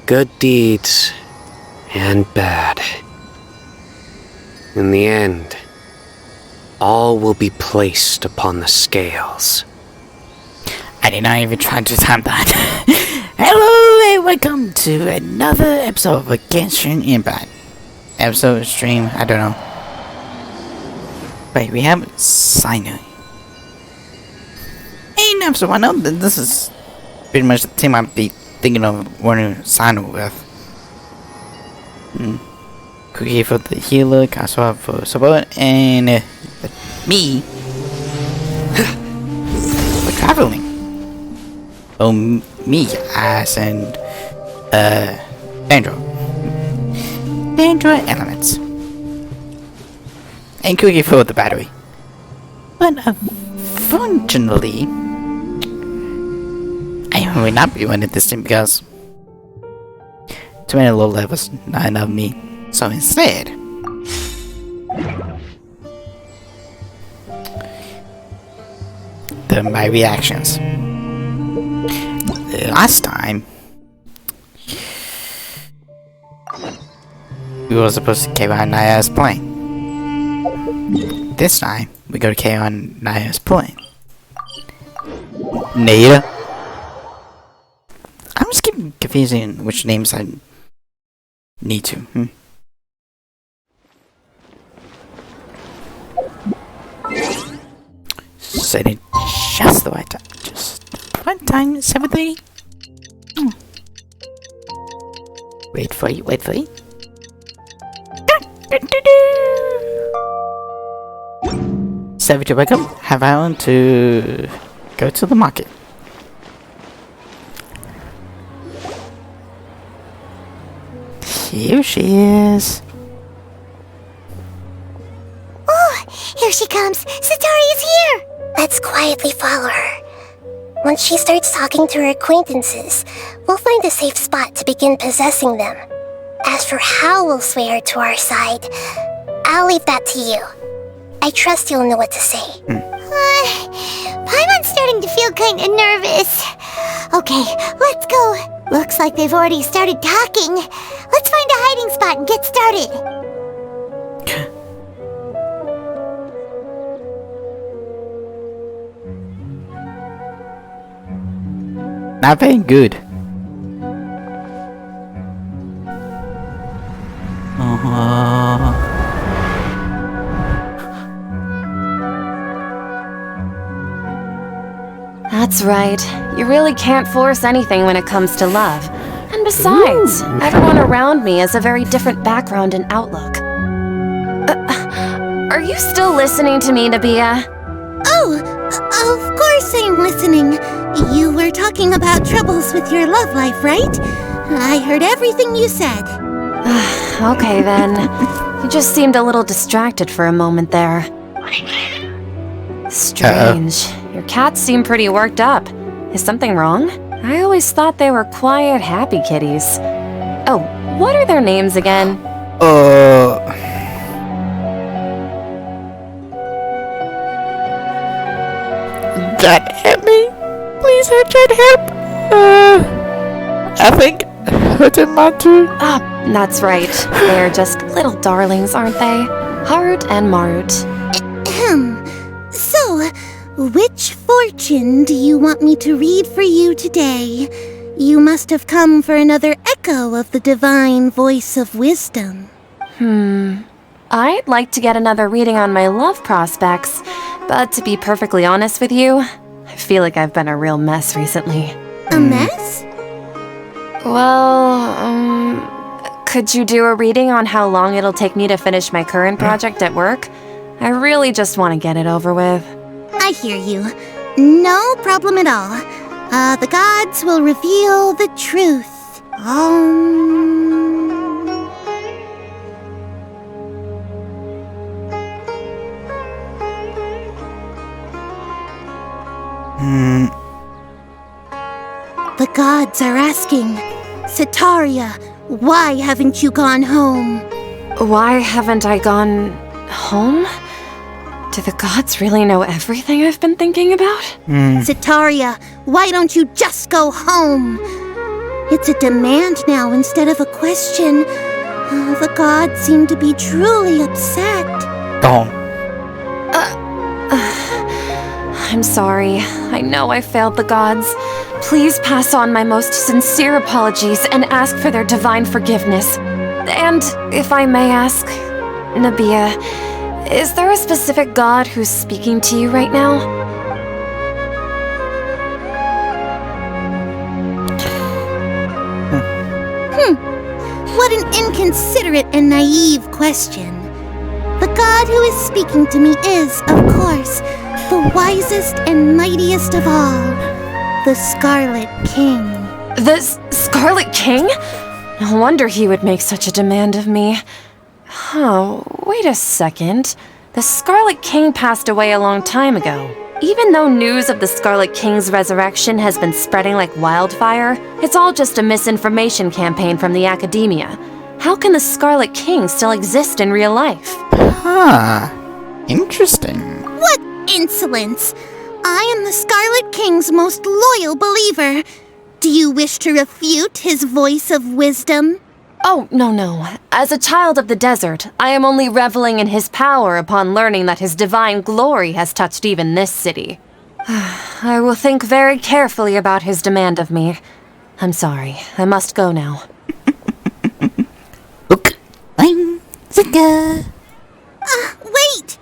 good deeds and bad. In the end, all will be placed upon the scales. I did not even try to time that. Hello and welcome to another episode of Genshin Impact. Episode stream, I don't know. Wait, we have Sinai. Hey, episode 1. I know that this is pretty much the team I'd be thinking of wanting to sign with. Cookie for the healer, Kaswa for support, and me for traveling. Oh, me as and Android elements, and Cookie for the battery. But unfortunately, I will not be winning this team because too many low levels, not enough me. So instead, my reactions. Last time, we were supposed to carry on Naya's plane. This time, we go to carry on Naya's plane. Naya? I'm just keeping confusing which names I need to. Said it just the right time. Just the right time, 7:30. Wait for you. So to wake up, have I want to go to the market. Here she is. Oh, here she comes. Satori is here. Let's quietly follow her. Once she starts talking to her acquaintances, we'll find a safe spot to begin possessing them. As for how we'll sway her to our side, I'll leave that to you. I trust you'll know what to say. Paimon's starting to feel kinda nervous. Okay, let's go. Looks like they've already started talking. Let's find a hiding spot and get started. Not very good. That's right. You really can't force anything when it comes to love. And besides, everyone around me has a very different background and outlook. Are you still listening to me, Nabiya? Oh, of course I'm listening. You were talking about troubles with your love life, right? I heard everything you said. Okay then. You just seemed a little distracted for a moment there. Strange. Your cats seem pretty worked up. Is something wrong? I always thought they were quiet, happy kitties. Oh, what are their names again? That help me? Please, Jet, help! I think Hutamatu. That's right. They're just little darlings, aren't they? Harut and Marut. So, which fortune do you want me to read for you today? You must have come for another echo of the divine voice of wisdom. I'd like to get another reading on my love prospects, but to be perfectly honest with you, I feel like I've been a real mess recently. A mess? Well, could you do a reading on how long it'll take me to finish my current project at work? I really just want to get it over with. I hear you. No problem at all. The gods will reveal the truth. The gods are asking, Setaria, why haven't you gone home? Why haven't I gone home? Do the gods really know everything I've been thinking about? Setaria, why don't you just go home? It's a demand now instead of a question. The gods seem to be truly upset. Don't. I'm sorry. I know I failed the gods. Please pass on my most sincere apologies and ask for their divine forgiveness. And if I may ask, Nabia, is there a specific god who's speaking to you right now? What an inconsiderate and naive question. The god who is speaking to me is, of course, the wisest and mightiest of all, the Scarlet King. The Scarlet King? No wonder he would make such a demand of me. Oh, wait a second. The Scarlet King passed away a long time ago. Even though news of the Scarlet King's resurrection has been spreading like wildfire, it's all just a misinformation campaign from the academia. How can the Scarlet King still exist in real life? Interesting. What insolence! I am the Scarlet King's most loyal believer. Do you wish to refute his voice of wisdom? Oh, no. As a child of the desert, I am only reveling in his power upon learning that his divine glory has touched even this city. I will think very carefully about his demand of me. I'm sorry. I must go now. Look. I'm Zika. Wait!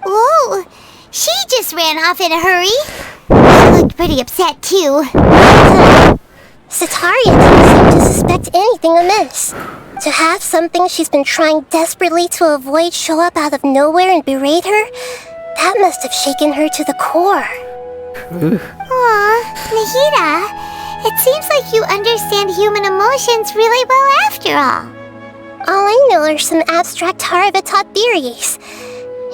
Whoa! She just ran off in a hurry. She looked pretty upset, too. Sataria didn't seem to suspect anything amiss. To have something she's been trying desperately to avoid show up out of nowhere and berate her, that must have shaken her to the core. Aw, Nahida, it seems like you understand human emotions really well after all. All I know are some abstract Harabatot theories.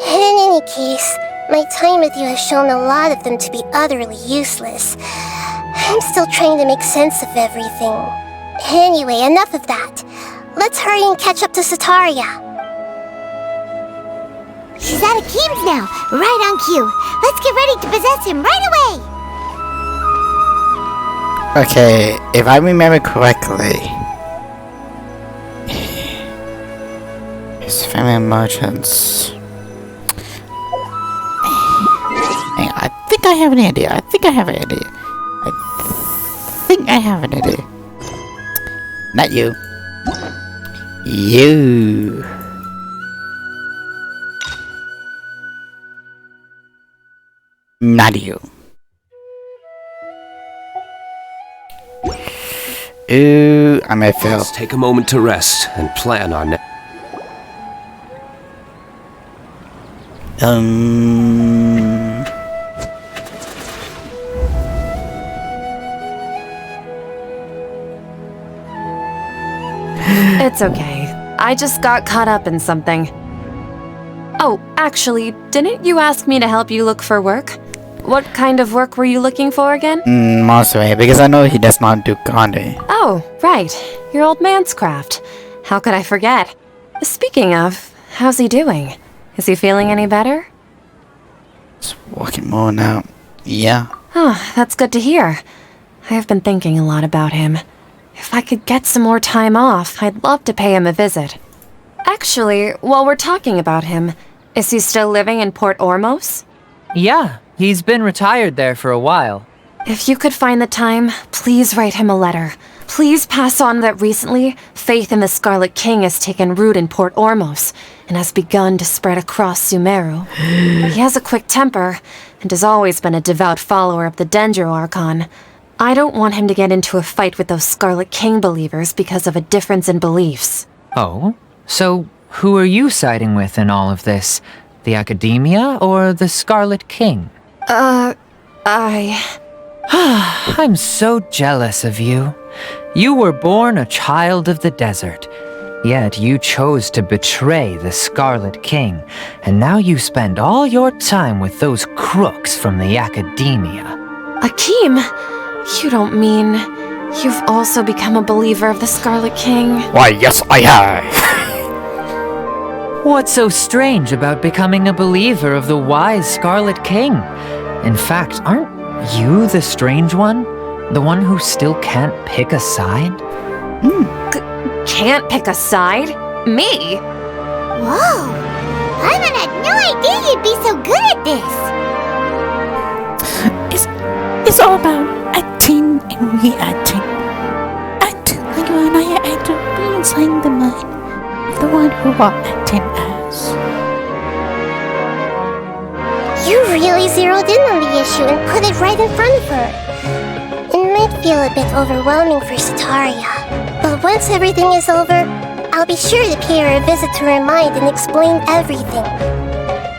In any case, my time with you has shown a lot of them to be utterly useless. I'm still trying to make sense of everything. Anyway, enough of that. Let's hurry and catch up to Sataria. She's at Akeem's now, right on cue. Let's get ready to possess him right away! Okay, if I remember correctly, his family merchants. Hang on, I think I have an idea. I think I have an idea. Not you. You. Not you. Ooh, I may fail. Let's take a moment to rest and plan our next. It's okay. I just got caught up in something. Oh, actually, didn't you ask me to help you look for work? What kind of work were you looking for again? Mostly, because I know he does not do Gandhi. Oh, right. Your old man's craft. How could I forget? Speaking of, how's he doing? Is he feeling any better? He's walking more now. Yeah. Oh, that's good to hear. I have been thinking a lot about him. If I could get some more time off, I'd love to pay him a visit. Actually, while we're talking about him, is he still living in Port Ormos? Yeah, he's been retired there for a while. If you could find the time, please write him a letter. Please pass on that recently, faith in the Scarlet King has taken root in Port Ormos and has begun to spread across Sumeru. He has a quick temper and has always been a devout follower of the Dendro Archon. I don't want him to get into a fight with those Scarlet King believers because of a difference in beliefs. Oh? So, who are you siding with in all of this? The Academia or the Scarlet King? I'm so jealous of you. You were born a child of the desert, yet you chose to betray the Scarlet King, and now you spend all your time with those crooks from the Academia. Akeem, you don't mean... You've also become a believer of the Scarlet King. Why, yes, I have. What's so strange about becoming a believer of the wise Scarlet King? In fact, aren't you the strange one? The one who still can't pick a side? Can't pick a side? Me? Whoa! Paimon had no idea you'd be so good at this! It's all about acting and reacting. Act like you and I are acting inside the mind of the one who are acting as. You really zeroed in on the issue and put it right in front of her. It might feel a bit overwhelming for Sataria, but once everything is over, I'll be sure to pay her a visit to her mind and explain everything.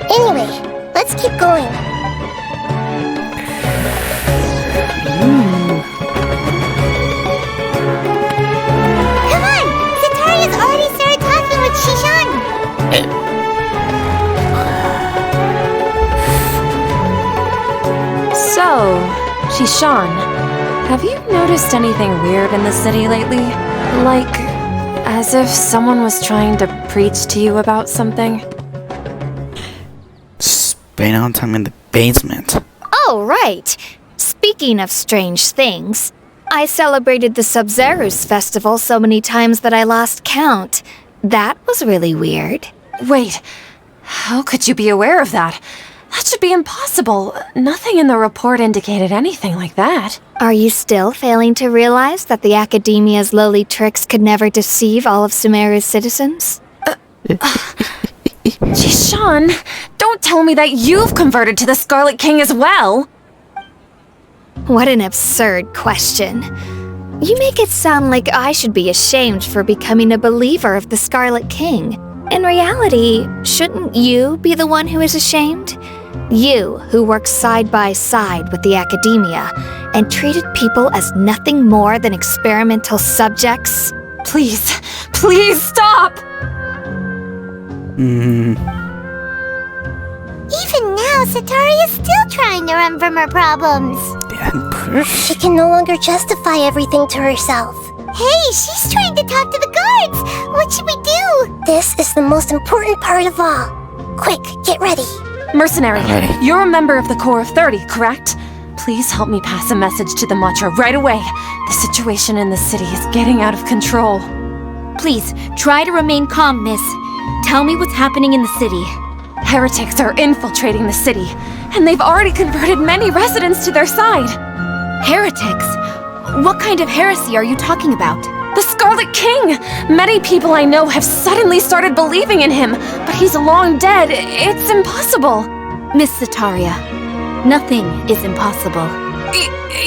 Anyway, let's keep going. Come on! Sataria's already started talking with Shishan! So, Shishan, have you noticed anything weird in the city lately? Like, as if someone was trying to preach to you about something? Spend all time in the basement. Oh, right. Speaking of strange things, I celebrated the Sub-Zerus festival so many times that I lost count. That was really weird. Wait, how could you be aware of that? That should be impossible. Nothing in the report indicated anything like that. Are you still failing to realize that the Academia's lowly tricks could never deceive all of Sumeru's citizens? Shishan, don't tell me that you've converted to the Scarlet King as well! What an absurd question. You make it sound like I should be ashamed for becoming a believer of the Scarlet King. In reality, shouldn't you be the one who is ashamed? You, who worked side by side with the Academia and treated people as nothing more than experimental subjects? Please, please stop! Even now, Sataria's still trying to run from her problems. The Empress? She can no longer justify everything to herself. Hey, she's trying to talk to the guards! What should we do? This is the most important part of all. Quick, get ready. Mercenary, Ready. you're a member of the Corps of 30, correct? Please help me pass a message to the Matra right away. The situation in the city is getting out of control. Please, try to remain calm, miss. Tell me what's happening in the city. Heretics are infiltrating the city, and they've already converted many residents to their side. Heretics? What kind of heresy are you talking about? The Scarlet King! Many people I know have suddenly started believing in him, but he's long dead. It's impossible. Miss Sataria, nothing is impossible.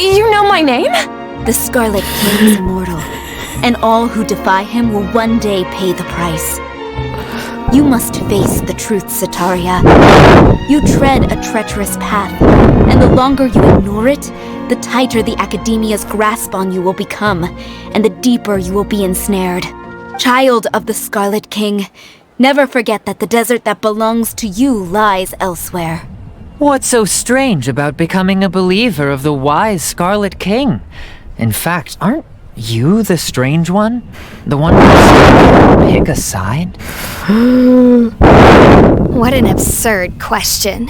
You know my name? The Scarlet King is immortal, and all who defy him will one day pay the price. You must face the truth, Sataria. You tread a treacherous path, and the longer you ignore it, the tighter the Academia's grasp on you will become, and the deeper you will be ensnared. Child of the Scarlet King, never forget that the desert that belongs to you lies elsewhere. What's so strange about becoming a believer of the wise Scarlet King? In fact, aren't you the strange one? The one who can't pick a side? What an absurd question.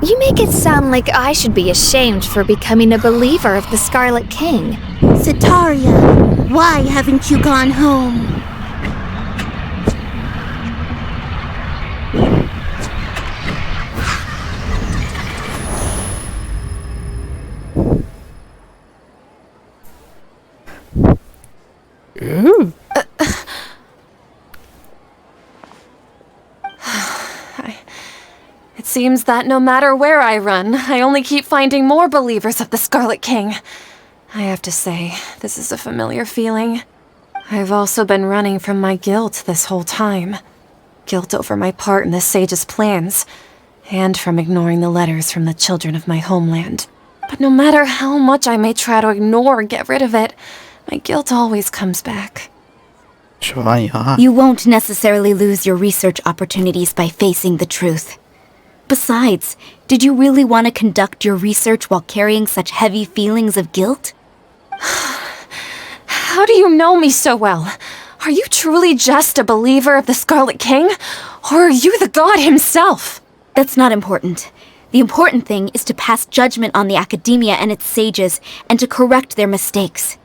You make it sound like I should be ashamed for becoming a believer of the Scarlet King. Sataria, why haven't you gone home? It seems that no matter where I run, I only keep finding more believers of the Scarlet King. I have to say, this is a familiar feeling. I've also been running from my guilt this whole time. Guilt over my part in the Sage's plans, and from ignoring the letters from the children of my homeland. But no matter how much I may try to ignore or get rid of it, my guilt always comes back. You won't necessarily lose your research opportunities by facing the truth. Besides, did you really want to conduct your research while carrying such heavy feelings of guilt? How do you know me so well? Are you truly just a believer of the Scarlet King? Or are you the god himself? That's not important. The important thing is to pass judgment on the academia and its sages, and to correct their mistakes.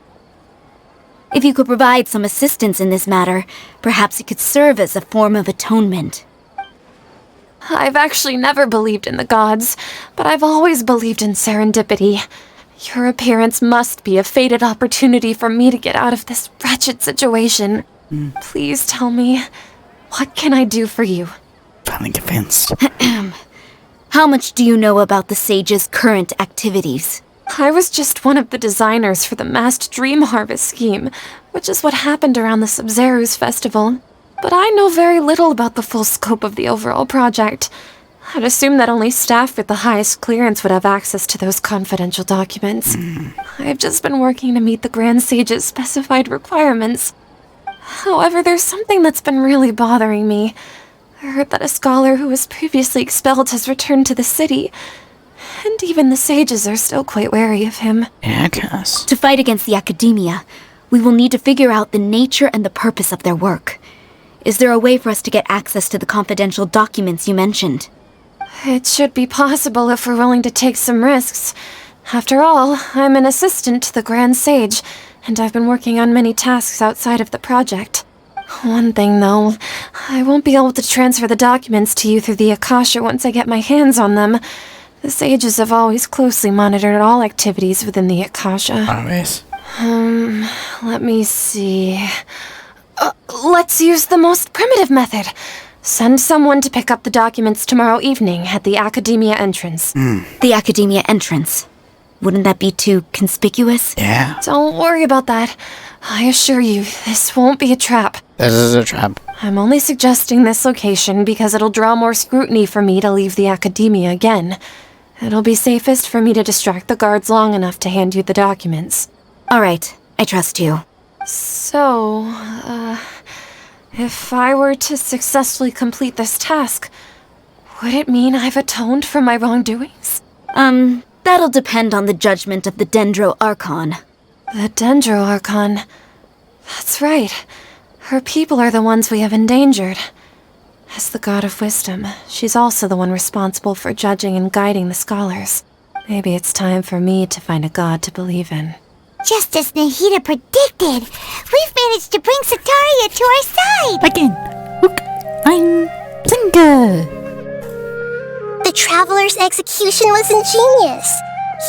If you could provide some assistance in this matter, perhaps it could serve as a form of atonement. I've actually never believed in the gods, but I've always believed in serendipity. Your appearance must be a fated opportunity for me to get out of this wretched situation. Please tell me, what can I do for you? Finally convinced. How much do you know about the sage's current activities? I was just one of the designers for the massed dream harvest scheme, which is what happened around the Sub-Zerus festival. But I know very little about the full scope of the overall project. I'd assume that only staff with the highest clearance would have access to those confidential documents. I've just been working to meet the Grand Sage's specified requirements. However, there's something that's been really bothering me. I heard that a scholar who was previously expelled has returned to the city, and even the sages are still quite wary of him. Yeah, I guess. To fight against the academia, we will need to figure out the nature and the purpose of their work. Is there a way for us to get access to the confidential documents you mentioned? It should be possible if we're willing to take some risks. After all, I'm an assistant to the Grand Sage, and I've been working on many tasks outside of the project. One thing, though, I won't be able to transfer the documents to you through the Akasha once I get my hands on them. The sages have always closely monitored all activities within the Akasha. Always. Let me see. Let's use the most primitive method. Send someone to pick up the documents tomorrow evening at the Academia entrance. The academia entrance. Wouldn't that be too conspicuous? Yeah. Don't worry about that. I assure you, this won't be a trap. This is a trap. I'm only suggesting this location because it'll draw more scrutiny for me to leave the Academia again. It'll be safest for me to distract the guards long enough to hand you the documents. All right, I trust you. So, if I were to successfully complete this task, would it mean I've atoned for my wrongdoings? That'll depend on the judgment of the Dendro Archon. The Dendro Archon. That's right. Her people are the ones we have endangered. As the God of Wisdom, she's also the one responsible for judging and guiding the scholars. Maybe it's time for me to find a god to believe in. Just as Nahida predicted, we've managed to bring Sataria to our side! Again. Look, I'm Zinga. The Traveler's execution was ingenious.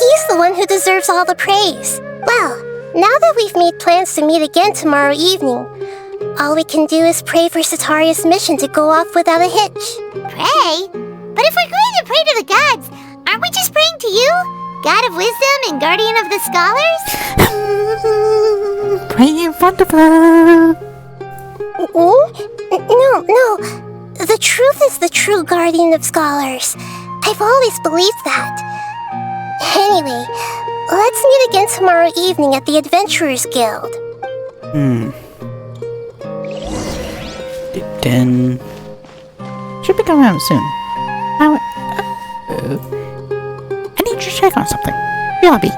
He's the one who deserves all the praise. Well, now that we've made plans to meet again tomorrow evening, all we can do is pray for Sataria's mission to go off without a hitch. Pray? But if we're going to pray to the gods, aren't we just praying to you? God of Wisdom and Guardian of the Scholars? Pray in front of her. No. The truth is the true Guardian of Scholars. I've always believed that. Anyway, let's meet again tomorrow evening at the Adventurers Guild. Then should be coming out soon. Now, I need to check on something. Yeah, be.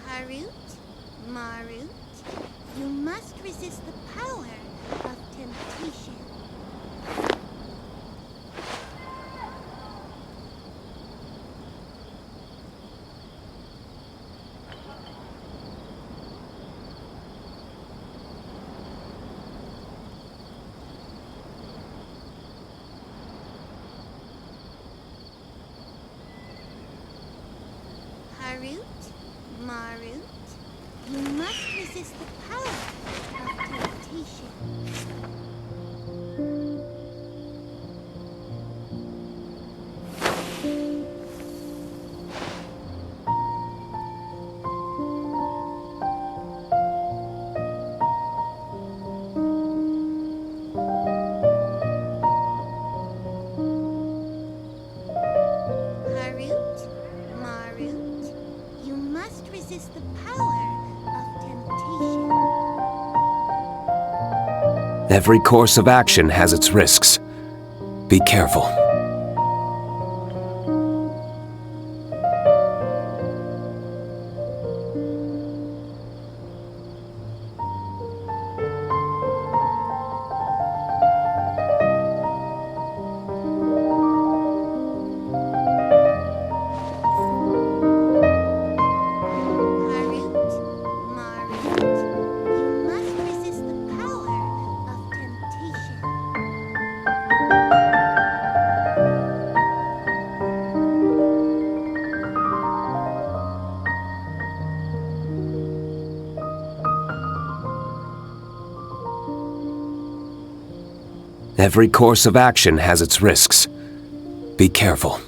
Harut, Marut, you must resist the power of temptation. Harut, Marut, you must resist the power of temptation. Every course of action has its risks. Be careful. Every course of action has its risks. Be careful.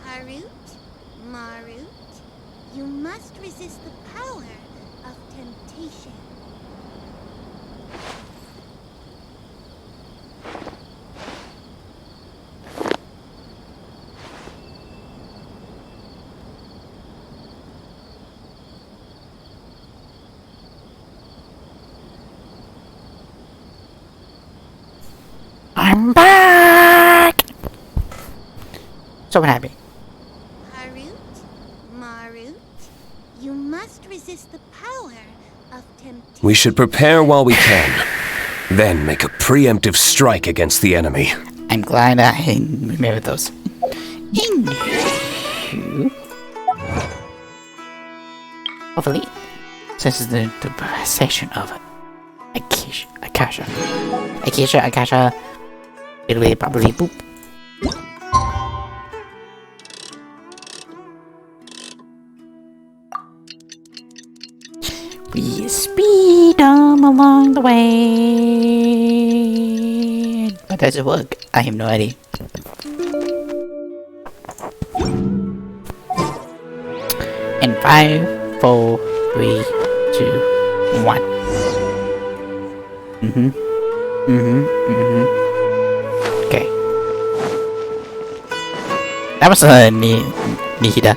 Harut, Marut, you must resist the power of temptation. I'm back! So what happened? Harut, Marut, you must resist the power of temptation. We should prepare while we can. Then make a preemptive strike against the enemy. I'm glad I remember those. Hopefully, this is the session of Akasha. It'll be probably boop. We speed along the way. But does it work? I have no idea. In 5, 4, 3, 2, 1. Okay. That was Nihida.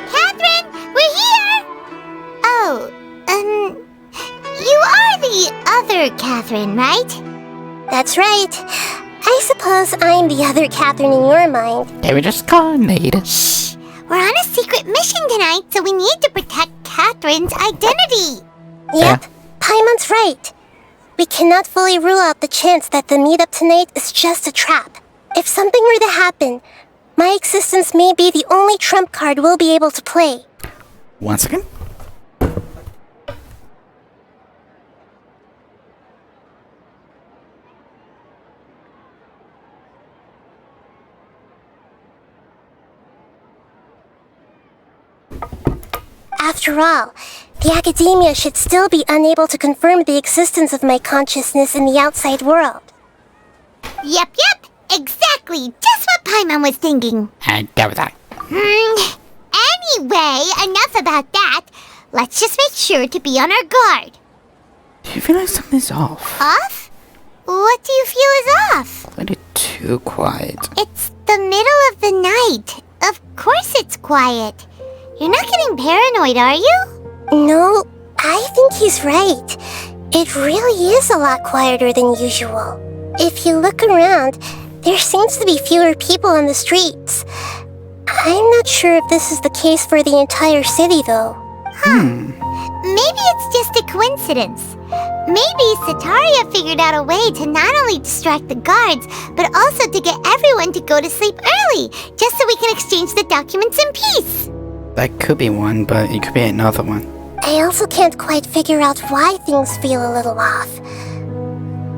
Catherine, we're here! Oh, you are the other Catherine, right? That's right. I suppose I'm the other Catherine in your mind. They were just called Nihida. Shh! We're on a secret mission tonight, so we need to protect Catherine's identity. Yep, Paimon's right. We cannot fully rule out the chance that the meetup tonight is just a trap. If something were to happen, my existence may be the only trump card we'll be able to play. 1 second. After all, the academia should still be unable to confirm the existence of my consciousness in the outside world. Yep, exactly. Just what Paimon was thinking. And that was that. Anyway, enough about that. Let's just make sure to be on our guard. Do you feel like something's off? Off? What do you feel is off? A little too quiet. It's the middle of the night. Of course it's quiet. You're not getting paranoid, are you? No, I think he's right. It really is a lot quieter than usual. If you look around, there seems to be fewer people on the streets. I'm not sure if this is the case for the entire city, though. Maybe it's just a coincidence. Maybe Sataria figured out a way to not only distract the guards, but also to get everyone to go to sleep early, just so we can exchange the documents in peace. That could be one, but it could be another one. I also can't quite figure out why things feel a little off.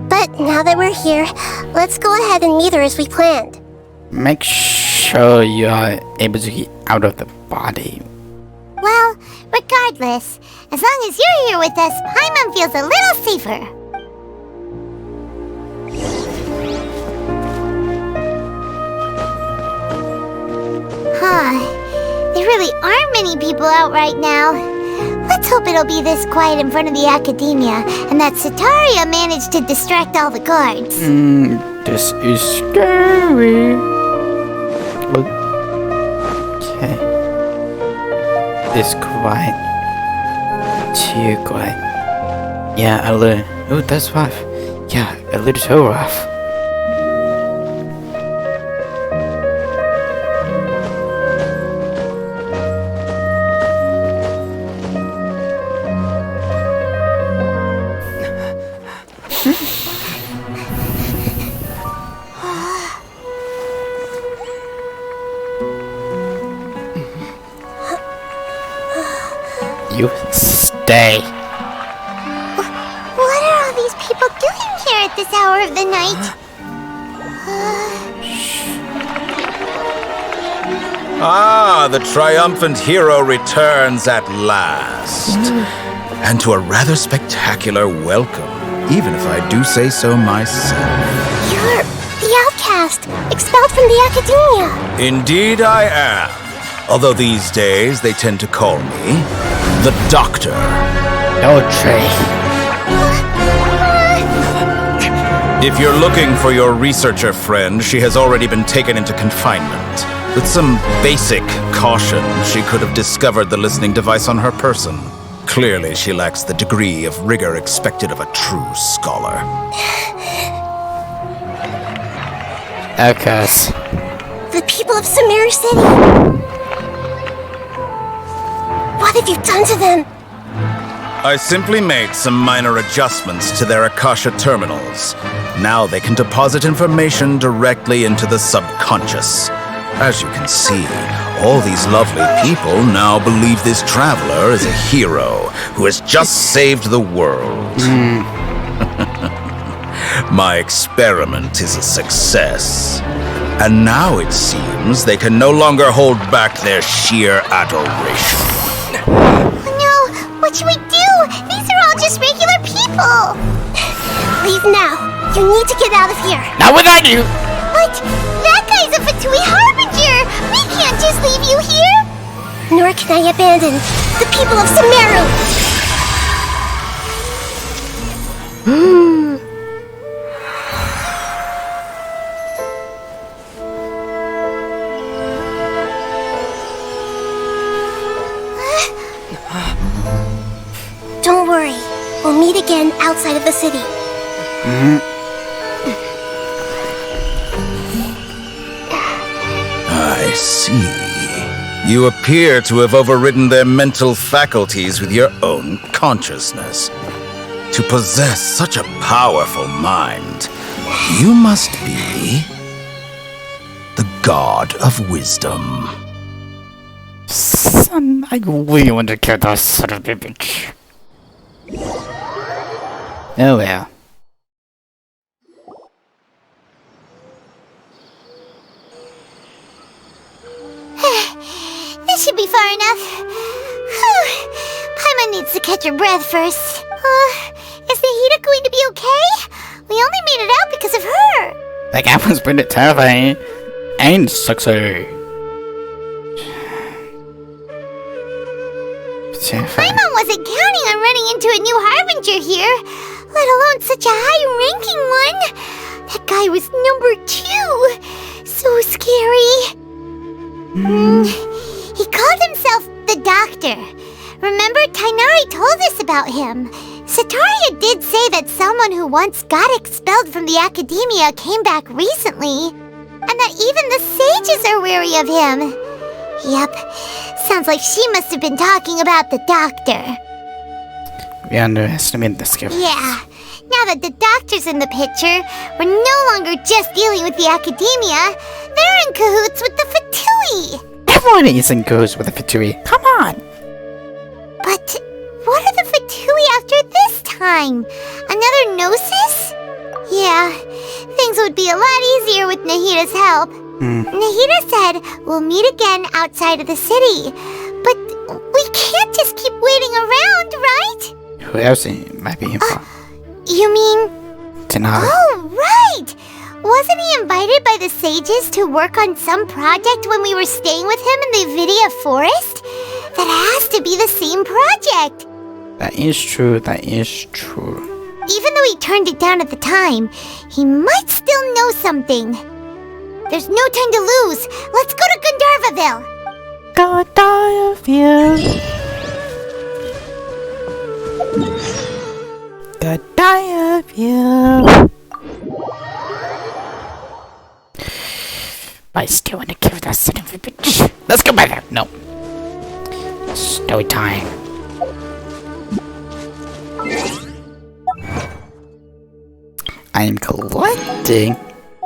But now that we're here, let's go ahead and meet her as we planned. Make sure you are able to get out of the body. Well, regardless, as long as you're here with us, Paimon feels a little safer. There really aren't many people out right now. Let's hope it'll be this quiet in front of the academia, and that Sataria managed to distract all the guards. This is scary. Okay. This quite too quiet. Yeah, a little. Oh, that's rough. Yeah, a little too rough. You stay. What are all these people doing here at this hour of the night? Ah, the triumphant hero returns at last. And to a rather spectacular welcome, even if I do say so myself. You're the outcast, expelled from the Academia. Indeed I am. Although these days they tend to call me the Doctor. No Trey. If you're looking for your researcher friend, she has already been taken into confinement. With some basic caution, she could have discovered the listening device on her person. Clearly, she lacks the degree of rigor expected of a true scholar. Okay. The people of Sumeru City. What have you done to them? I simply made some minor adjustments to their Akasha terminals. Now they can deposit information directly into the subconscious. As you can see, all these lovely people now believe this traveler is a hero who has just saved the world. My experiment is a success. And now it seems they can no longer hold back their sheer adoration. No, what should we do? These are all just regular people. Leave now. You need to get out of here. Not without you. What? That guy's a Fatui Harbinger. We can't just leave you here. Nor can I abandon the people of Sumeru. Don't worry. We'll meet again outside of the city. I see. You appear to have overridden their mental faculties with your own consciousness. To possess such a powerful mind, you must be the god of wisdom. Son, I really want to kill that son of a bitch. Oh well. This should be far enough. Whew. Paimon needs to catch her breath first. Is Nahida going to be okay? We only made it out because of her. Like, I was pretty terrifying. And sexy. Paimon wasn't counting on running into a new Harbinger here, let alone such a high-ranking one. That guy was number 2. So scary. He called himself the Doctor. Remember, Tainari told us about him. Sataria did say that someone who once got expelled from the Academia came back recently, and that even the sages are wary of him. Yep, sounds like she must have been talking about the Doctor. We underestimated the skill. Yeah, now that the Doctor's in the picture, we're no longer just dealing with the Academia. They're in cahoots with the Fatui. Everyone is in cahoots with the Fatui. Come on. But what are the Fatui after this time? Another Gnosis? Yeah, things would be a lot easier with Nahida's help. Nahida said we'll meet again outside of the city. But we can't just keep waiting around, right? Who else might be involved? You mean... Tainari. Oh, right! Wasn't he invited by the sages to work on some project when we were staying with him in the Vidia Forest? That has to be the same project. That is true. That is true. Even though he turned it down at the time, he might still know something. There's no time to lose. Let's go to Gandharvaville. Godiaville. Godiaville. I still want to kill that son of a bitch. Let's go by there. No. Story time. I am collecting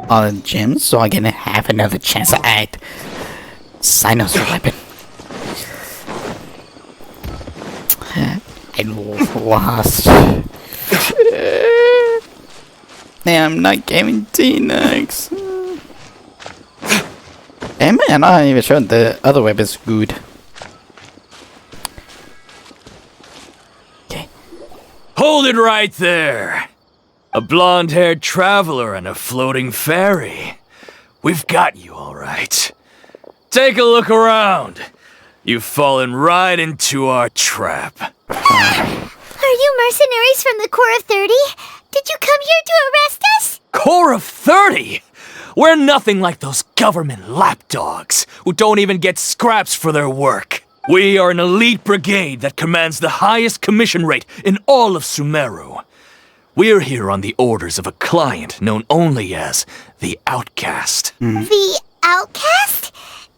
all the gems so I can have another chance to add Cyno's weapon. I lost. I'm not getting T-Nex. And man, I'm not even sure the other weapon's good. Okay. Hold it right there! A blonde-haired traveler and a floating fairy. We've got you all right. Take a look around. You've fallen right into our trap. Are you mercenaries from the Corps of 30? Did you come here to arrest us? Corps of 30? We're nothing like those government lapdogs who don't even get scraps for their work. We are an elite brigade that commands the highest commission rate in all of Sumeru. We're here on the orders of a client known only as the Outcast. The Outcast?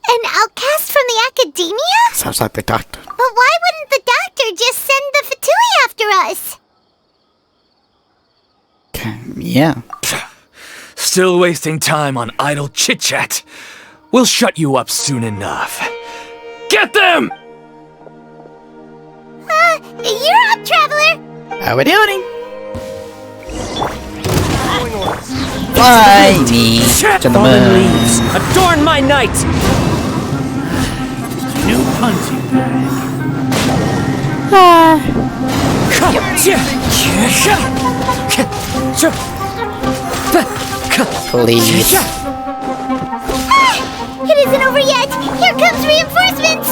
An outcast from the academia? Sounds like the doctor. But why wouldn't the doctor just send the Fatui after us? Okay, yeah. Still wasting time on idle chit-chat. We'll shut you up soon enough. Get them! You're up, traveler! How we doing? Fly me, gentlemen. Leaves, adorn my night! New punching bag. Please. It isn't over yet! Here comes reinforcements!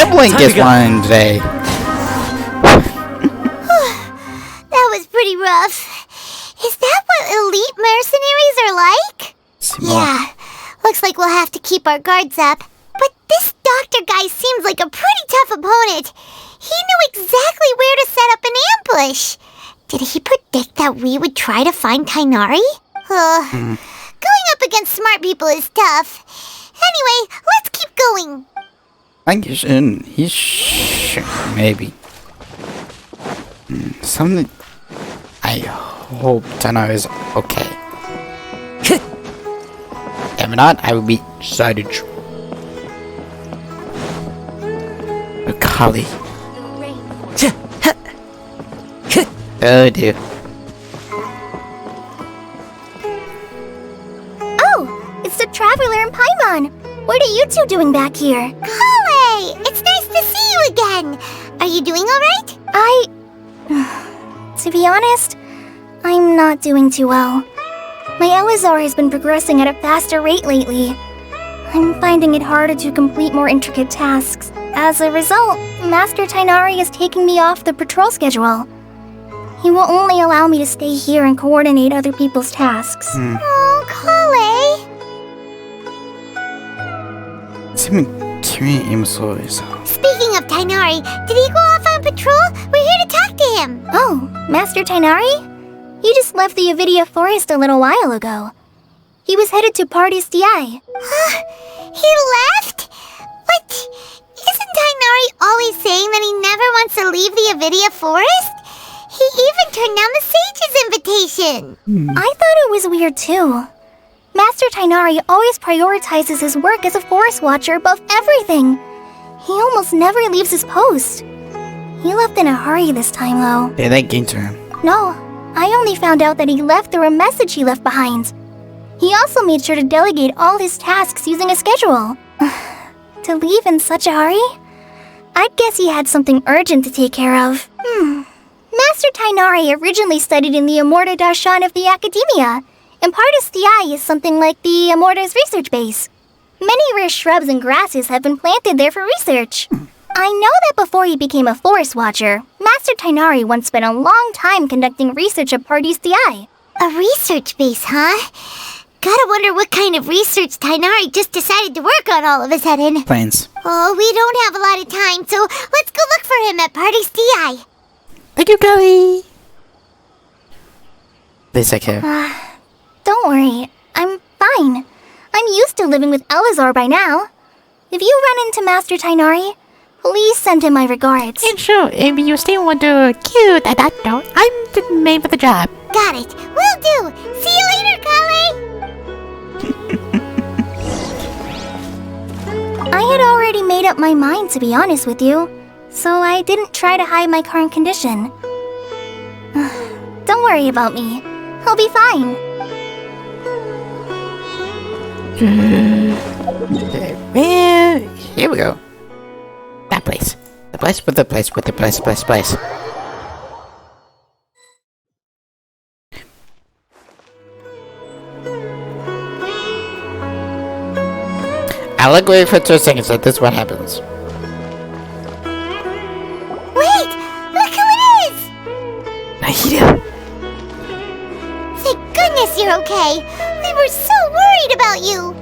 Everyone gets one today. That was pretty rough. Is that what elite mercenaries are like? Yeah, looks like we'll have to keep our guards up. But this doctor guy seems like a pretty tough opponent. He knew exactly where to set up an ambush. Did he predict that we would try to find Tainari? Going up against smart people is tough. Anyway, let's keep going. I guess he should, maybe. Something. I hope Tano is okay. If not, I will be savage. Kali. Oh dear. Oh, it's the Traveler and Paimon. What are you two doing back here? Kale! It's nice to see you again. Are you doing alright? To be honest, I'm not doing too well. My Elazar has been progressing at a faster rate lately. I'm finding it harder to complete more intricate tasks. As a result, Master Tainari is taking me off the patrol schedule. He will only allow me to stay here and coordinate other people's tasks. Oh, Kale! Speaking of Tainari, did he go off on patrol? We're here to talk to him. Oh, Master Tainari? He just left the Avidia Forest a little while ago. He was headed to Pardis Di. He left? But isn't Tainari always saying that he never wants to leave the Avidia Forest? He even turned down the Sage's invitation. I thought it was weird too. Master Tainari always prioritizes his work as a forest watcher above everything. He almost never leaves his post. He left in a hurry this time, though. Did they get to him? No, I only found out that he left through a message he left behind. He also made sure to delegate all his tasks using a schedule. To leave in such a hurry? I'd guess he had something urgent to take care of. Master Tainari originally studied in the Amorta Darshan of the Academia, and Pardis Di is something like the Amorta's research base. Many rare shrubs and grasses have been planted there for research. I know that before he became a Forest Watcher, Master Tainari once spent a long time conducting research at Party's DI. A research base, huh? Gotta wonder what kind of research Tainari just decided to work on all of a sudden. Planes. Oh, we don't have a lot of time, so let's go look for him at Party's DI. Thank you, Kelly. Please take care. Don't worry, I'm fine. I'm used to living with Elazar by now. If you run into Master Tainari, please send him my regards. And sure, if you still want to cute at that note, I'm the man for the job. Got it. Will do. See you later, Kale. I had already made up my mind, to be honest with you, so I didn't try to hide my current condition. Don't worry about me. I'll be fine. Well, here we go. That place. The place with the place with the place. I'll look away for 2 seconds, so this is what happens. Wait! Look who it is! Nahida! Thank goodness you're okay. We were so worried about you.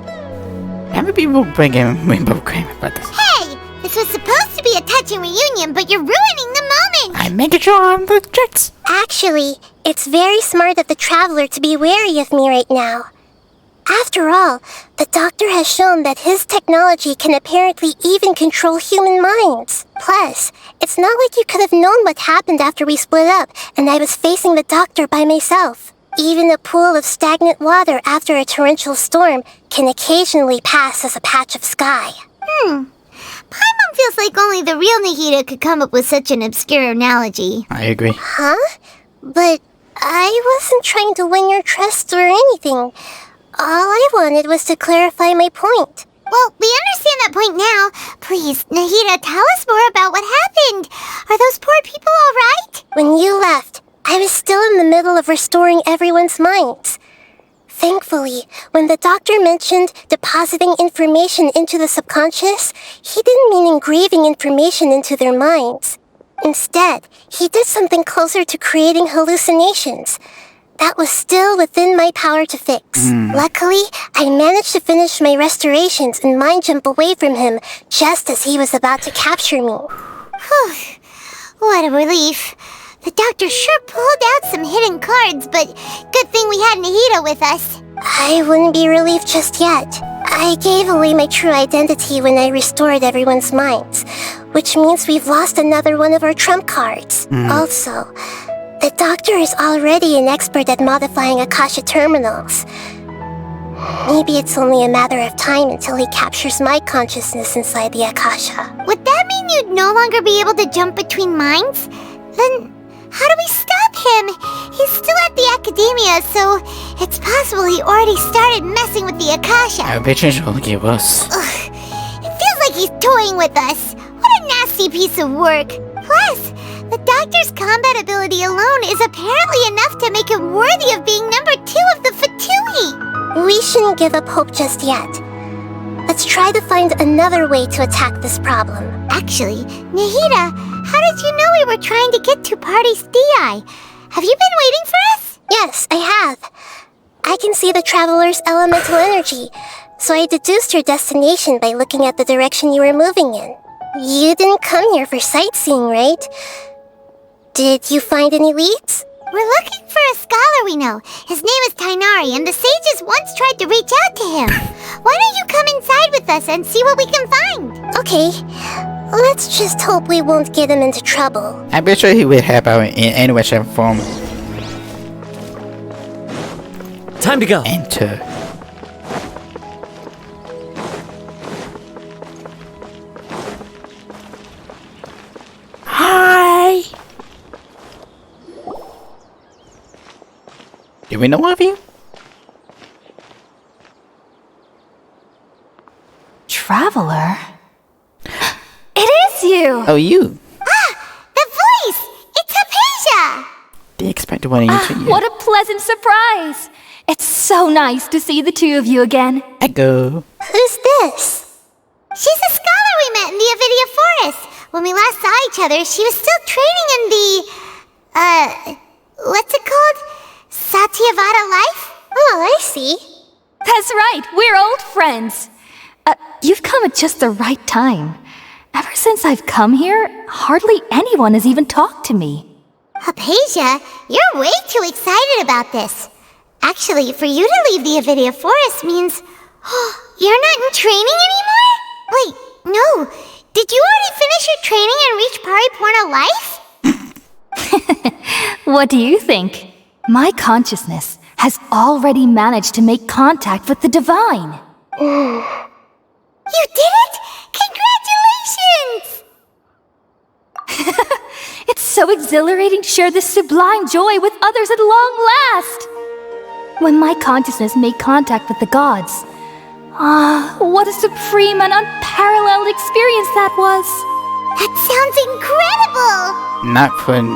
How many people bring in Rainbow Cream about this? Hey! This was supposed to be a touching reunion, but you're ruining the moment! I'm making sure I'm the checks. Actually, it's very smart of the Traveler to be wary of me right now. After all, the Doctor has shown that his technology can apparently even control human minds. Plus, it's not like you could have known what happened after we split up and I was facing the Doctor by myself. Even a pool of stagnant water after a torrential storm can occasionally pass as a patch of sky. Paimon feels like only the real Nahida could come up with such an obscure analogy. I agree. Huh? But I wasn't trying to win your trust or anything. All I wanted was to clarify my point. Well, we understand that point now. Please, Nahida, tell us more about what happened. Are those poor people all right? When you left, I was still in the middle of restoring everyone's minds. Thankfully, when the Doctor mentioned depositing information into the subconscious, he didn't mean engraving information into their minds. Instead, he did something closer to creating hallucinations. That was still within my power to fix. Luckily, I managed to finish my restorations and mind jump away from him just as he was about to capture me. Whew. What a relief. The Doctor sure pulled out some hidden cards, but good thing we had Nahida with us. I wouldn't be relieved just yet. I gave away my true identity when I restored everyone's minds, which means we've lost another one of our trump cards. Also, the Doctor is already an expert at modifying Akasha terminals. Maybe it's only a matter of time until he captures my consciousness inside the Akasha. Would that mean you'd no longer be able to jump between minds? Then how do we stop him? He's still at the academia, so it's possible he already started messing with the Akasha. I bet you will give us. Ugh, it feels like he's toying with us. What a nasty piece of work. Plus, the Doctor's combat ability alone is apparently enough to make him worthy of being number 2 of the Fatui. We shouldn't give up hope just yet. Let's try to find another way to attack this problem. Actually, Nahida, how did you know we were trying to get to Party's DI? Have you been waiting for us? Yes, I have. I can see the Traveler's elemental energy, so I deduced your destination by looking at the direction you were moving in. You didn't come here for sightseeing, right? Did you find any leads? We're looking for a scholar we know. His name is Tainari, and the sages once tried to reach out to him. Why don't you come inside with us and see what we can find? Okay. Let's just hope we won't get him into trouble. I bet you he will help out in any way, shape, or form. Time to go. Enter. Hi. Do we know of you? Traveler? It is you! Oh, you. Ah! The voice! It's Hypatia! The expected one of you to you. What a pleasant surprise! It's so nice to see the two of you again. Echo. Who's this? She's a scholar we met in the Avidia Forest. When we last saw each other, she was still training in the, what's it called? Satyavada life? Oh, I see. That's right, we're old friends. You've come at just the right time. Ever since I've come here, hardly anyone has even talked to me. Hypatia, you're way too excited about this. Actually, for you to leave the Avidya Forest means... you're not in training anymore? Wait, no. Did you already finish your training and reach Paripurna life? What do you think? My consciousness has already managed to make contact with the divine. You did it? Congratulations! It's so exhilarating to share this sublime joy with others at long last. When my consciousness made contact with the gods, what a supreme and unparalleled experience that was. That sounds incredible! Not when...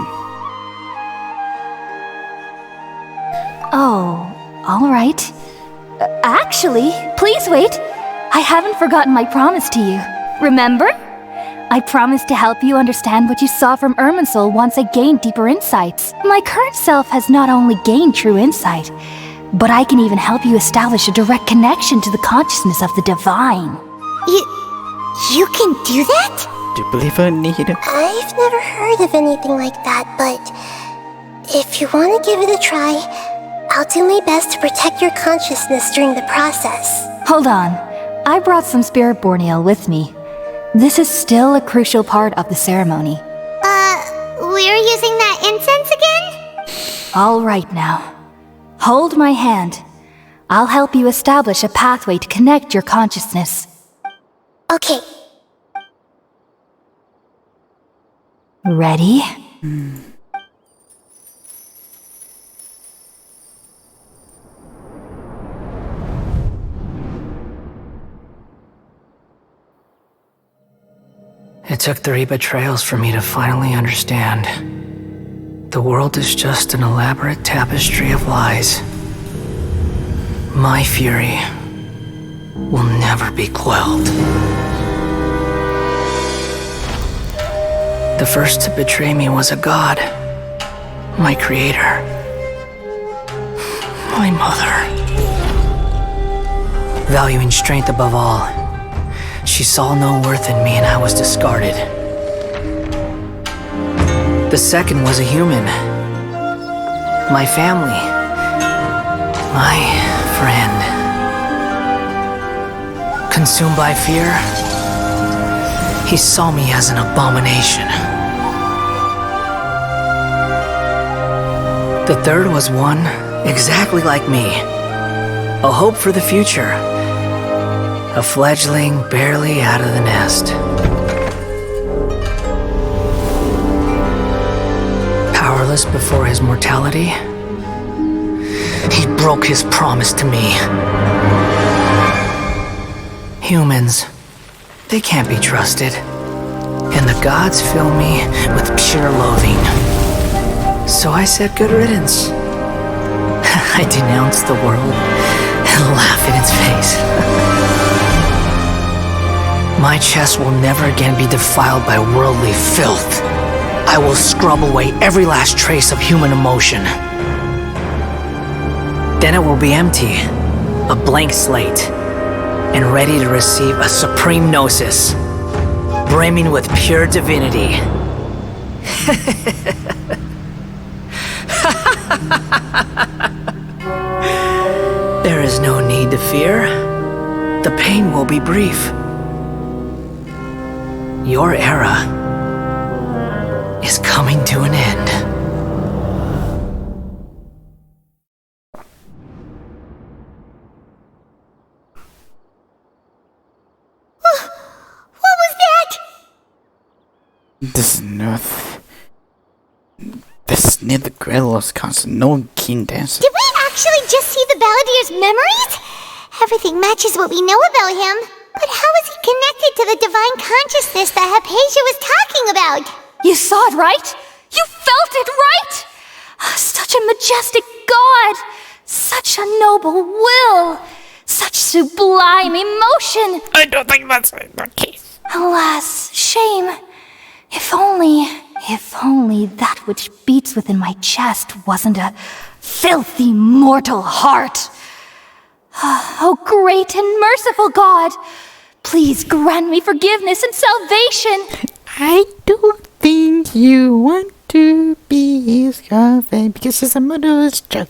Oh, all right. Actually, please wait. I haven't forgotten my promise to you. Remember? I promised to help you understand what you saw from Irminsul once I gained deeper insights. My current self has not only gained true insight, but I can even help you establish a direct connection to the consciousness of the divine. You can do that? Do you believe her, Nihida? I've never heard of anything like that, but if you want to give it a try, I'll do my best to protect your consciousness during the process. Hold on. I brought some spirit borneal with me. This is still a crucial part of the ceremony. We're using that incense again? All right now. Hold my hand. I'll help you establish a pathway to connect your consciousness. Okay. Ready? It took 3 betrayals for me to finally understand. The world is just an elaborate tapestry of lies. My fury will never be quelled. The first to betray me was a god, my creator, my mother. Valuing strength above all, she saw no worth in me and I was discarded. The second was a human. My family. My friend. Consumed by fear, he saw me as an abomination. The third was one exactly like me. A hope for the future. A fledgling barely out of the nest. Powerless before his mortality, he broke his promise to me. Humans, they can't be trusted. And the gods fill me with pure loathing. So I said good riddance. I denounced the world and laughed in its face. My chest will never again be defiled by worldly filth. I will scrub away every last trace of human emotion. Then it will be empty, a blank slate, and ready to receive a supreme gnosis, brimming with pure divinity. There is no need to fear. The pain will be brief. Your era is coming to an end. What was that? This is near the Grelos Castle. No keen dancer. Did we actually just see the Baladier's memories? Everything matches what we know about him. But how is he connected to the divine consciousness that Hypatia was talking about? You saw it, right? You felt it, right? Such a majestic god! Such a noble will! Such sublime emotion! I don't think that's the case. Alas, shame. If only that which beats within my chest wasn't a filthy mortal heart. Oh, great and merciful God, please grant me forgiveness and salvation. I don't think you want to be his girlfriend because it's a murderous joke.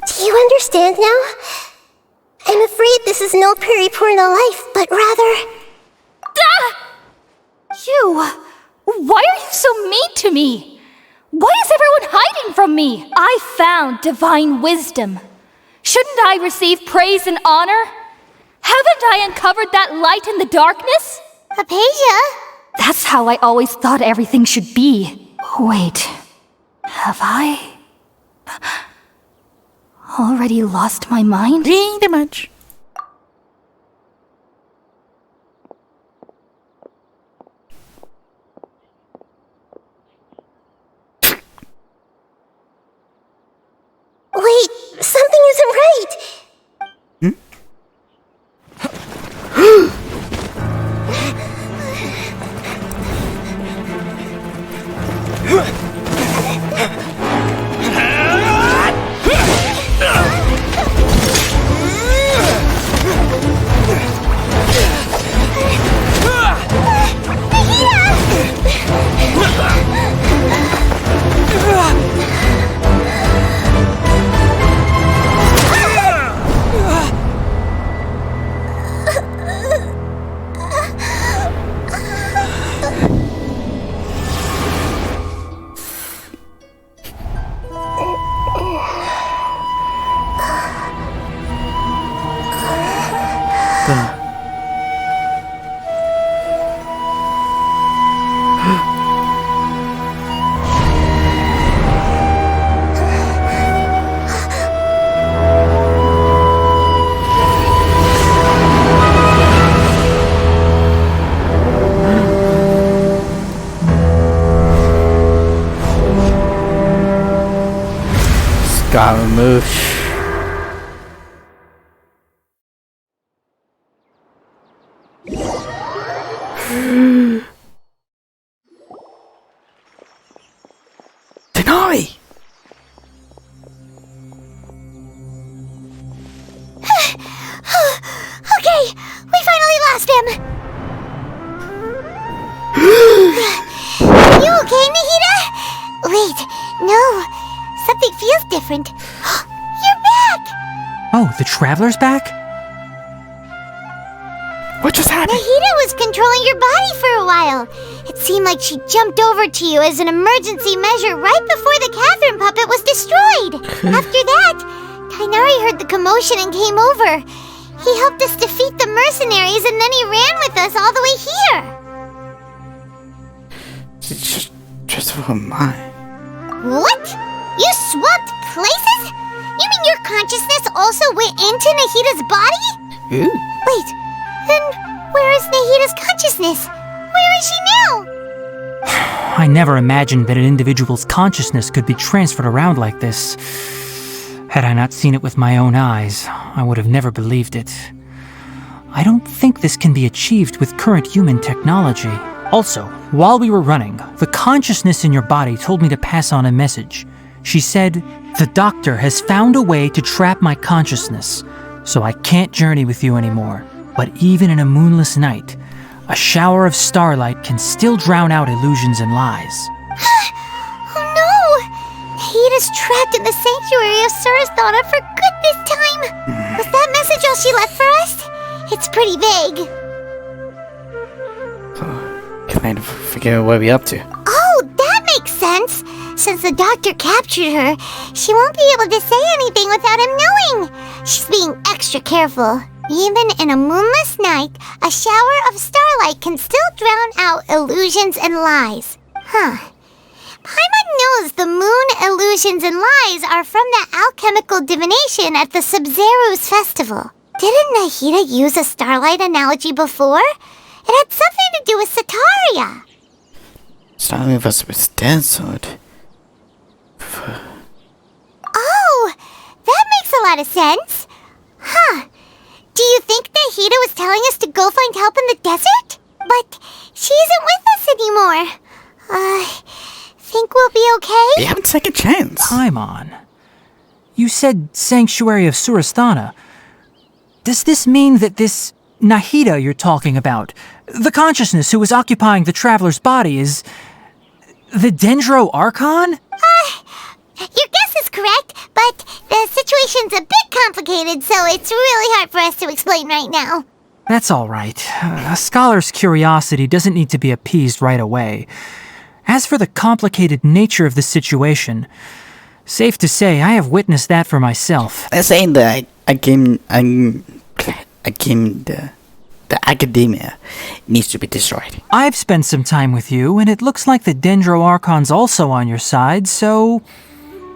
Do you understand now? I'm afraid this is no Peripurna life, but rather... You! Why are you so mean to me? Why is everyone hiding from me? I found divine wisdom. Shouldn't I receive praise and honor? Haven't I uncovered that light in the darkness? Hypatia? That's how I always thought everything should be. Wait, have I already lost my mind? Pretty much. Wait, something isn't right. Gotta move. Tighnari! Okay, we finally lost him. You okay, Nahida? Wait, no. Something feels different. You're back! Oh, the Traveler's back? What just happened? Nahida was controlling your body for a while. It seemed like she jumped over to you as an emergency measure right before the Catherine puppet was destroyed. After that, Tighnari heard the commotion and came over. He helped us defeat the mercenaries and then he ran with us all the way here. Just for mine. What? You swapped places? You mean your consciousness also went into Nahida's body? Ooh. Wait, then where is Nahida's consciousness? Where is she now? I never imagined that an individual's consciousness could be transferred around like this. Had I not seen it with my own eyes, I would have never believed it. I don't think this can be achieved with current human technology. Also, while we were running, the consciousness in your body told me to pass on a message. She said, "The doctor has found a way to trap my consciousness, so I can't journey with you anymore. But even in a moonless night, a shower of starlight can still drown out illusions and lies." Oh no! Nahida's trapped in the sanctuary of Surathana for good this time. Was that message all she left for us? It's pretty vague. Kind of forget what we're up to. Oh, that makes sense. Since the doctor captured her, she won't be able to say anything without him knowing. She's being extra careful. Even in a moonless night, a shower of starlight can still drown out illusions and lies. Huh. Paimon knows the moon illusions and lies are from the alchemical divination at the Sub-Zero's festival. Didn't Nahida use a starlight analogy before? It had something to do with Sataria. Starting with us with Dancehall. Oh, that makes a lot of sense. Huh. Do you think Nahida was telling us to go find help in the desert? But she isn't with us anymore. Think we'll be okay? We have a second chance. Paimon, you said Sanctuary of Surasthana. Does this mean that this Nahida you're talking about, the consciousness who was occupying the traveler's body, is the Dendro Archon? Your guess is correct, but the situation's a bit complicated, so it's really hard for us to explain right now. That's all right. A scholar's curiosity doesn't need to be appeased right away. As for the complicated nature of the situation, safe to say I have witnessed that for myself. They're saying that the academia needs to be destroyed. I've spent some time with you, and it looks like the Dendro Archon's also on your side, so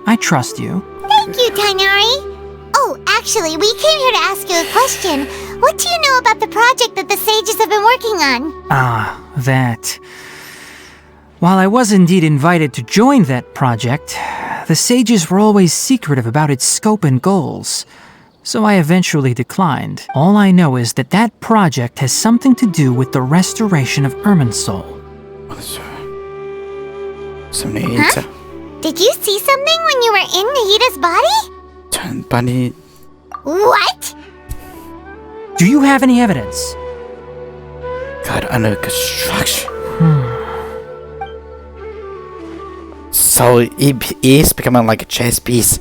I trust you. Thank you, Tainari. Oh, actually, we came here to ask you a question. What do you know about the project that the sages have been working on? Ah, that. While I was indeed invited to join that project, the sages were always secretive about its scope and goals, so I eventually declined. All I know is that that project has something to do with the restoration of Irminsul. Huh? Did you see something when you were in Nahida's body? What? Do you have any evidence? God, under construction. So it is becoming like a chess piece.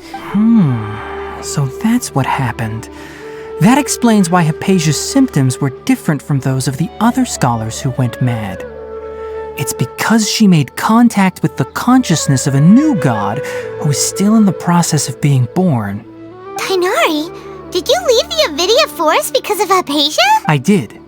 So that's what happened. That explains why Hypatia's symptoms were different from those of the other scholars who went mad. It's because she made contact with the consciousness of a new god who is still in the process of being born. Tainari, did you leave the Avidia Forest because of Hypatia? I did.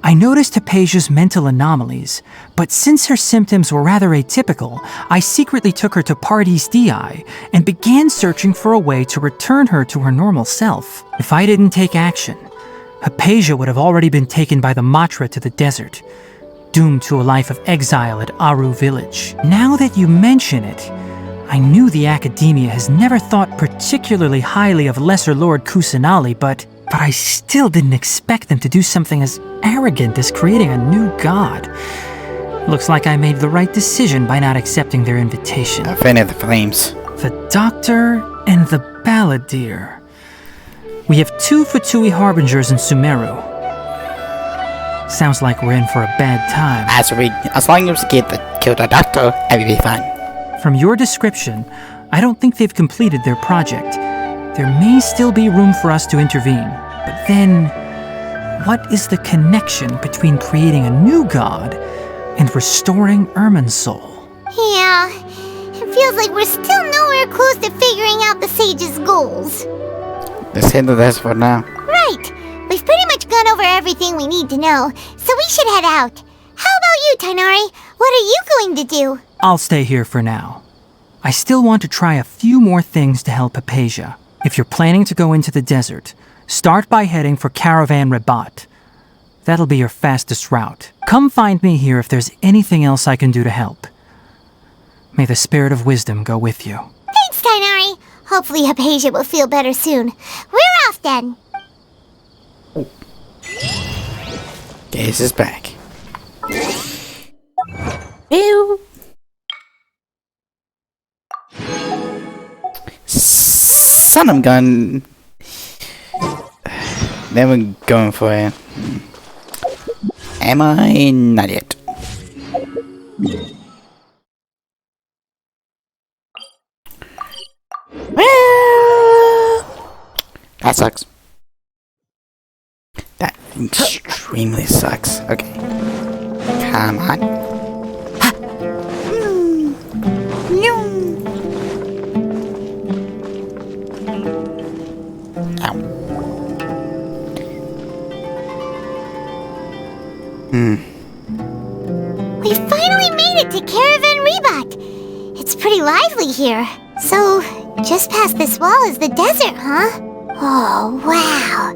I noticed Hypatia's mental anomalies, but since her symptoms were rather atypical, I secretly took her to Pardis Dii and began searching for a way to return her to her normal self. If I didn't take action, Hypatia would have already been taken by the Matra to the desert, doomed to a life of exile at Aru village. Now that you mention it, I knew the Academia has never thought particularly highly of Lesser Lord Kusanali, but I still didn't expect them to do something as arrogant as creating a new god. Looks like I made the right decision by not accepting their invitation. Fan of the flames. The Doctor and the Balladeer. We have 2 Fatui Harbingers in Sumeru. Sounds like we're in for a bad time. As long as we kill the Doctor, everything will be fine. From your description, I don't think they've completed their project. There may still be room for us to intervene. But then, what is the connection between creating a new god and restoring Irminsul? Yeah, it feels like we're still nowhere close to figuring out the sage's goals. Let's handle this for now. Right. We've pretty much gone over everything we need to know, so we should head out. How about you, Tainari? What are you going to do? I'll stay here for now. I still want to try a few more things to help Hypatia. If you're planning to go into the desert, start by heading for Caravan Rabat. That'll be your fastest route. Come find me here if there's anything else I can do to help. May the spirit of wisdom go with you. Thanks, Tainari. Hopefully Hypatia will feel better soon. We're off then. Gaze is back. Ew. Son, I'm gone. Then we're going for it. Am I? Not yet. That sucks. That extremely sucks. Okay. Come on. We finally made it to Caravan Rebat. It's pretty lively here. So, just past this wall is the desert, huh? Oh, wow.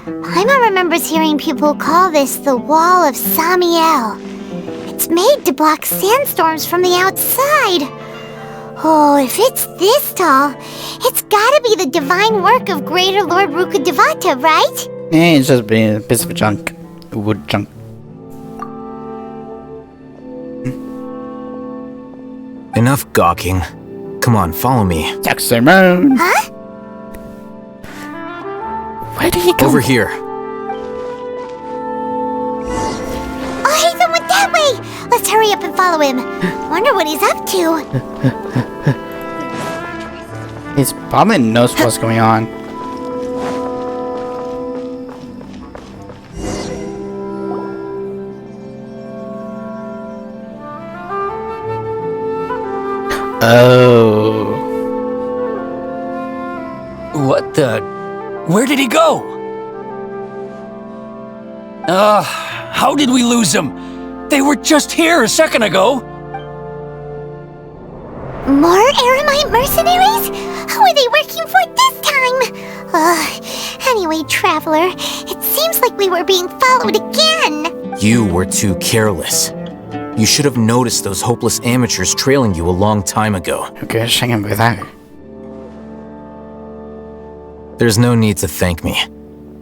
Paimon remembers hearing people call this the Wall of Samiel. It's made to block sandstorms from the outside. Oh, if it's this tall, it's gotta be the divine work of Greater Lord Rukkhadevata, right? It's just being a piece of junk. Wood junk. Enough gawking. Come on, follow me. Jackson. Huh? Where did he go? Over here. Oh, Haytham went that way! Let's hurry up and follow him. Wonder what he's up to. He probably knows what's going on. Oh. What the? Where did he go? How did we lose them? They were just here a second ago. More Aramite mercenaries? Who are they working for this time? Anyway, Traveler, it seems like we were being followed again. You were too careless. You should have noticed those hopeless amateurs trailing you a long time ago. Okay, hang on with that. There's no need to thank me.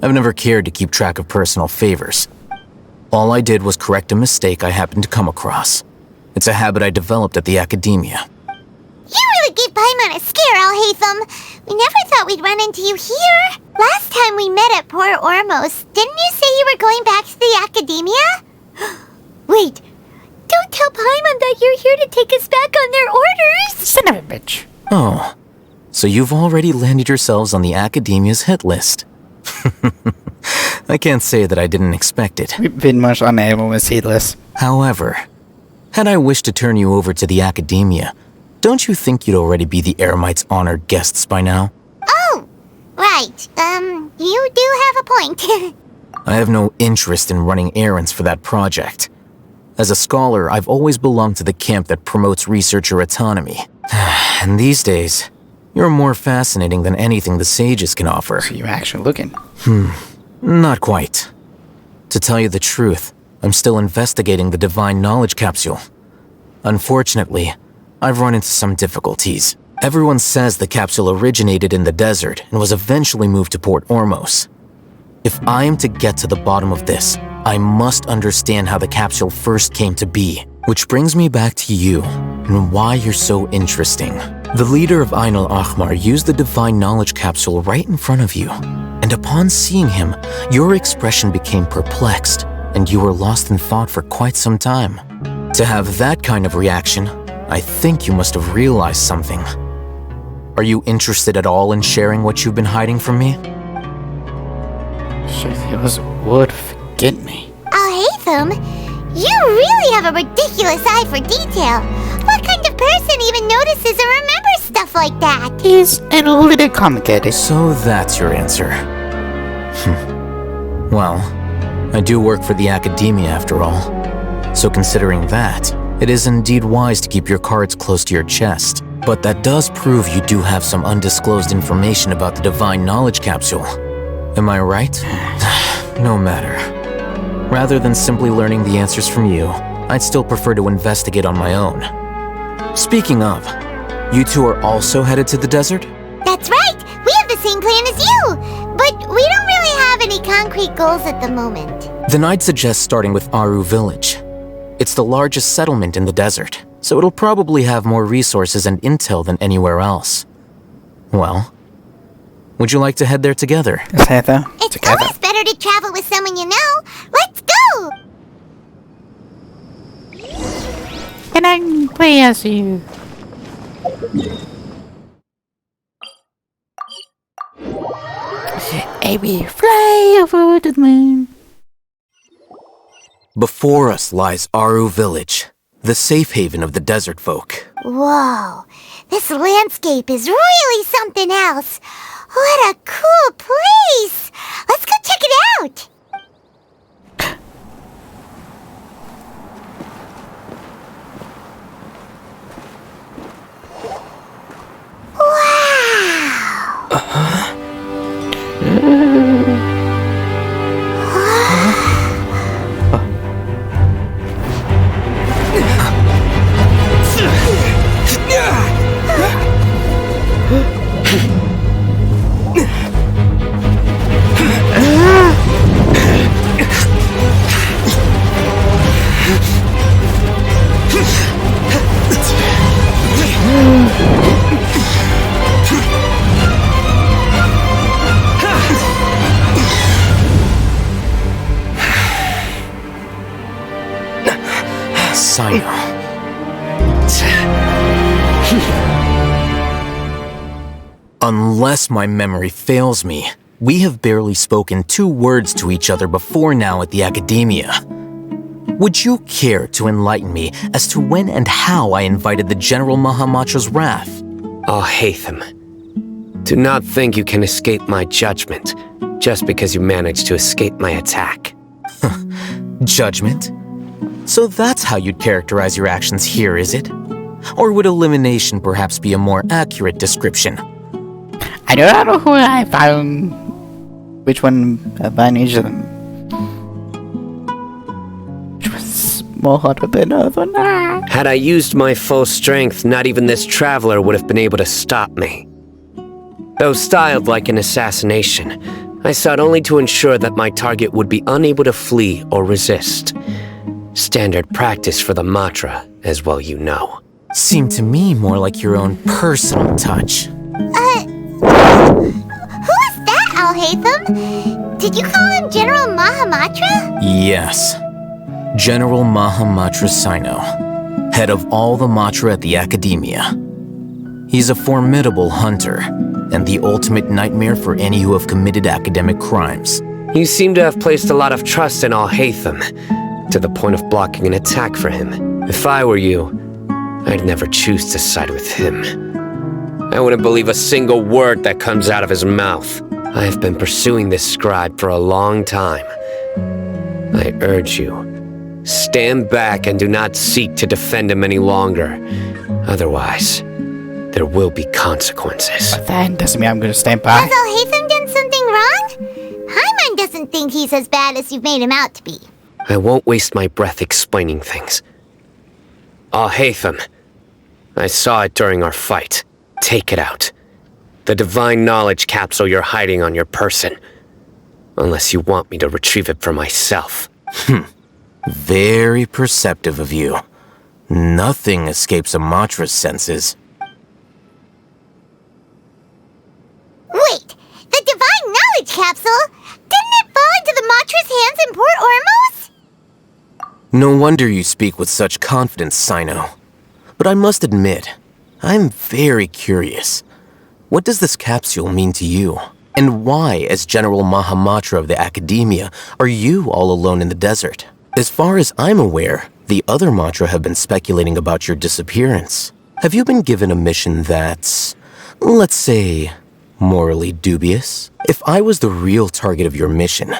I've never cared to keep track of personal favors. All I did was correct a mistake I happened to come across. It's a habit I developed at the Academia. You really gave Paimon a scare, Alhaitham. We never thought we'd run into you here. Last time we met at Port Ormos, didn't you say you were going back to the Academia? Wait, don't tell Paimon that you're here to take us back on their orders. Son of a bitch. Oh, so you've already landed yourselves on the Academia's hit list. I can't say that I didn't expect it. We've been much unable with Seedless. However, had I wished to turn you over to the Academia, don't you think you'd already be the Eremites' honored guests by now? Oh, right. You do have a point. I have no interest in running errands for that project. As a scholar, I've always belonged to the camp that promotes researcher autonomy. And these days, you're more fascinating than anything the sages can offer. So you're actually looking? Not quite. To tell you the truth, I'm still investigating the Divine Knowledge Capsule. Unfortunately, I've run into some difficulties. Everyone says the capsule originated in the desert and was eventually moved to Port Ormos. If I am to get to the bottom of this, I must understand how the capsule first came to be. Which brings me back to you, and why you're so interesting. The leader of Ain al-Ahmar used the Divine Knowledge Capsule right in front of you, and upon seeing him, your expression became perplexed, and you were lost in thought for quite some time. To have that kind of reaction, I think you must have realized something. Are you interested at all in sharing what you've been hiding from me? Shit, it was would forget me. Alhaitham, you really have a ridiculous eye for detail. What kind of person even notices or remembers stuff like that? He's a little complicated. So that's your answer. Well, I do work for the Academia after all. So considering that, it is indeed wise to keep your cards close to your chest. But that does prove you do have some undisclosed information about the Divine Knowledge Capsule. Am I right? No matter. Rather than simply learning the answers from you, I'd still prefer to investigate on my own. Speaking of, you two are also headed to the desert? That's right! We have the same plan as you! But we don't really have any concrete goals at the moment. Then I'd suggest starting with Aru Village. It's the largest settlement in the desert, so it'll probably have more resources and intel than anywhere else. Well, would you like to head there together? Let's head there. It's always better to travel with someone you know. Let's go! Can I play as you? And we fly over the moon. Before us lies Aru Village, the safe haven of the desert folk. Whoa, this landscape is really something else. What a cool place! Let's go check it out! Cyno. Unless my memory fails me, we have barely spoken 2 words to each other before now at the Academia. Would you care to enlighten me as to when and how I invited the General Mahamatra's wrath? Alhaitham, do not think you can escape my judgment just because you managed to escape my attack. Judgment? So that's how you'd characterize your actions here, is it? Or would elimination perhaps be a more accurate description? I don't know who I found. Which one about each of them? Which was more harder than other now. Had I used my full strength, not even this traveler would have been able to stop me. Though styled like an assassination, I sought only to ensure that my target would be unable to flee or resist. Standard practice for the Matra, as well you know. Seemed to me more like your own personal touch. Who is that, Alhaitham? Did you call him General Mahamatra? Yes. General Mahamatra Cyno, head of all the Matra at the Academia. He's a formidable hunter, and the ultimate nightmare for any who have committed academic crimes. You seem to have placed a lot of trust in Alhaitham, to the point of blocking an attack for him. If I were you, I'd never choose to side with him. I wouldn't believe a single word that comes out of his mouth. I have been pursuing this scribe for a long time. I urge you, stand back and do not seek to defend him any longer. Otherwise, there will be consequences. But that doesn't mean I'm gonna stand by. Has Alhaitham done something wrong? Paimon doesn't think he's as bad as you've made him out to be. I won't waste my breath explaining things. Alhaitham, I saw it during our fight. Take it out. The divine knowledge capsule you're hiding on your person. Unless you want me to retrieve it for myself. Very perceptive of you. Nothing escapes a Matra's senses. Wait, the divine knowledge capsule? Didn't it fall into the Matra's hands in Port Ormos? No wonder you speak with such confidence, Cyno. But I must admit, I'm very curious. What does this capsule mean to you? And why, as General Mahamatra of the Academia, are you all alone in the desert? As far as I'm aware, the other Matra have been speculating about your disappearance. Have you been given a mission that's, let's say, morally dubious? If I was the real target of your mission,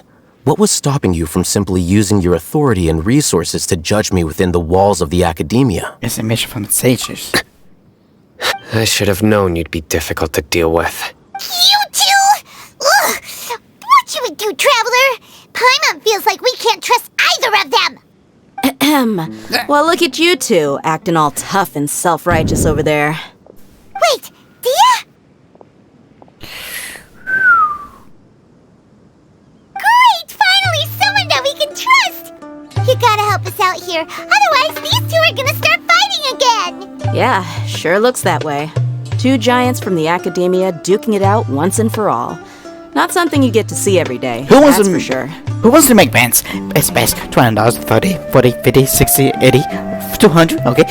what was stopping you from simply using your authority and resources to judge me within the walls of the Academia? It's a mission from the sages. I should have known you'd be difficult to deal with. You two! Ugh! What should we do, Traveler? Paimon feels like we can't trust either of them! Well, look at you two, acting all tough and self-righteous over there. Wait, Dia? Great! Finally someone that we can trust! You gotta help us out here, otherwise these two are gonna start fighting again! Yeah, sure looks that way. 2 giants from the Academia duking it out once and for all. Not something you get to see every day, that's for sure. Who wants to make bands? It's best. $20, 30, 40, 50, 60, 80, 200, okay,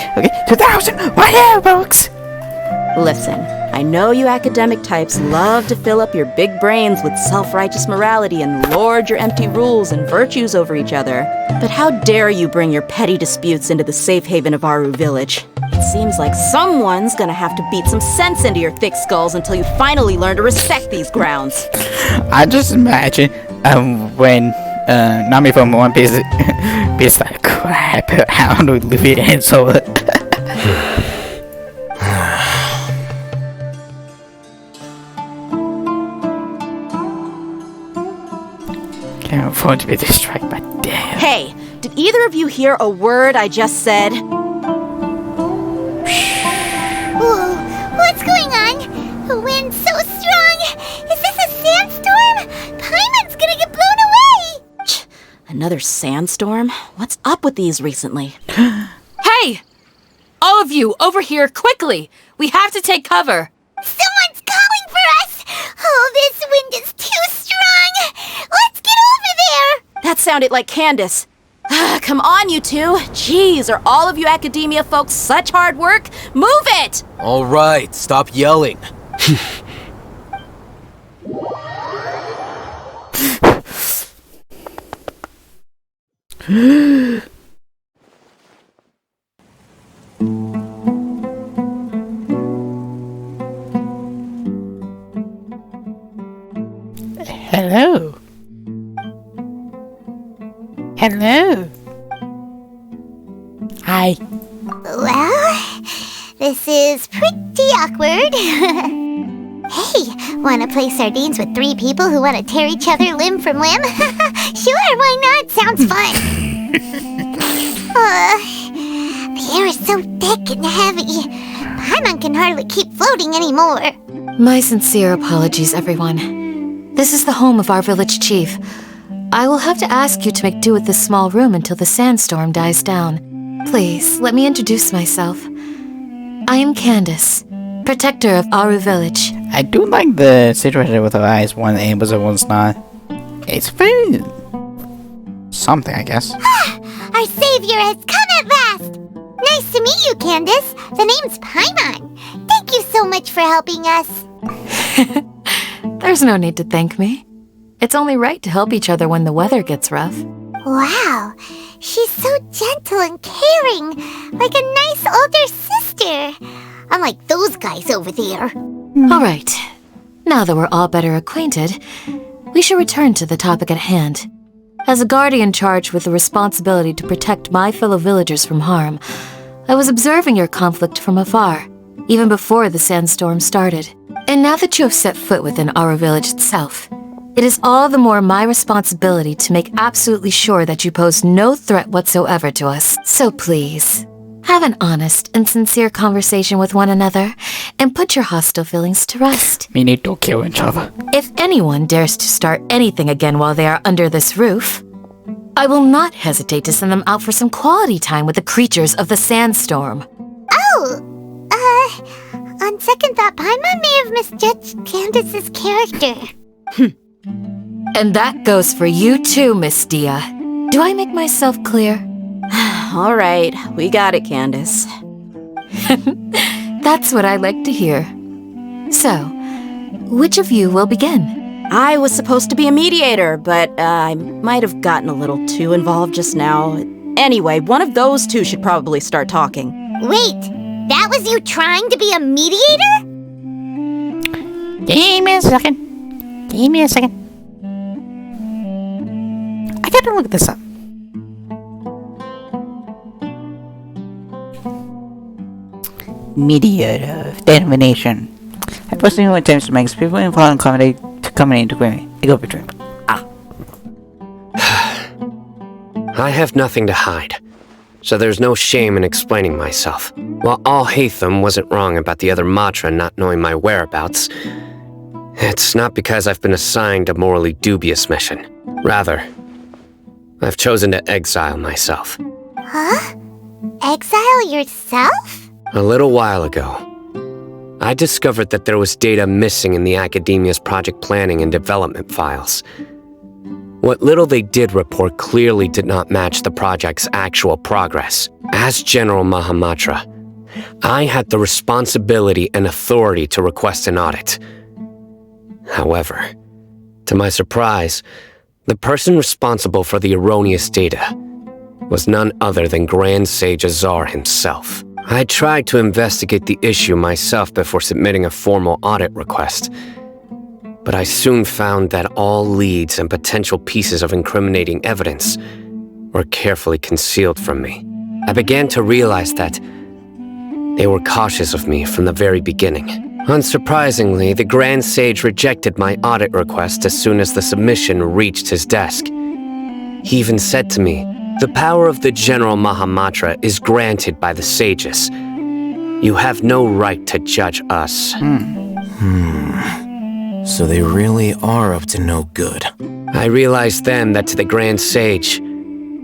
2,000, whatever, folks! Listen, I know you academic types love to fill up your big brains with self-righteous morality and lord your empty rules and virtues over each other. But how dare you bring your petty disputes into the safe haven of Aru Village? It seems like someone's gonna have to beat some sense into your thick skulls until you finally learn to respect these grounds. I just imagine when Nami from One Piece beats that crap out of Luffy and Sora. Can't afford to be distracted by damn. Hey, did either of you hear a word I just said? Whoa, what's going on? The wind's so strong! Is this a sandstorm? Paimon's gonna get blown away! Another sandstorm? What's up with these recently? Hey! All of you, over here, quickly! We have to take cover! Someone's calling for us! Oh, this wind is too strong! Let's get over there! That sounded like Candace. Come on, you two. Jeez, are all of you academia folks such hard work? Move it! All right, stop yelling. Hello. Hello. Hi. Well, this is pretty awkward. Hey, wanna play sardines with 3 people who wanna tear each other limb from limb? Sure, why not? Sounds fun. The air is so thick and heavy. Paimon can hardly keep floating anymore. My sincere apologies, everyone. This is the home of our village chief. I will have to ask you to make do with this small room until the sandstorm dies down. Please, let me introduce myself. I am Candace, protector of Aru village. I do like the situation with her eyes, one able and one's not. It's very... something, I guess. Our savior has come at last! Nice to meet you, Candace. The name's Paimon. Thank you so much for helping us. There's no need to thank me. It's only right to help each other when the weather gets rough. Wow, she's so gentle and caring, like a nice older sister. Unlike those guys over there. All right, now that we're all better acquainted, we should return to the topic at hand. As a guardian charged with the responsibility to protect my fellow villagers from harm, I was observing your conflict from afar, even before the sandstorm started. And now that you have set foot within Aru village itself, it is all the more my responsibility to make absolutely sure that you pose no threat whatsoever to us. So please, have an honest and sincere conversation with one another, and put your hostile feelings to rest. We need to kill each other. If anyone dares to start anything again while they are under this roof, I will not hesitate to send them out for some quality time with the creatures of the sandstorm. Oh, on second thought, Paimon may have misjudged Candace's character. And that goes for you too, Miss Dia. Do I make myself clear? All right, we got it, Candace. That's what I like to hear. So, which of you will begin? I was supposed to be a mediator, but I might have gotten a little too involved just now. Anyway, one of those two should probably start talking. Wait, that was you trying to be a mediator? Give me a second. Give me a second. I gotta look this up. Mediator denomination. A person who attempts to make people involved in comedy to come into agreement. It go between. I have nothing to hide, so there's no shame in explaining myself. While Al-Haytham wasn't wrong about the other Matra not knowing my whereabouts, it's not because I've been assigned a morally dubious mission. Rather, I've chosen to exile myself. Huh? Exile yourself? A little while ago, I discovered that there was data missing in the Academia's project planning and development files. What little they did report clearly did not match the project's actual progress. As General Mahamatra, I had the responsibility and authority to request an audit. However, to my surprise, the person responsible for the erroneous data was none other than Grand Sage Azar himself. I tried to investigate the issue myself before submitting a formal audit request, but I soon found that all leads and potential pieces of incriminating evidence were carefully concealed from me. I began to realize that they were cautious of me from the very beginning. Unsurprisingly, the Grand Sage rejected my audit request as soon as the submission reached his desk. He even said to me, "The power of the General Mahamatra is granted by the sages. You have no right to judge us." So they really are up to no good. I realized then that to the Grand Sage,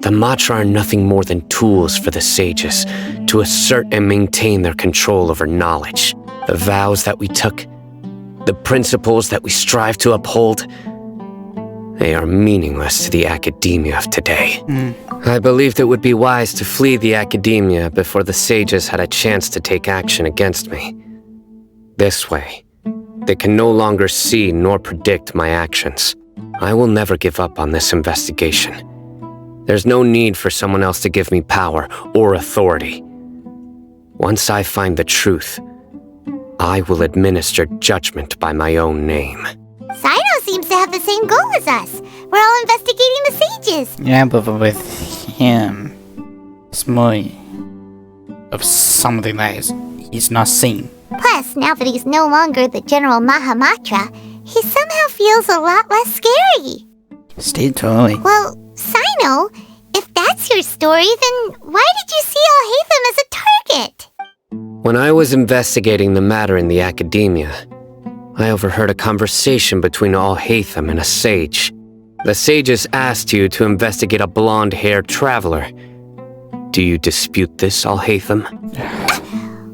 the Matra are nothing more than tools for the sages to assert and maintain their control over knowledge. The vows that we took, the principles that we strive to uphold, They are meaningless to the academia of today. I believed it would be wise to flee the academia before the sages had a chance to take action against me. This way, they can no longer see nor predict my actions. I will never give up on this investigation. There's no need for someone else to give me power or authority. Once I find the truth, I will administer judgment by my own name. Sino seems to have the same goal as us. We're all investigating the sages. Yeah, but with him, it's more of something that he's not seen. Plus, now that he's no longer the General Mahamatra, he somehow feels a lot less scary. Stay totally. Well, Sino, if that's your story, then why did you see Alhaitham as a target? When I was investigating the matter in the academia, I overheard a conversation between Alhaitham and a sage. The sages asked you to investigate a blonde-haired traveler. Do you dispute this, Alhaitham?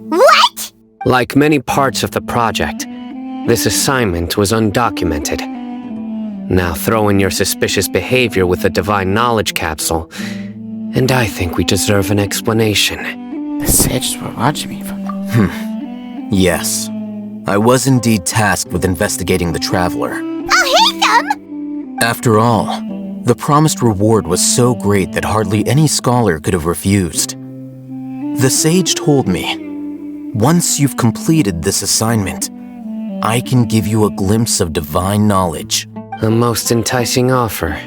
What? Like many parts of the project, this assignment was undocumented. Now throw in your suspicious behavior with the Divine Knowledge Capsule, and I think we deserve an explanation. The sages were watching me from that. Yes. I was indeed tasked with investigating the traveler. Alhaitham! After all, the promised reward was so great that hardly any scholar could have refused. The sage told me, once you've completed this assignment, I can give you a glimpse of divine knowledge. A most enticing offer.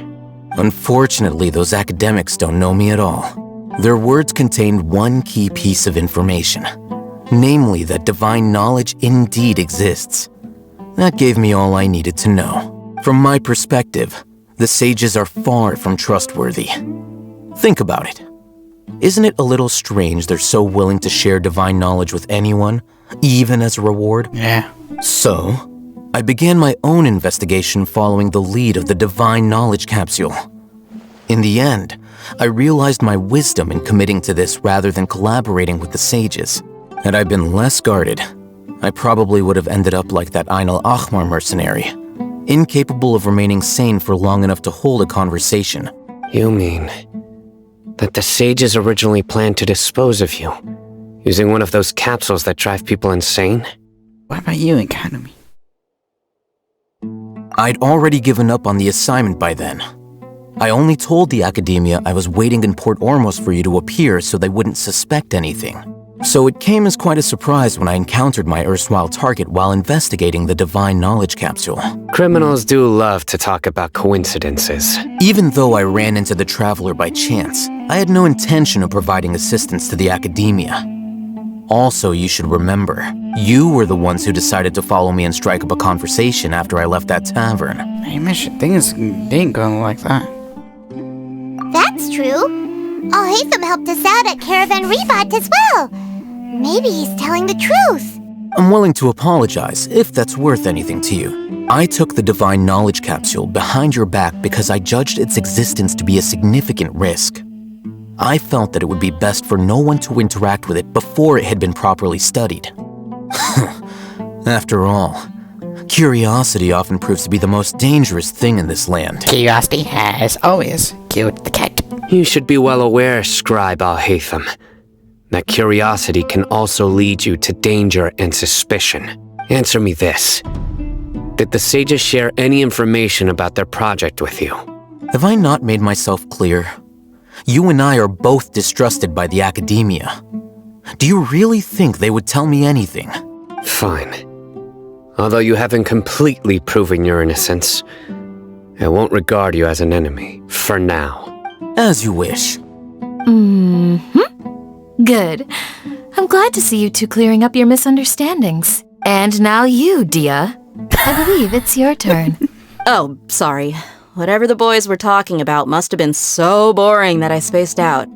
Unfortunately, those academics don't know me at all. Their words contained one key piece of information, namely that divine knowledge indeed exists. That gave me all I needed to know. From my perspective, the sages are far from trustworthy. Think about it. Isn't it a little strange they're so willing to share divine knowledge with anyone, even as a reward? Yeah. So, I began my own investigation following the lead of the Divine Knowledge Capsule. In the end, I realized my wisdom in committing to this rather than collaborating with the sages. Had I been less guarded, I probably would have ended up like that Ainul Ahmar mercenary, incapable of remaining sane for long enough to hold a conversation. You mean that the sages originally planned to dispose of you, using one of those capsules that drive people insane? What about you, Academy? I'd already given up on the assignment by then. I only told the academia I was waiting in Port Ormos for you to appear so they wouldn't suspect anything. So it came as quite a surprise when I encountered my erstwhile target while investigating the Divine Knowledge Capsule. Criminals do love to talk about coincidences. Even though I ran into the Traveler by chance, I had no intention of providing assistance to the academia. Also, you should remember, you were the ones who decided to follow me and strike up a conversation after I left that tavern. Hey, Mission, things didn't go like that. That's true. Alhaitham helped us out at Caravan Ribat as well. Maybe he's telling the truth. I'm willing to apologize, if that's worth anything to you. I took the Divine Knowledge Capsule behind your back because I judged its existence to be a significant risk. I felt that it would be best for no one to interact with it before it had been properly studied. After all, curiosity often proves to be the most dangerous thing in this land. Curiosity has always killed the cat. You should be well aware, Scribe Alhaitham, that curiosity can also lead you to danger and suspicion. Answer me this. Did the sages share any information about their project with you? Have I not made myself clear? You and I are both distrusted by the academia. Do you really think they would tell me anything? Fine. Although you haven't completely proven your innocence, I won't regard you as an enemy, for now. As you wish. Good. I'm glad to see you two clearing up your misunderstandings. And now you, Dia. I believe it's your turn. Oh, sorry. Whatever the boys were talking about must have been so boring that I spaced out.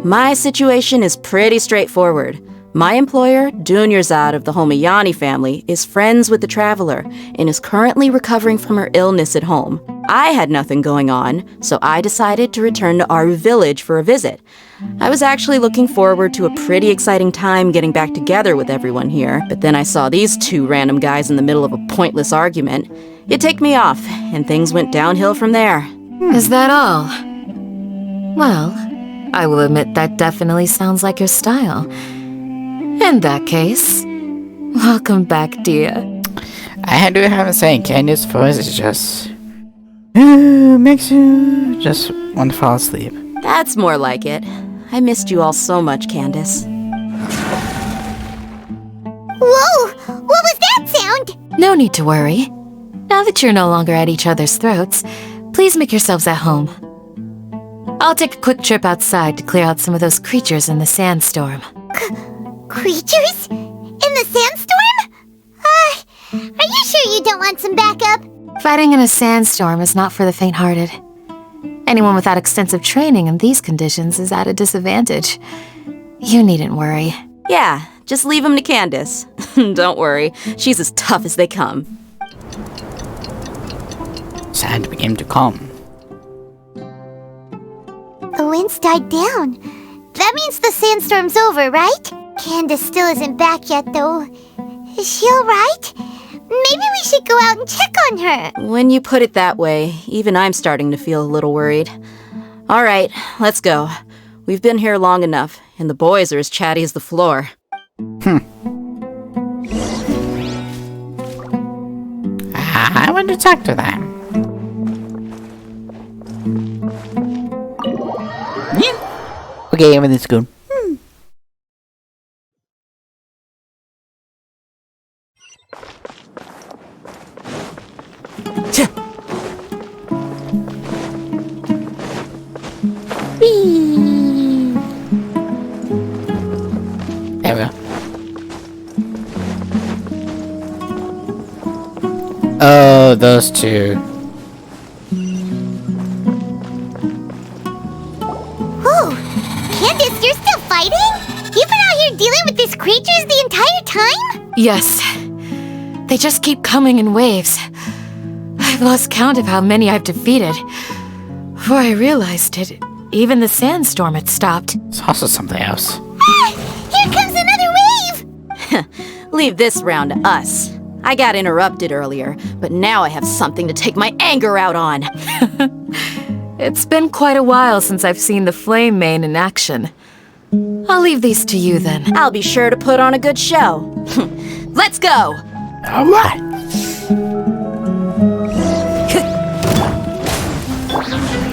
My situation is pretty straightforward. My employer, Dunyarzad of the Homayani family, is friends with the Traveler and is currently recovering from her illness at home. I had nothing going on, so I decided to return to Aru village for a visit. I was actually looking forward to a pretty exciting time getting back together with everyone here, but then I saw these two random guys in the middle of a pointless argument, You ticked me off, and things went downhill from there. Is that all? Well, I will admit that definitely sounds like your style. In that case, welcome back, dear. I do have to say, Candy's voice is just... makes you just want to fall asleep. That's more like it. I missed you all so much, Candace. Whoa! What was that sound? No need to worry. Now that you're no longer at each other's throats, please make yourselves at home. I'll take a quick trip outside to clear out some of those creatures in the sandstorm. Creatures? In the sandstorm? Are you sure you don't want some backup? Fighting in a sandstorm is not for the faint-hearted. Anyone without extensive training in these conditions is at a disadvantage. You needn't worry. Yeah, just leave him to Candace. Don't worry, she's as tough as they come. Sand began to calm. The wind's died down. That means the sandstorm's over, right? Candace still isn't back yet, though. Is she alright? Maybe we should go out and check on her. When you put it that way, even I'm starting to feel a little worried. All right, let's go. We've been here long enough, and the boys are as chatty as the floor. I want to talk to them. Okay, everything's good. There we go. Oh, those two. Whoa! Candace, you're still fighting? You've been out here dealing with these creatures the entire time? Yes. They just keep coming in waves. I've lost count of how many I've defeated. Before I realized it, even the sandstorm had stopped. It's also something else. Here comes another wave! Leave this round to us. I got interrupted earlier, but now I have something to take my anger out on. It's been quite a while since I've seen the Flame Mane in action. I'll leave these to you then. I'll be sure to put on a good show. Let's go! Alright.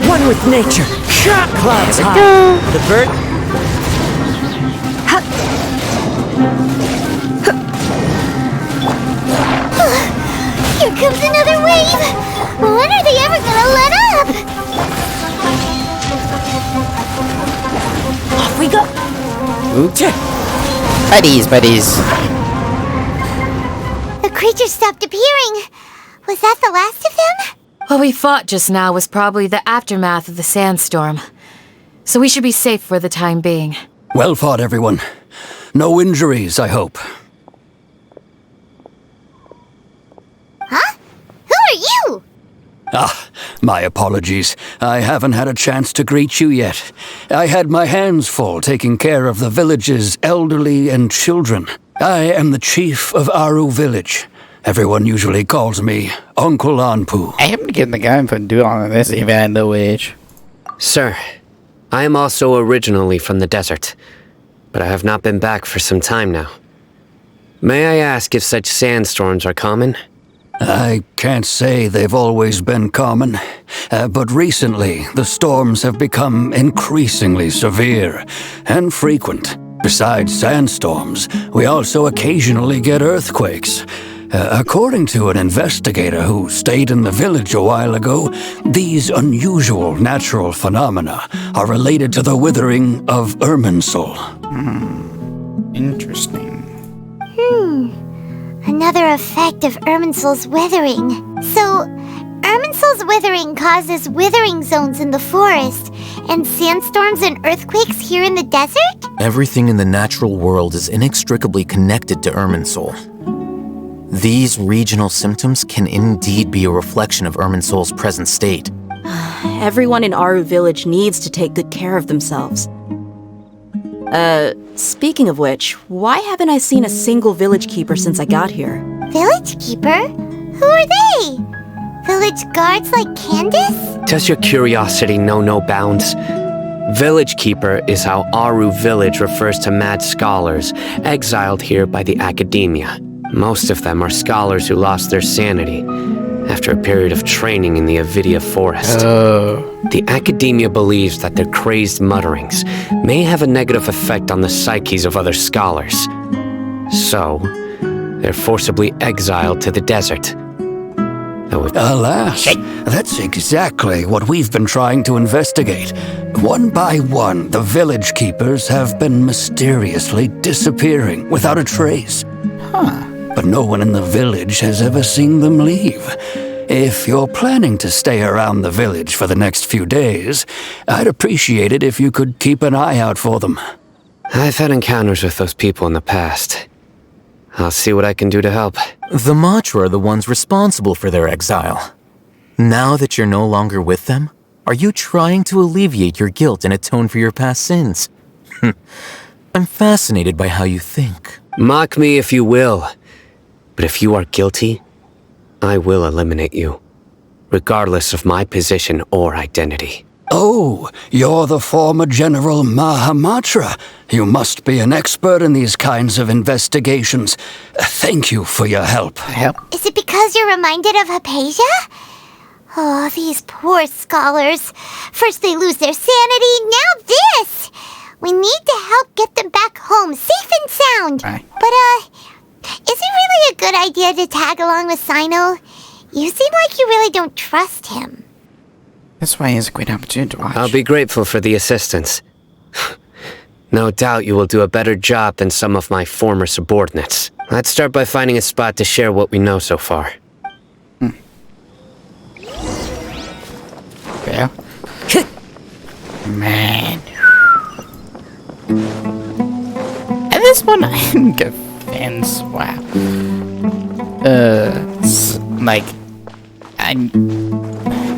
One with nature. Clouds high. The bird. Here comes another wave! When are they ever gonna let up? Off we go! Okay. Buddies. The creatures stopped appearing. Was that the last of them? What we fought just now was probably the aftermath of the sandstorm. So we should be safe for the time being. Well fought, everyone. No injuries, I hope. Huh? Who are you? Ah, my apologies. I haven't had a chance to greet you yet. I had my hands full taking care of the village's elderly and children. I am the chief of Aru Village. Everyone usually calls me Uncle Anpu. I am getting the guy for doing all of this even at no age. Sir, I am also originally from the desert, but I have not been back for some time now. May I ask if such sandstorms are common? I can't say they've always been common, but recently the storms have become increasingly severe and frequent. Besides sandstorms, we also occasionally get earthquakes. According to an investigator who stayed in the village a while ago, these unusual natural phenomena are related to the withering of Irminsul. Interesting. Another effect of Irminsul's withering. So, Irminsul's withering causes withering zones in the forest, and sandstorms and earthquakes here in the desert? Everything in the natural world is inextricably connected to Irminsul. These regional symptoms can indeed be a reflection of Irminsul's present state. Everyone in Aru Village needs to take good care of themselves. Speaking of which, why haven't I seen a single village keeper since I got here? Village keeper? Who are they? Village guards like Candace? Does your curiosity know no bounds? Village Keeper is how Aru Village refers to mad scholars exiled here by the Academia. Most of them are scholars who lost their sanity after a period of training in the Avidia Forest. The Academia believes that their crazed mutterings may have a negative effect on the psyches of other scholars. So, they're forcibly exiled to the desert. Alas, that's exactly what we've been trying to investigate. One by one, the village keepers have been mysteriously disappearing without a trace. But no one in the village has ever seen them leave. If you're planning to stay around the village for the next few days, I'd appreciate it if you could keep an eye out for them. I've had encounters with those people in the past. I'll see what I can do to help. The Matra are the ones responsible for their exile. Now that you're no longer with them, are you trying to alleviate your guilt and atone for your past sins? I'm fascinated by how you think. Mock me if you will, but if you are guilty, I will eliminate you, regardless of my position or identity. Oh, you're the former General Mahamatra. You must be an expert in these kinds of investigations. Thank you for your help. Is it because you're reminded of Hypatia? Oh, these poor scholars. First they lose their sanity, now this! We need to help get them back home, safe and sound. But, is it really a good idea to tag along with Sino? You seem like you really don't trust him. That's why it's a great opportunity to watch. I'll be grateful for the assistance. No doubt you will do a better job than some of my former subordinates. Let's start by finding a spot to share what we know so far. Yeah. Man. And this one I'm convinced. Wow.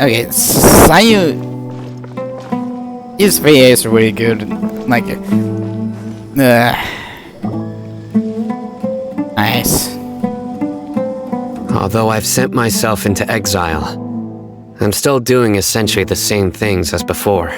Okay, Sanyu. His face is really good. Nice. Although I've sent myself into exile, I'm still doing essentially the same things as before.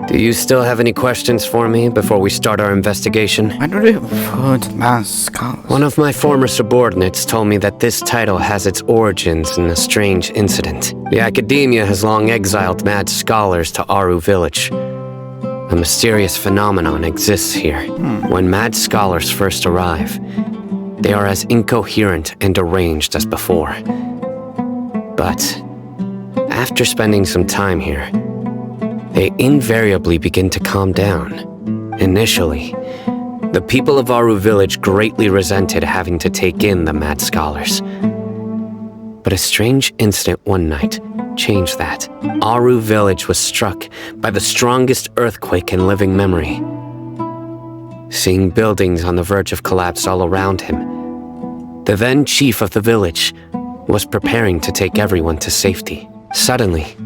Do you still have any questions for me before we start our investigation? Why do they refer to mass scholars? One of my former subordinates told me that this title has its origins in a strange incident. The Academia has long exiled mad scholars to Aru Village. A mysterious phenomenon exists here. When mad scholars first arrive, they are as incoherent and deranged as before. But after spending some time here, they invariably begin to calm down. Initially, the people of Aru Village greatly resented having to take in the mad scholars. But a strange incident one night changed that. Aru Village was struck by the strongest earthquake in living memory. Seeing buildings on the verge of collapse all around him, the then chief of the village was preparing to take everyone to safety. Suddenly,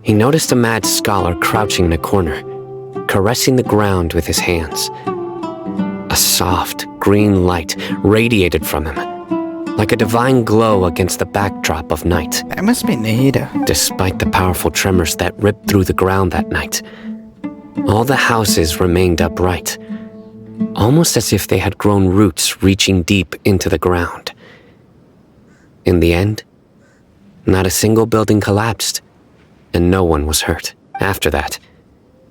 he noticed a mad scholar crouching in a corner, caressing the ground with his hands. A soft, green light radiated from him, like a divine glow against the backdrop of night. That must be Nahida. Despite the powerful tremors that ripped through the ground that night, all the houses remained upright, almost as if they had grown roots reaching deep into the ground. In the end, not a single building collapsed, and no one was hurt. After that,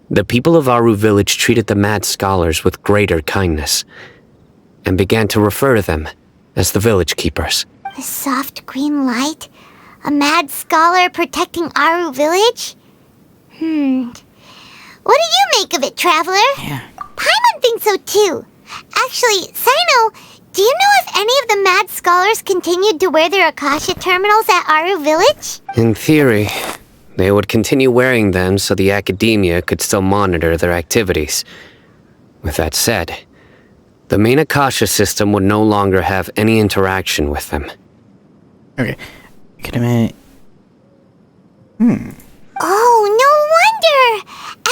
the people of Aru Village treated the mad scholars with greater kindness, and began to refer to them as the village keepers. The soft green light? A mad scholar protecting Aru Village? What do you make of it, Traveler? Yeah. Paimon thinks so too. Actually, Sino, do you know if any of the mad scholars continued to wear their Akasha terminals at Aru Village? In theory, they would continue wearing them so the Academia could still monitor their activities. With that said, the main Akasha system would no longer have any interaction with them. Okay. Wait a minute. Oh, no wonder!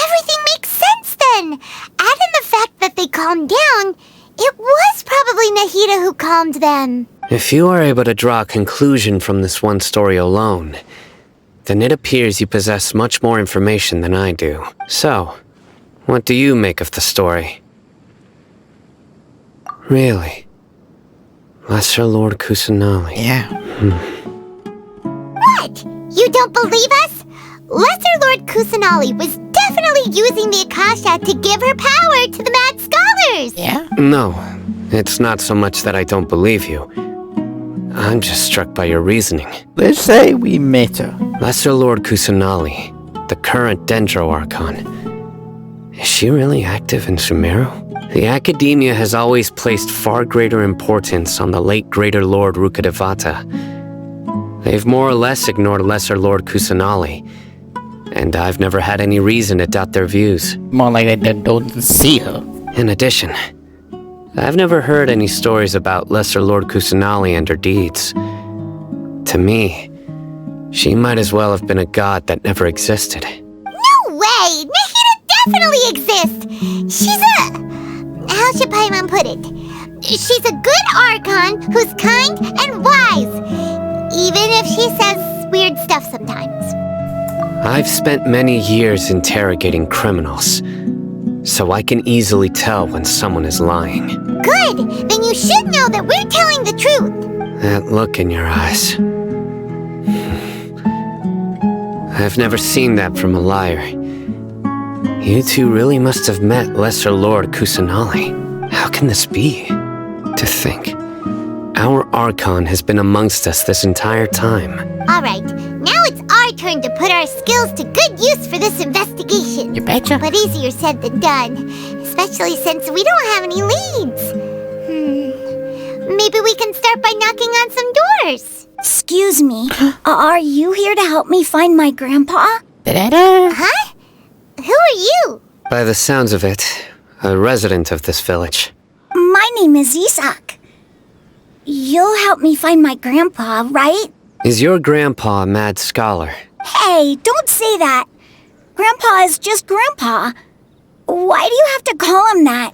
Everything makes sense then! Add in the fact that they calmed down, it was probably Nahida who calmed them. If you are able to draw a conclusion from this one story alone, then it appears you possess much more information than I do. So, what do you make of the story? Really? Lesser Lord Kusanali? Yeah. What? You don't believe us? Lesser Lord Kusanali was definitely using the Akasha to give her power to the Mad Scholars! Yeah? No, it's not so much that I don't believe you. I'm just struck by your reasoning. Let's say we met her. Lesser Lord Kusanali, the current Dendro Archon. Is she really active in Sumeru? The Academia has always placed far greater importance on the late Greater Lord Rukkhadevata. They've more or less ignored Lesser Lord Kusanali, and I've never had any reason to doubt their views. More like they don't see her. In addition, I've never heard any stories about Lesser Lord Kusanali and her deeds. To me, she might as well have been a god that never existed. No way! Nahida definitely exists! She's a... how should Paimon put it? She's a good Archon who's kind and wise, even if she says weird stuff sometimes. I've spent many years interrogating criminals, so I can easily tell when someone is lying. Good! Then you should know that we're telling the truth! That look in your eyes. I've never seen that from a liar. You two really must have met Lesser Lord Kusanali. How can this be? To think, our Archon has been amongst us this entire time. Alright, now it's our turn to put our skills to good use for this investigation. You betcha. But easier said than done, especially since we don't have any leads. Maybe we can start by knocking on some doors. Excuse me, are you here to help me find my grandpa? Huh? Who are you? By the sounds of it, a resident of this village. My name is Isak. You'll help me find my grandpa, right? Is your grandpa a mad scholar? Hey, don't say that. Grandpa is just Grandpa. Why do you have to call him that?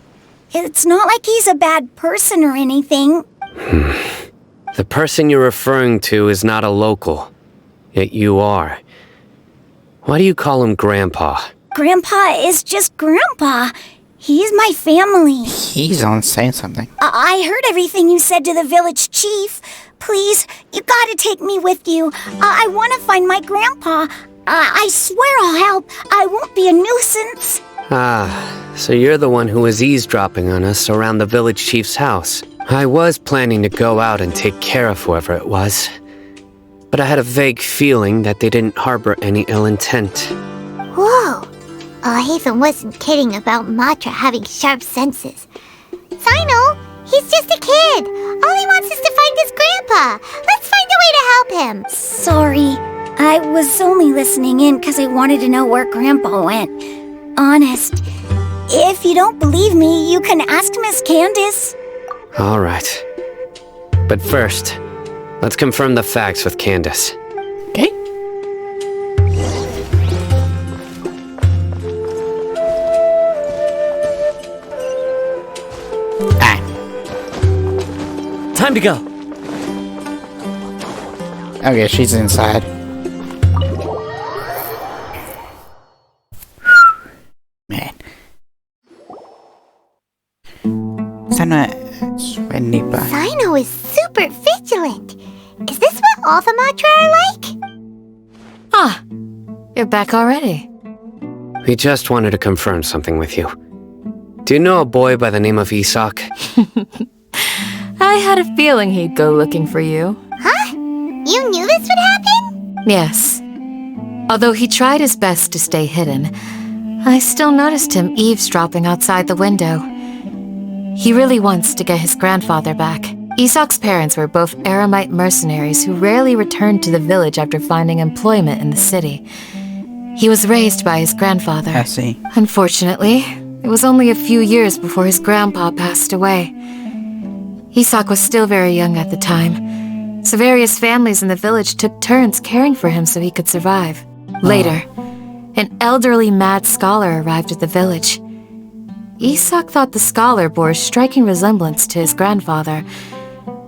It's not like he's a bad person or anything. The person you're referring to is not a local, yet you are. Why do you call him Grandpa? Grandpa is just Grandpa. He's my family. He's on saying something. I heard everything you said to the village chief. Please, you gotta take me with you. I want to find my grandpa. I swear I'll help. I won't be a nuisance. Ah, so you're the one who was eavesdropping on us around the village chief's house. I was planning to go out and take care of whoever it was, but I had a vague feeling that they didn't harbor any ill intent. Whoa! Hatham wasn't kidding about Matra having sharp senses. Sino, he's just a kid. All he wants is to find his grandpa. Let's find a way to help him. Sorry. I was only listening in because I wanted to know where Grandpa went. Honest. If you don't believe me, you can ask Miss Candace. All right. But first, let's confirm the facts with Candace. Okay. Time to go. Okay, she's inside. Man. Sino is super vigilant. Is this what all the Matra are like? Ah, you're back already. We just wanted to confirm something with you. Do you know a boy by the name of Isak? I had a feeling he'd go looking for you. Huh? You knew this would happen? Yes. Although he tried his best to stay hidden, I still noticed him eavesdropping outside the window. He really wants to get his grandfather back. Isak's parents were both Aramite mercenaries who rarely returned to the village after finding employment in the city. He was raised by his grandfather. I see. Unfortunately, it was only a few years before his grandpa passed away. Isak was still very young at the time, so various families in the village took turns caring for him so he could survive. Later, an elderly mad scholar arrived at the village. Isak thought the scholar bore a striking resemblance to his grandfather,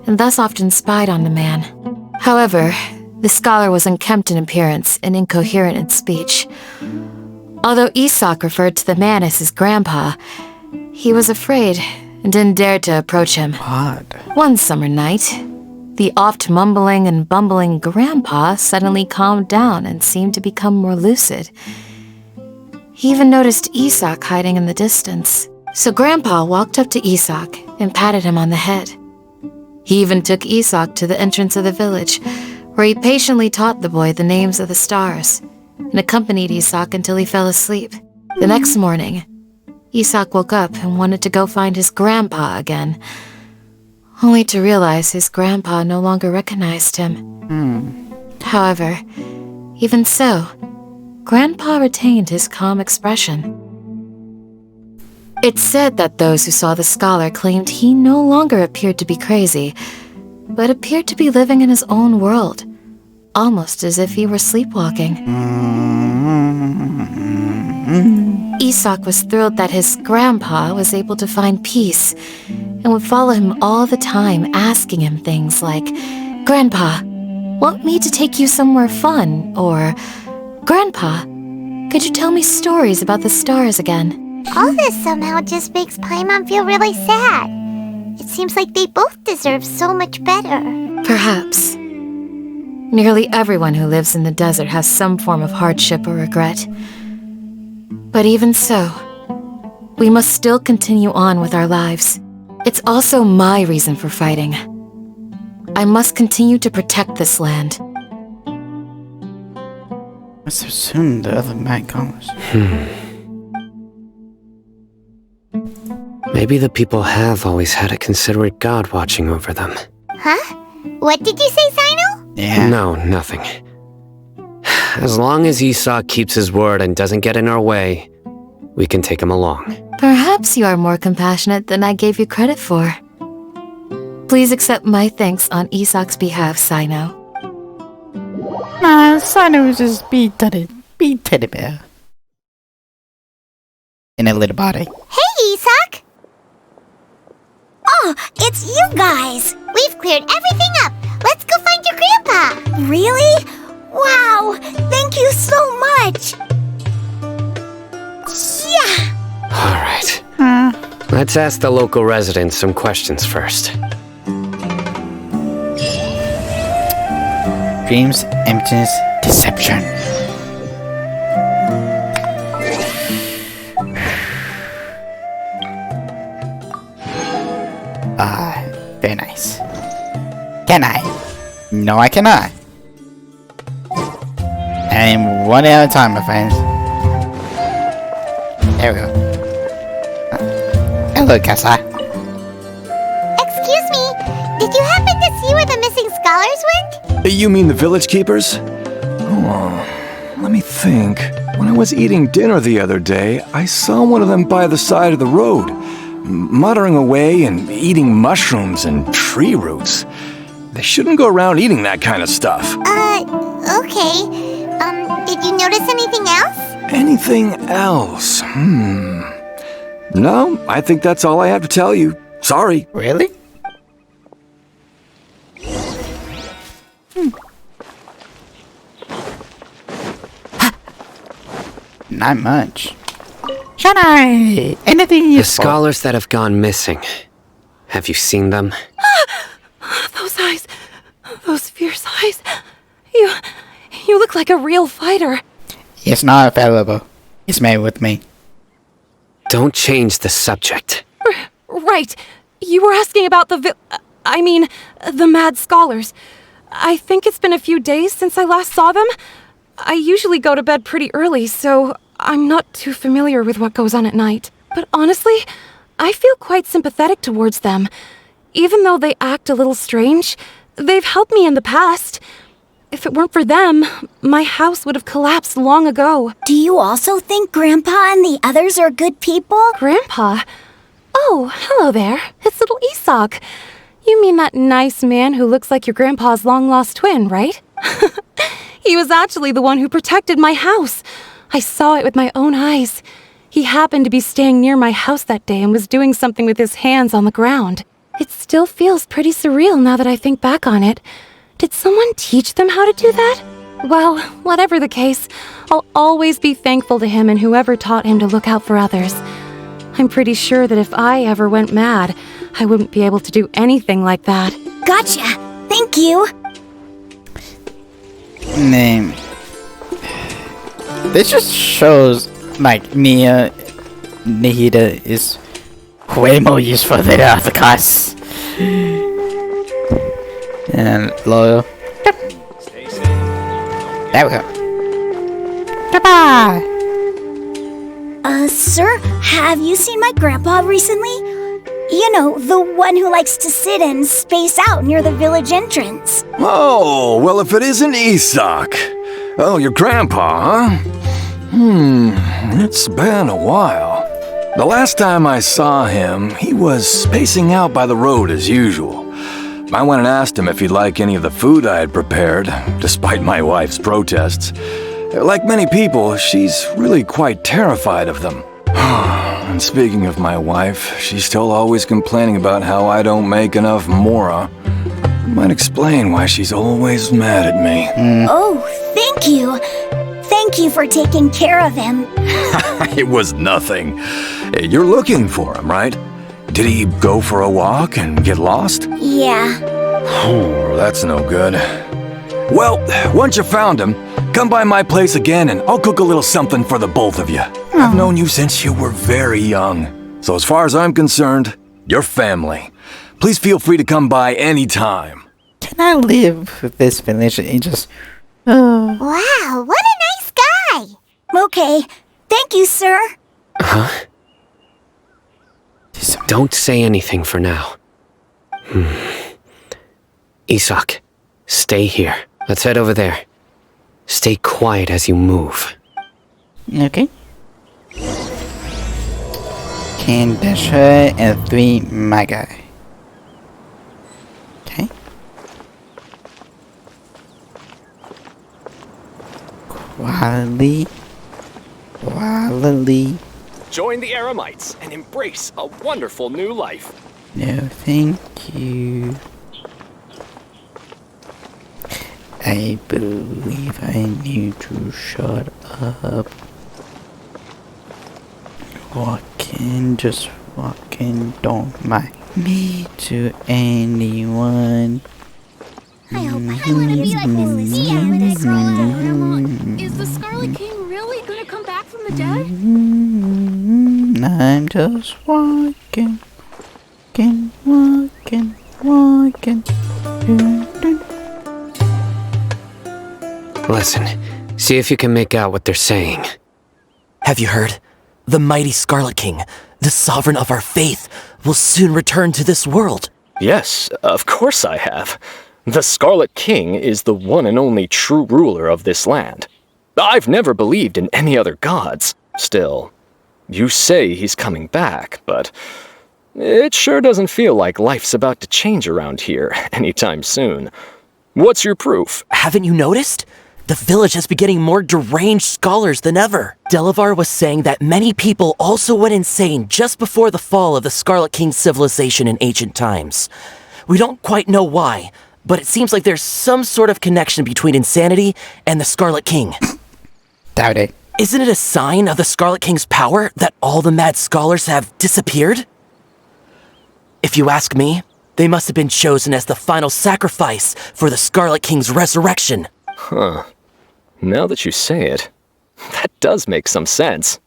and thus often spied on the man. However, the scholar was unkempt in appearance and incoherent in speech. Although Isak referred to the man as his grandpa, he was afraid and didn't dare to approach him. Odd. One summer night, the oft mumbling and bumbling grandpa suddenly calmed down and seemed to become more lucid. He even noticed Isak hiding in the distance. So Grandpa walked up to Isak and patted him on the head. He even took Isak to the entrance of the village, where he patiently taught the boy the names of the stars and accompanied Isak until he fell asleep. The next morning, Isak woke up and wanted to go find his grandpa again, only to realize his grandpa no longer recognized him. However, even so, Grandpa retained his calm expression. It's said that those who saw the scholar claimed he no longer appeared to be crazy, but appeared to be living in his own world, almost as if he were sleepwalking. Isak was thrilled that his grandpa was able to find peace and would follow him all the time, asking him things like, "Grandpa, want me to take you somewhere fun?" Or, "Grandpa, could you tell me stories about the stars again?" All this somehow just makes Paimon feel really sad. It seems like they both deserve so much better. Perhaps. Nearly everyone who lives in the desert has some form of hardship or regret. But even so, we must still continue on with our lives. It's also my reason for fighting. I must continue to protect this land. So soon the other man comes. Maybe the people have always had a considerate god watching over them. Huh? What did you say, Sino? Yeah. No, nothing. As long as Isak keeps his word and doesn't get in our way, we can take him along. Perhaps you are more compassionate than I gave you credit for. Please accept my thanks on Isak's behalf, Sino. Nah, Sino was just be teddy bear. In a little body. Hey, Isak! Oh, it's you guys! We've cleared everything up! Let's go find your grandpa! Really? Wow! Thank you so much! Yeah! Alright. Let's ask the local residents some questions first. Dreams, emptiness, deception. Very nice. Can I? No, I cannot. And one at a time, my friends. There we go. Hello, Casa. Excuse me, did you happen to see where the missing scholars went? You mean the village keepers? Oh, let me think. When I was eating dinner the other day, I saw one of them by the side of the road, muttering away and eating mushrooms and tree roots. They shouldn't go around eating that kind of stuff. Okay. Did you notice anything else? Anything else? No, I think that's all I have to tell you. Sorry. Really? Not much. Shana! Anything The useful? scholars that have gone missing. Have you seen them? Those eyes. Those fierce eyes. You look like a real fighter. It's not available. It's made with me. Don't change the subject. Right. You were asking about the mad scholars. I think it's been a few days since I last saw them. I usually go to bed pretty early, so I'm not too familiar with what goes on at night. But honestly, I feel quite sympathetic towards them. Even though they act a little strange, they've helped me in the past. If it weren't for them, my house would have collapsed long ago. Do you also think Grandpa and the others are good people? Grandpa? Oh, hello there. It's little Isak. You mean that nice man who looks like your grandpa's long-lost twin, right? He was actually the one who protected my house. I saw it with my own eyes. He happened to be staying near my house that day and was doing something with his hands on the ground. It still feels pretty surreal now that I think back on it. Did someone teach them how to do that? Well, whatever the case, I'll always be thankful to him and whoever taught him to look out for others. I'm pretty sure that if I ever went mad, I wouldn't be able to do anything like that. Gotcha. Thank you. Name. This just shows like Nahida is way more useful than the other class. And loyal. There we go. Goodbye. Sir, have you seen my grandpa recently? You know, the one who likes to sit and space out near the village entrance. Oh, well, if it isn't Isak. Oh, your grandpa, huh? It's been a while. The last time I saw him, he was spacing out by the road as usual. I went and asked him if he'd like any of the food I had prepared, despite my wife's protests. Like many people, she's really quite terrified of them. And speaking of my wife, she's still always complaining about how I don't make enough mora. Might explain why she's always mad at me. Oh, thank you. Thank you for taking care of him. It was nothing. You're looking for him, right? Did he go for a walk and get lost? Yeah. Oh, that's no good. Well, once you found him, come by my place again and I'll cook a little something for the both of you. I've known you since you were very young. So as far as I'm concerned, you're family. Please feel free to come by anytime. Can I live with this village and just... Wow, what a nice guy. Okay, thank you, sir. Huh? Don't say anything for now. Isak, stay here. Let's head over there. Stay quiet as you move. Okay. Can dash her and 3 my guy. Okay. Quality. Join the Eremites and embrace a wonderful new life. No, thank you. I believe I need to shut up. Just walking, don't mind me to anyone. I want to be like this. Is the Scarlet King really gonna come back from the dead? I'm just walking. Listen, see if you can make out what they're saying. Have you heard? The mighty Scarlet King, the sovereign of our faith, will soon return to this world. Yes, of course I have. The Scarlet King is the one and only true ruler of this land. I've never believed in any other gods. Still, you say he's coming back, but it sure doesn't feel like life's about to change around here anytime soon. What's your proof? Haven't you noticed? The village has been getting more deranged scholars than ever. Delavar was saying that many people also went insane just before the fall of the Scarlet King's civilization in ancient times. We don't quite know why, but it seems like there's some sort of connection between insanity and the Scarlet King. Doubt it. Isn't it a sign of the Scarlet King's power that all the mad scholars have disappeared? If you ask me, they must have been chosen as the final sacrifice for the Scarlet King's resurrection. Huh. Now that you say it, that does make some sense.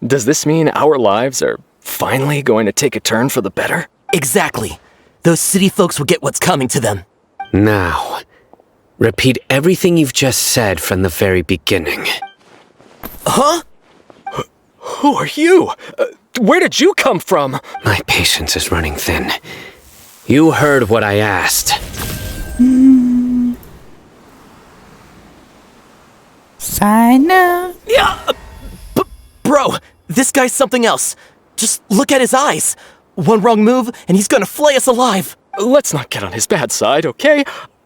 Does this mean our lives are finally going to take a turn for the better? Exactly. Those city folks will get what's coming to them. Now, repeat everything you've just said from the very beginning. Huh? Who are you? Where did you come from? My patience is running thin. You heard what I asked. Sign up. Yeah, bro, this guy's something else. Just look at his eyes. One wrong move, and he's gonna flay us alive. Let's not get on his bad side, okay?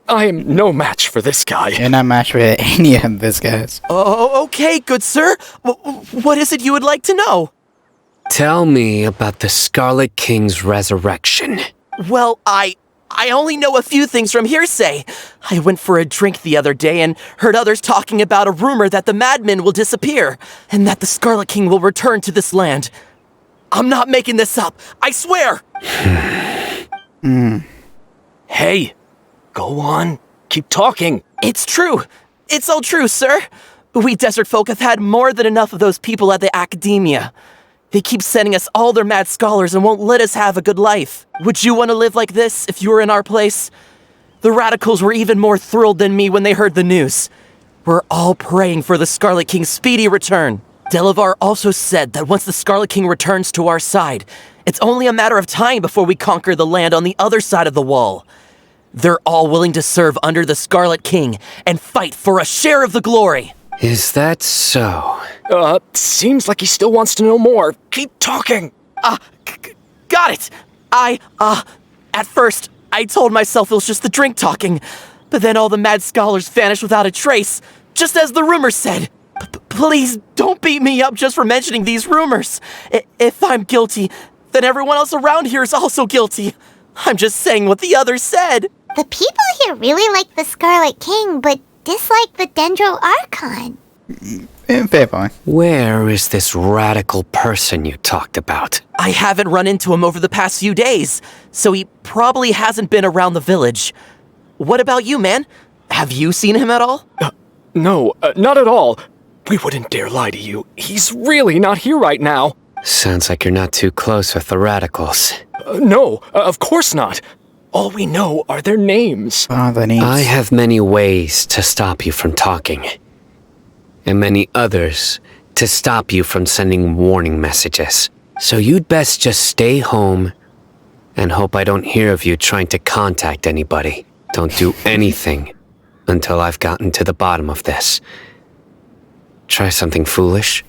I am no match for this guy. You're not matched with any of these guys. Oh, okay, good sir. What is it you would like to know? Tell me about the Scarlet King's resurrection. Well, I only know a few things from hearsay. I went for a drink the other day and heard others talking about a rumor that the madmen will disappear and that the Scarlet King will return to this land. I'm not making this up, I swear! Hey, go on. Keep talking. It's true. It's all true, sir. We desert folk have had more than enough of those people at the academia. They keep sending us all their mad scholars and won't let us have a good life. Would you want to live like this if you were in our place? The radicals were even more thrilled than me when they heard the news. We're all praying for the Scarlet King's speedy return. Delavar also said that once the Scarlet King returns to our side, it's only a matter of time before we conquer the land on the other side of the wall. They're all willing to serve under the Scarlet King and fight for a share of the glory. Is that so? Seems like he still wants to know more. Keep talking. Got it. At first, I told myself it was just the drink talking, but then all the mad scholars vanished without a trace, just as the rumors said. Please don't beat me up just for mentioning these rumors. If I'm guilty, then everyone else around here is also guilty. I'm just saying what the others said. The people here really like the Scarlet King, but dislike the Dendro Archon. Fair point. Where is this radical person you talked about? I haven't run into him over the past few days, so he probably hasn't been around the village. What about you, man? Have you seen him at all? No, not at all. We wouldn't dare lie to you. He's really not here right now. Sounds like you're not too close with the radicals. No, of course not. All we know are their names. The names. I have many ways to stop you from talking. And many others to stop you from sending warning messages. So you'd best just stay home and hope I don't hear of you trying to contact anybody. Don't do anything until I've gotten to the bottom of this. Try something foolish,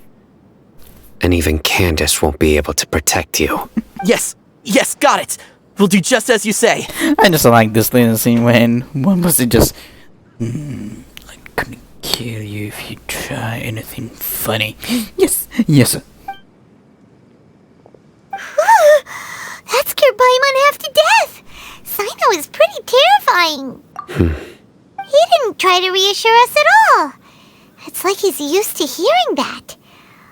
and even Candace won't be able to protect you. Yes, got it. We'll do just as you say. I just like this little scene when one person just... I couldn't kill you if you try anything funny. Yes, sir. That scared Paimon half to death. Sino is pretty terrifying. He didn't try to reassure us at all. It's like he's used to hearing that.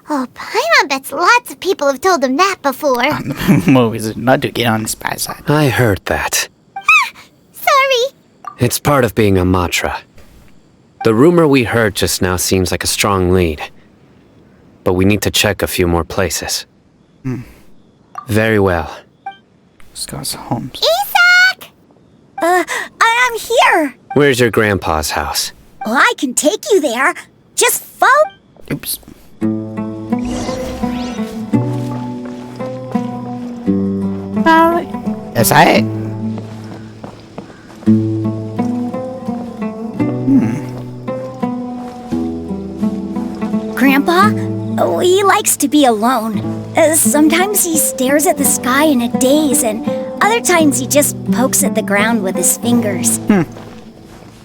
Oh, Paimon bets lots of people have told him that before. Movies not to get on his bad side. I heard that. Sorry. It's part of being a Matra. The rumor we heard just now seems like a strong lead. But we need to check a few more places. Very well. Scott's Holmes. Isak! I'm here. Where's your grandpa's house? Well, I can take you there. Just follow. Oops. Yes, Grandpa? Oh, he likes to be alone. Sometimes he stares at the sky in a daze, and other times he just pokes at the ground with his fingers.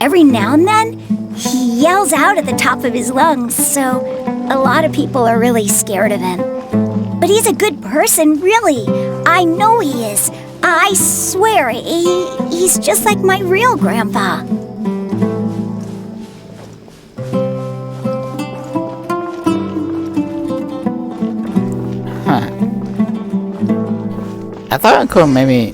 Every now and then, he yells out at the top of his lungs, so a lot of people are really scared of him. But he's a good person, really. I know he is. I swear, he's just like my real grandpa. I thought Uncle maybe...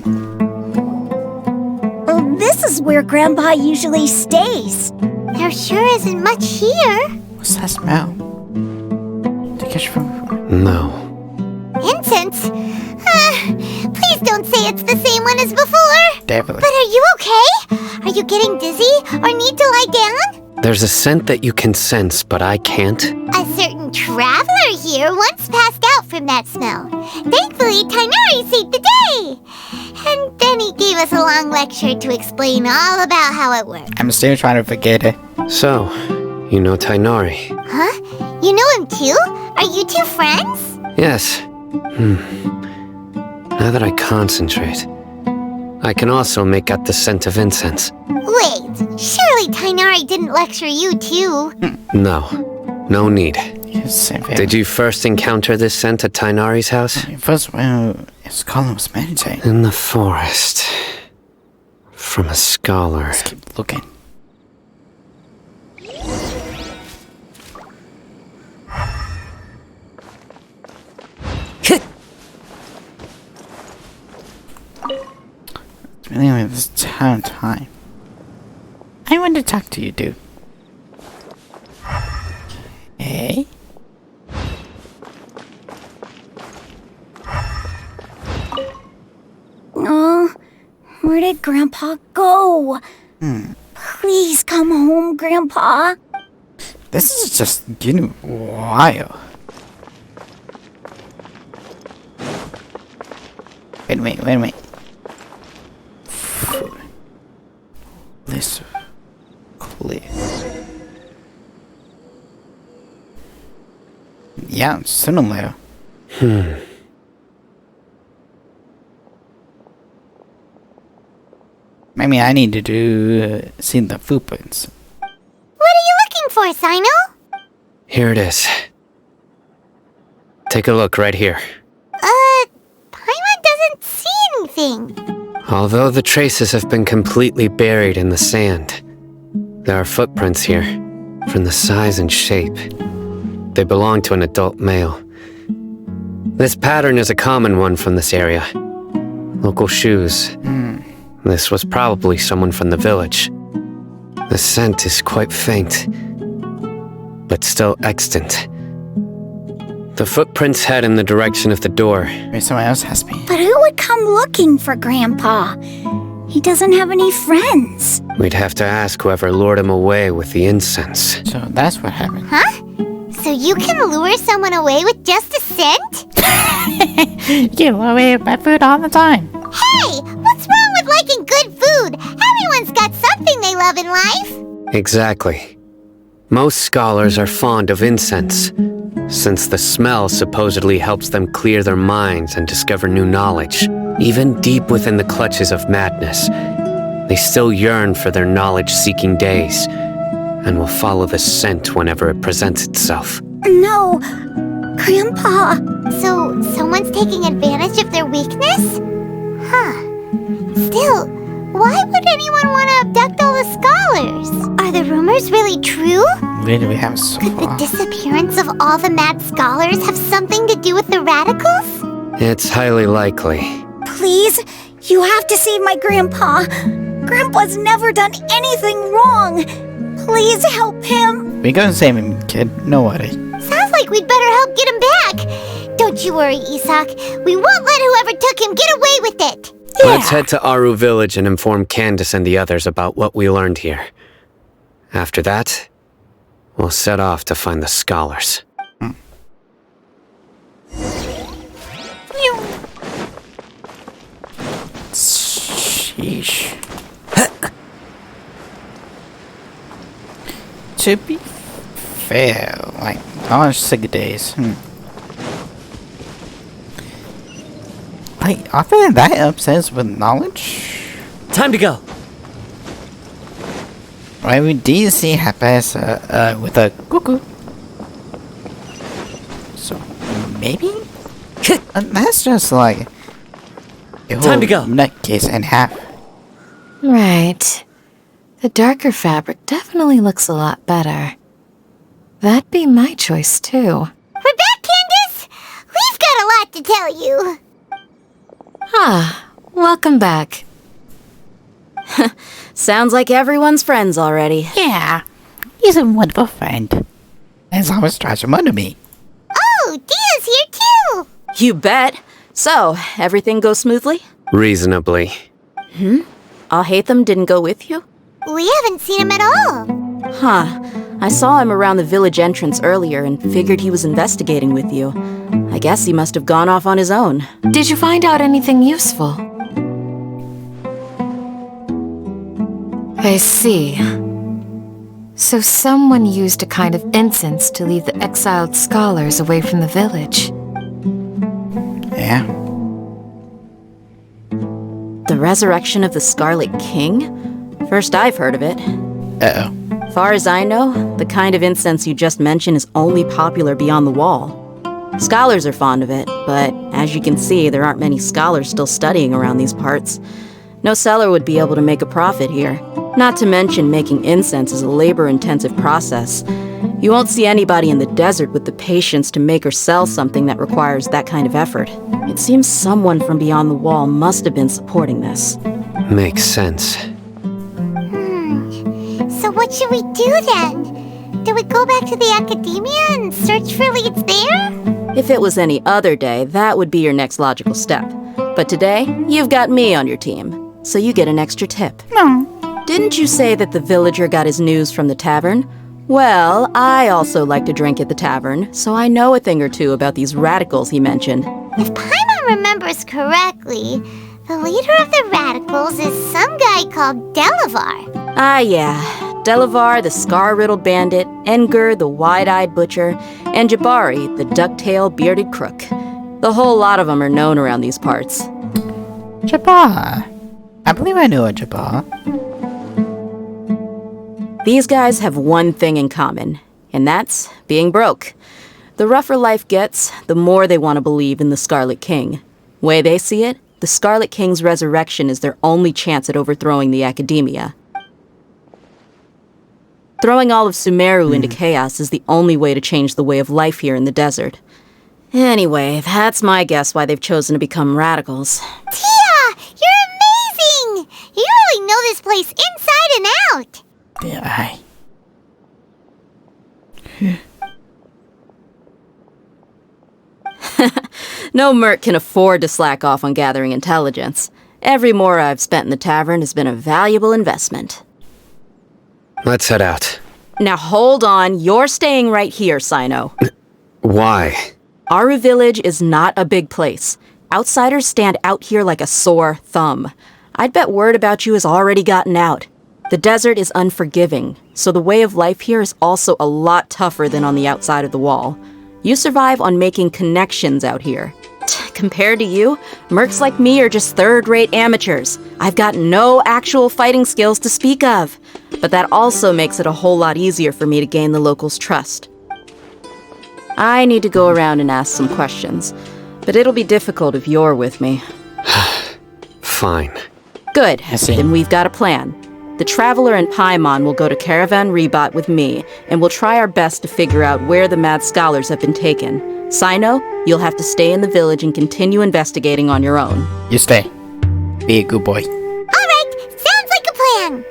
Well, this is where Grandpa usually stays. There sure isn't much here. What's that smell? Did you catch from... No. Incense? Please don't say it's the same one as before. Definitely. But are you okay? Are you getting dizzy or need to lie down? There's a scent that you can sense, but I can't. A certain traveler here once passed out from that smell. Thankfully, Tighnari saved the day. And then he gave us a long lecture to explain all about how it works. I'm still trying to forget it. So, you know Tighnari? Huh? You know him too? Are you two friends? Yes. Now that I concentrate, I can also make out the scent of incense. Wait, surely Tighnari didn't lecture you too? No need. Did you first encounter this scent at Tainari's house? First, well, Scholar was meditating. In the forest. From a scholar. Let's keep looking. Anyway, this time. I want to talk to you, dude. Hey? Oh, where did Grandpa go? Please come home, Grandpa. This is just getting wild. Wait a minute. Listen. Clear. Yeah, sooner or later. Maybe I need to see the footprints. What are you looking for, Sino? Here it is. Take a look right here. Paimon doesn't see anything. Although the traces have been completely buried in the sand, there are footprints here, from the size and shape. They belong to an adult male. This pattern is a common one from this area. Local shoes. This was probably someone from the village. The scent is quite faint, but still extant. The footprints head in the direction of the door. Maybe someone else has me. But who would come looking for Grandpa? He doesn't have any friends. We'd have to ask whoever lured him away with the incense. So that's what happened. Huh? So you can lure someone away with just a scent? You get away with my food all the time. Hey, what's wrong with liking good food? Everyone's got something they love in life. Exactly. Most scholars are fond of incense, since the smell supposedly helps them clear their minds and discover new knowledge. Even deep within the clutches of madness, they still yearn for their knowledge-seeking days, and will follow the scent whenever it presents itself. No, Grandpa. So, someone's taking advantage of their weakness? Huh. Still, why would anyone want to abduct all the scholars? Are the rumors really true? Where do we have so Could the far? disappearance of all the mad scholars have something to do with the radicals? It's highly likely. Please, you have to save my Grandpa. Grandpa's never done anything wrong. Please help him. We're gonna save him, kid. No worry. Sounds like we'd better help get him back. Don't you worry, Isak. We won't let whoever took him get away with it. Let's head to Aru village and inform Candace and the others about what we learned here. After that, we'll set off to find the scholars. Sheesh. To be fair, like, knowledge sick days. Like, I feel that upsets with knowledge. Time to go. Right, we did see happens with a cuckoo. So, maybe? That's just like a Time to go. Nutcase and half. Right. The darker fabric definitely looks a lot better. That'd be my choice, too. We're back, Candace! We've got a lot to tell you. Ah, welcome back. Sounds like everyone's friends already. Yeah, he's a wonderful friend. As always tries to murder me. Oh, Dia's here too! You bet. So, everything goes smoothly? Reasonably. Alhaitham didn't go with you? We haven't seen him at all. Huh. I saw him around the village entrance earlier and figured he was investigating with you. I guess he must have gone off on his own. Did you find out anything useful? I see. So someone used a kind of incense to lead the exiled scholars away from the village. Yeah. The resurrection of the Scarlet King? First I've heard of it. Uh-oh. Far as I know, the kind of incense you just mentioned is only popular beyond the wall. Scholars are fond of it, but as you can see, there aren't many scholars still studying around these parts. No seller would be able to make a profit here. Not to mention making incense is a labor-intensive process. You won't see anybody in the desert with the patience to make or sell something that requires that kind of effort. It seems someone from beyond the wall must have been supporting this. Makes sense. So what should we do then? Do we go back to the academia and search for leads there? If it was any other day, that would be your next logical step. But today, you've got me on your team, so you get an extra tip. No. Didn't you say that the villager got his news from the tavern? Well, I also like to drink at the tavern, so I know a thing or two about these radicals he mentioned. If Paimon remembers correctly, the leader of the radicals is some guy called Delavar. Ah, yeah. Delavar, the scar-riddled bandit, Engur, the wide-eyed butcher, and Jabari, the duck-tailed bearded crook. The whole lot of them are known around these parts. Jabbar. I believe I know a Jabbar. These guys have one thing in common, and that's being broke. The rougher life gets, the more they want to believe in the Scarlet King. Way they see it, the Scarlet King's resurrection is their only chance at overthrowing the Academia. Throwing all of Sumeru into chaos is the only way to change the way of life here in the desert. Anyway, that's my guess why they've chosen to become radicals. Tia! You're amazing! You really know this place inside and out! Yeah, No merc can afford to slack off on gathering intelligence. Every mora I've spent in the tavern has been a valuable investment. Let's head out. Now hold on, you're staying right here, Sino. Why? Aru Village is not a big place. Outsiders stand out here like a sore thumb. I'd bet word about you has already gotten out. The desert is unforgiving, so the way of life here is also a lot tougher than on the outside of the wall. You survive on making connections out here. Compared to you, mercs like me are just third-rate amateurs. I've got no actual fighting skills to speak of. But that also makes it a whole lot easier for me to gain the locals' trust. I need to go around and ask some questions, but it'll be difficult if you're with me. Fine. Good, then we've got a plan. The Traveler and Paimon will go to Caravan Rebat with me, and we'll try our best to figure out where the mad scholars have been taken. Sino, you'll have to stay in the village and continue investigating on your own. You stay. Be a good boy. Alright, sounds like a plan!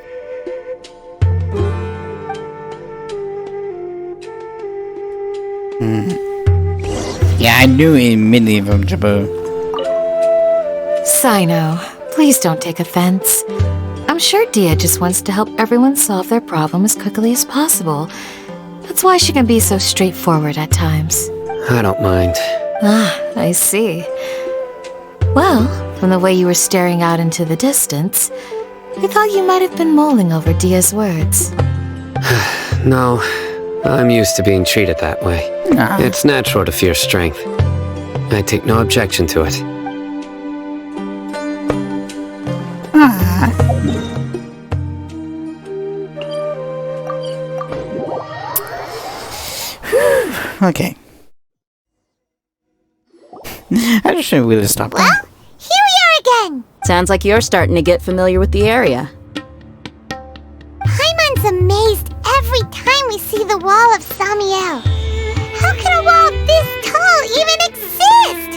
Yeah, I knew immediately from Jabbar. Sino, please don't take offense. I'm sure Dia just wants to help everyone solve their problem as quickly as possible. That's why she can be so straightforward at times. I don't mind. Ah, I see. Well, from the way you were staring out into the distance, I thought you might have been mulling over Dia's words. No, I'm used to being treated that way. It's natural to fear strength. I take no objection to it. Okay. I just shouldn't really stop. Well, here we are again! Sounds like you're starting to get familiar with the area. Paimon's amazed every time we see the wall of Samiel. How can a wall this tall even exist?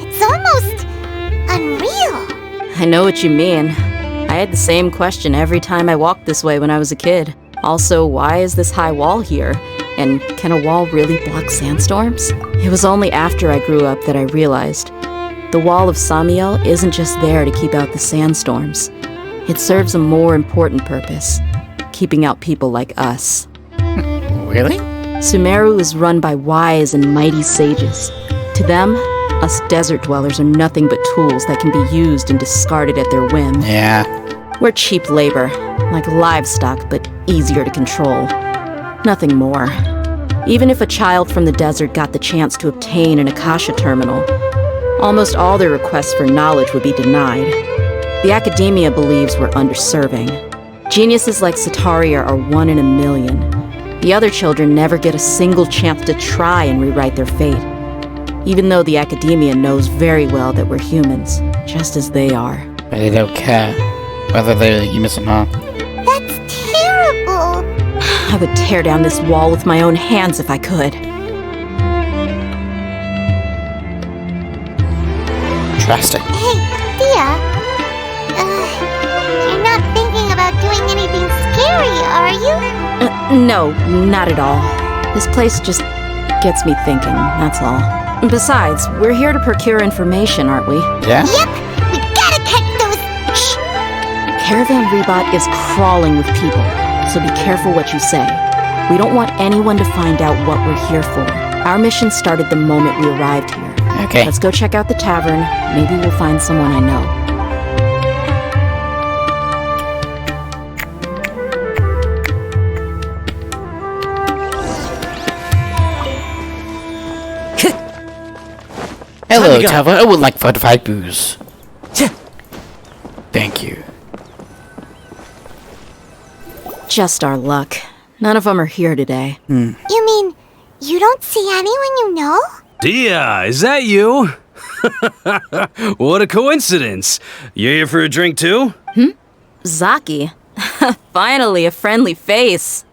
It's almost unreal. I know what you mean. I had the same question every time I walked this way when I was a kid. Also, why is this high wall here? And can a wall really block sandstorms? It was only after I grew up that I realized the wall of Samiel isn't just there to keep out the sandstorms. It serves a more important purpose, keeping out people like us. Really? Sumeru is run by wise and mighty sages. To them, us desert dwellers are nothing but tools that can be used and discarded at their whim. Yeah. We're cheap labor, like livestock, but easier to control. Nothing more. Even if a child from the desert got the chance to obtain an Akasha terminal, almost all their requests for knowledge would be denied. The Academia believes we're underserving. Geniuses like Sataria are one in a million. The other children never get a single chance to try and rewrite their fate. Even though the academia knows very well that we're humans, just as they are. But they don't care whether they're humans or not. That's terrible. I would tear down this wall with my own hands if I could. Trust it. Hey, Dia. You're not thinking about doing anything scary, are you? No, not at all. This place just gets me thinking, that's all. Besides, we're here to procure information, aren't we? Yeah? Yep, we gotta catch those... Shh! Caravan Rebot is crawling with people, so be careful what you say. We don't want anyone to find out what we're here for. Our mission started the moment we arrived here. Okay. Let's go check out the tavern. Maybe we'll find someone I know. Hello, Tava. I would like 45 booze. Thank you. Just our luck. None of them are here today. You mean, you don't see anyone you know? Dia, is that you? What a coincidence. You here for a drink too? Zaki. Finally, a friendly face.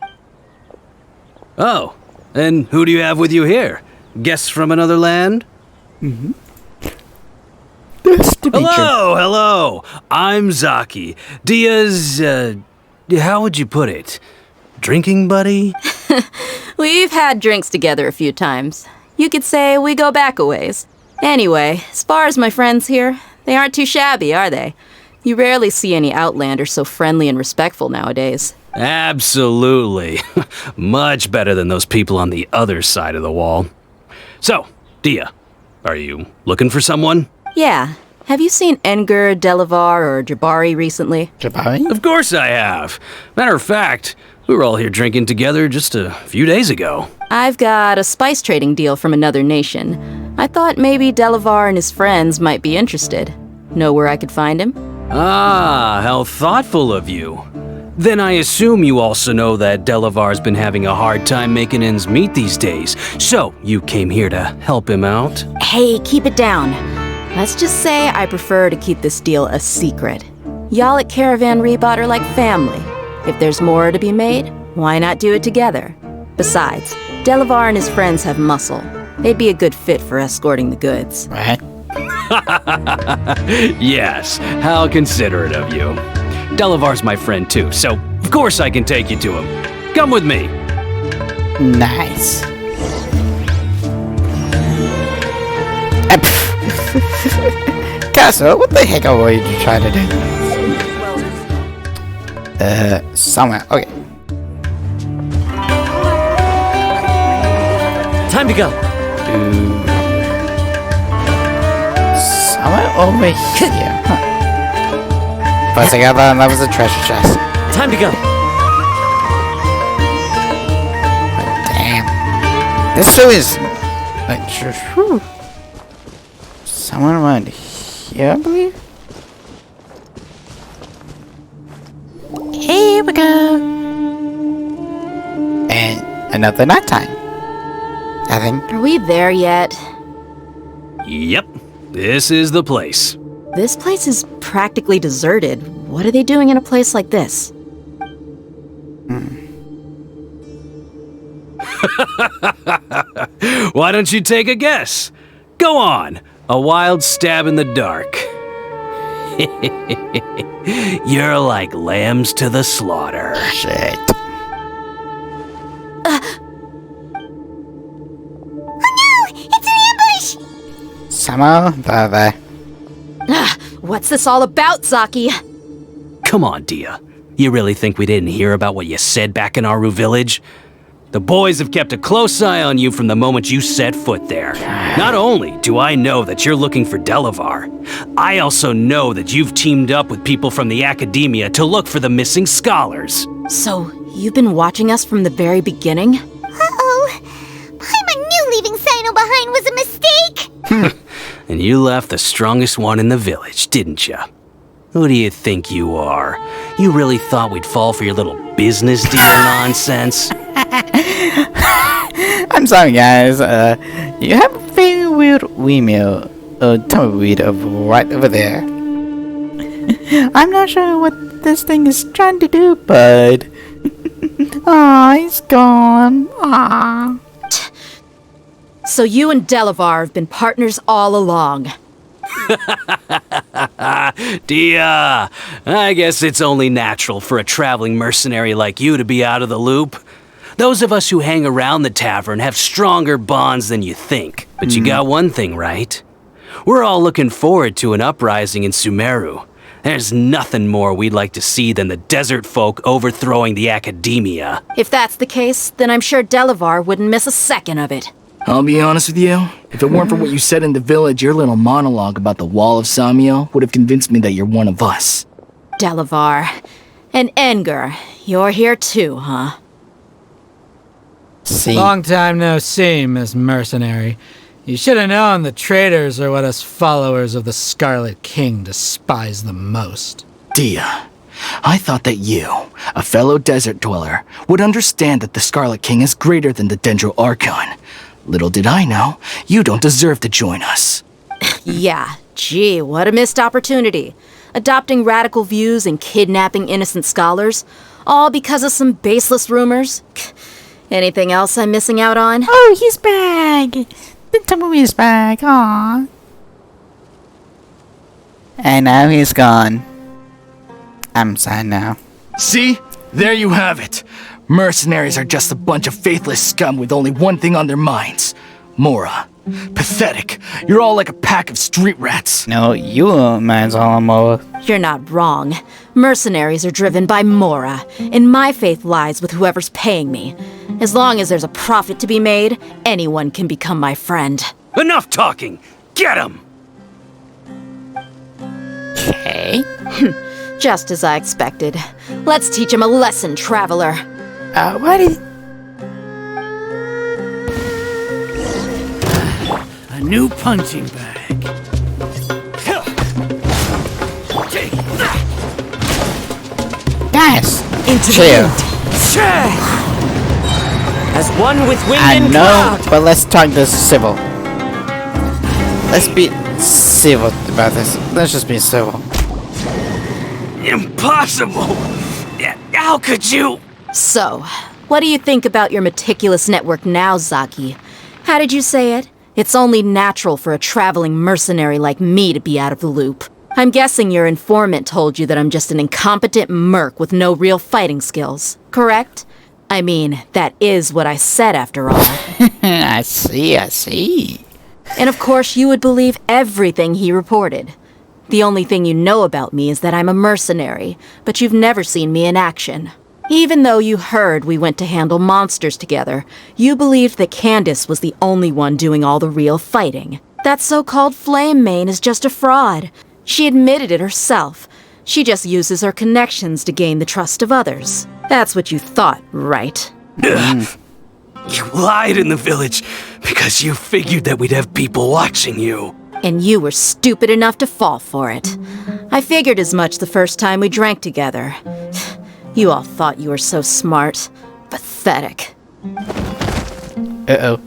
Oh, and who do you have with you here? Guests from another land? Hello. I'm Zaki. Dia's, how would you put it? Drinking buddy? We've had drinks together a few times. You could say we go back a ways. Anyway, as far as my friends here, they aren't too shabby, are they? You rarely see any Outlanders so friendly and respectful nowadays. Absolutely. Much better than those people on the other side of the wall. So, Dia, are you looking for someone? Yeah. Have you seen Engur, Delavar, or Jabari recently? Jabari? Of course I have. Matter of fact, we were all here drinking together just a few days ago. I've got a spice trading deal from another nation. I thought maybe Delavar and his friends might be interested. Know where I could find him? Ah, how thoughtful of you. Then I assume you also know that Delavar's been having a hard time making ends meet these days. So, you came here to help him out? Hey, keep it down. Let's just say I prefer to keep this deal a secret. Y'all at Caravan Rebot are like family. If there's more to be made, why not do it together? Besides, Delavar and his friends have muscle. They'd be a good fit for escorting the goods. Right? Yes, how considerate of you. Delavar's my friend too, so of course I can take you to him. Come with me. Nice. Castle, what the heck are you trying to do? Somewhere. Okay. Time to go. Somewhere over here. Huh. First I got that was a treasure chest. Time to go. Damn. This show is like somewhere around here, I believe. Here we go. And another nighttime. I think. Are we there yet? Yep, this is the place. This place is practically deserted. What are they doing in a place like this? Why don't you take a guess? Go on, a wild stab in the dark. You're like lambs to the slaughter. Shit. Oh no! It's an ambush! Somehow, there. What's this all about, Zaki? Come on, Dia. You really think we didn't hear about what you said back in Aru village? The boys have kept a close eye on you from the moment you set foot there. Not only do I know that you're looking for Delavar, I also know that you've teamed up with people from the academia to look for the missing scholars. So, you've been watching us from the very beginning? Uh-oh. Paimon knew leaving Sino behind was a mistake! And you left the strongest one in the village, didn't you? Who do you think you are? You really thought we'd fall for your little business deal nonsense? I'm sorry, guys. You have a very weird windmill, tumbleweed of right over there. I'm not sure what this thing is trying to do, but aw, he's gone. Aw. So you and Delavar have been partners all along. Dia, I guess it's only natural for a traveling mercenary like you to be out of the loop. Those of us who hang around the tavern have stronger bonds than you think. But you got one thing right. We're all looking forward to an uprising in Sumeru. There's nothing more we'd like to see than the desert folk overthrowing the academia. If that's the case, then I'm sure Delavar wouldn't miss a second of it. I'll be honest with you. If it weren't for what you said in the village, your little monologue about the Wall of Samiel would have convinced me that you're one of us. Delavar. And Engar, you're here too, huh? Long time no see, Miss Mercenary. You should have known the traitors are what us followers of the Scarlet King despise the most. Dia, I thought that you, a fellow desert dweller, would understand that the Scarlet King is greater than the Dendro Archon. Little did I know, you don't deserve to join us. Yeah, gee, what a missed opportunity. Adopting radical views and kidnapping innocent scholars, all because of some baseless rumors. Anything else I'm missing out on? Oh, he's back! The tumbleweed's back, aw. And now he's gone. I'm sad now. See? There you have it. Mercenaries are just a bunch of faithless scum with only one thing on their minds. Mora. Pathetic. You're all like a pack of street rats. No, you man's all Mora. You're not wrong. Mercenaries are driven by Mora, and my faith lies with whoever's paying me. As long as there's a profit to be made, anyone can become my friend. Enough talking! Get him! Okay. Just as I expected. Let's teach him a lesson, traveler. What is... A new punching bag. Guys! Into chill. As one with wind I and know, cloud. but let's talk this civil. Let's be civil about this. Let's just be civil. Impossible! How could you? So, what do you think about your meticulous network now, Zaki? How did you say it? It's only natural for a traveling mercenary like me to be out of the loop. I'm guessing your informant told you that I'm just an incompetent merc with no real fighting skills, correct? I mean, that is what I said after all. I see. And of course you would believe everything he reported. The only thing you know about me is that I'm a mercenary, but you've never seen me in action. Even though you heard we went to handle monsters together, you believed that Candace was the only one doing all the real fighting. That so-called Flame Mane is just a fraud. She admitted it herself. She just uses her connections to gain the trust of others. That's what you thought, right? You lied in the village because you figured that we'd have people watching you. And you were stupid enough to fall for it. I figured as much the first time we drank together. You all thought you were so smart. Pathetic. Uh-oh.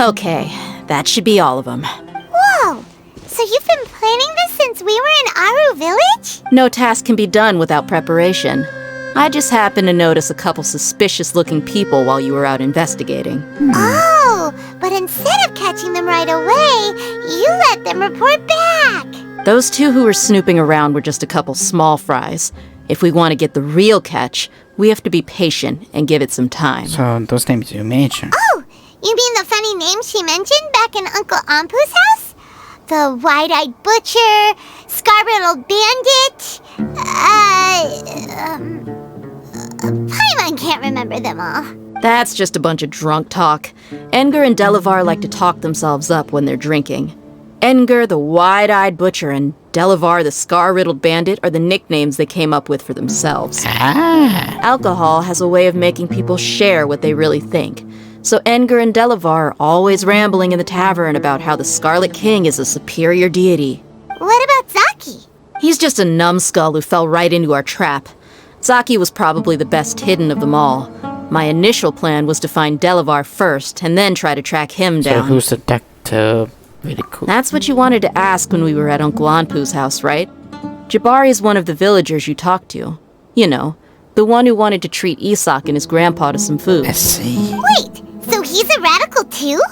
Okay, that should be all of them. Whoa! So you've been planning this since we were in Aru Village? No task can be done without preparation. I just happened to notice a couple suspicious-looking people while you were out investigating. Oh, but instead of catching them right away, you let them report back. Those two who were snooping around were just a couple small fries. If we want to get the real catch, we have to be patient and give it some time. So, those names you mentioned. Oh, you mean the funny names she mentioned back in Uncle Ampu's house? The wide-eyed butcher, scar-riddled bandit, Paimon can't remember them all. That's just a bunch of drunk talk. Engar and Delavar like to talk themselves up when they're drinking. Engar, the wide-eyed butcher, and Delavar, the scar-riddled bandit, are the nicknames they came up with for themselves. Alcohol has a way of making people share what they really think. So Engar and Delavar are always rambling in the tavern about how the Scarlet King is a superior deity. What about Zaki? He's just a numbskull who fell right into our trap. Zaki was probably the best hidden of them all. My initial plan was to find Delavar first, and then try to track him down. So who's the detective? Really cool. That's what you wanted to ask when we were at Uncle Anpu's house, right? Jabari is one of the villagers you talked to. You know, the one who wanted to treat Isak and his grandpa to some food. I see. Wait, so he's a radical too?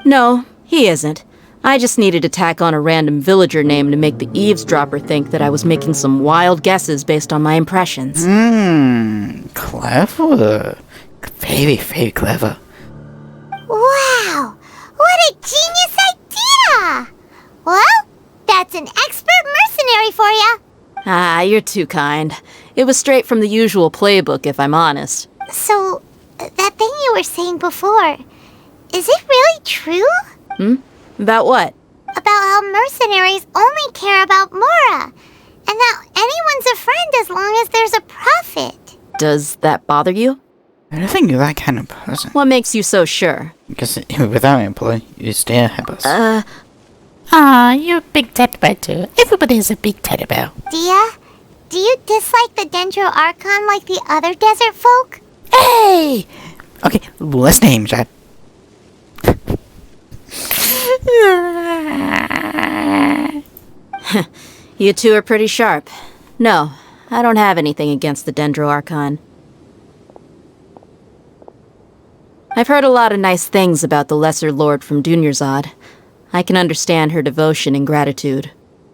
No, he isn't. I just needed to tack on a random villager name to make the eavesdropper think that I was making some wild guesses based on my impressions. Clever. Very, very clever. Wow, what a genius idea! Well, that's an expert mercenary for ya. Ah, you're too kind. It was straight from the usual playbook, if I'm honest. So, that thing you were saying before, is it really true? About what? About how mercenaries only care about Mora, and that anyone's a friend as long as there's a profit. Does that bother you? I don't think you're that kind of person. What makes you so sure? Because without employee, you still have us. You're a big teddy too. Everybody's a big teddy bear. Dia, do you dislike the Dendro Archon like the other desert folk? Hey! Okay, let's name chat. You two are pretty sharp. No, I don't have anything against the Dendro Archon. I've heard a lot of nice things about the Lesser Lord from Dunyarzad. I can understand her devotion and gratitude.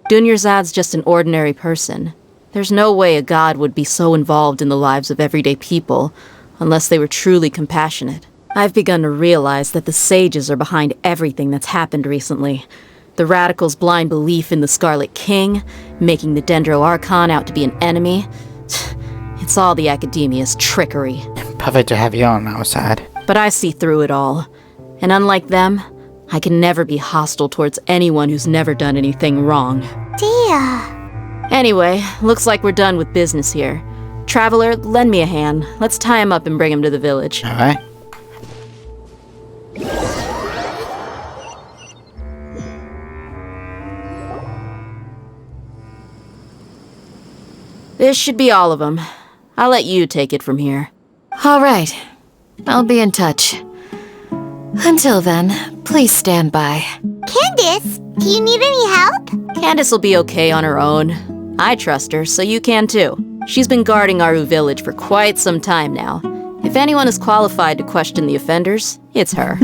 Dunyarzad's just an ordinary person. There's no way a god would be so involved in the lives of everyday people, unless they were truly compassionate. I've begun to realize that the sages are behind everything that's happened recently. The radicals' blind belief in the Scarlet King, making the Dendro Archon out to be an enemy. It's all the Academia's trickery. Perfect to have you on our side. But I see through it all. And unlike them, I can never be hostile towards anyone who's never done anything wrong. Dia. Anyway, looks like we're done with business here. Traveler, lend me a hand. Let's tie him up and bring him to the village. Alright. This should be all of them. I'll let you take it from here. All right. I'll be in touch. Until then, please stand by. Candace, do you need any help? Candace will be okay on her own. I trust her, so you can too. She's been guarding Aru Village for quite some time now. If anyone is qualified to question the offenders, it's her.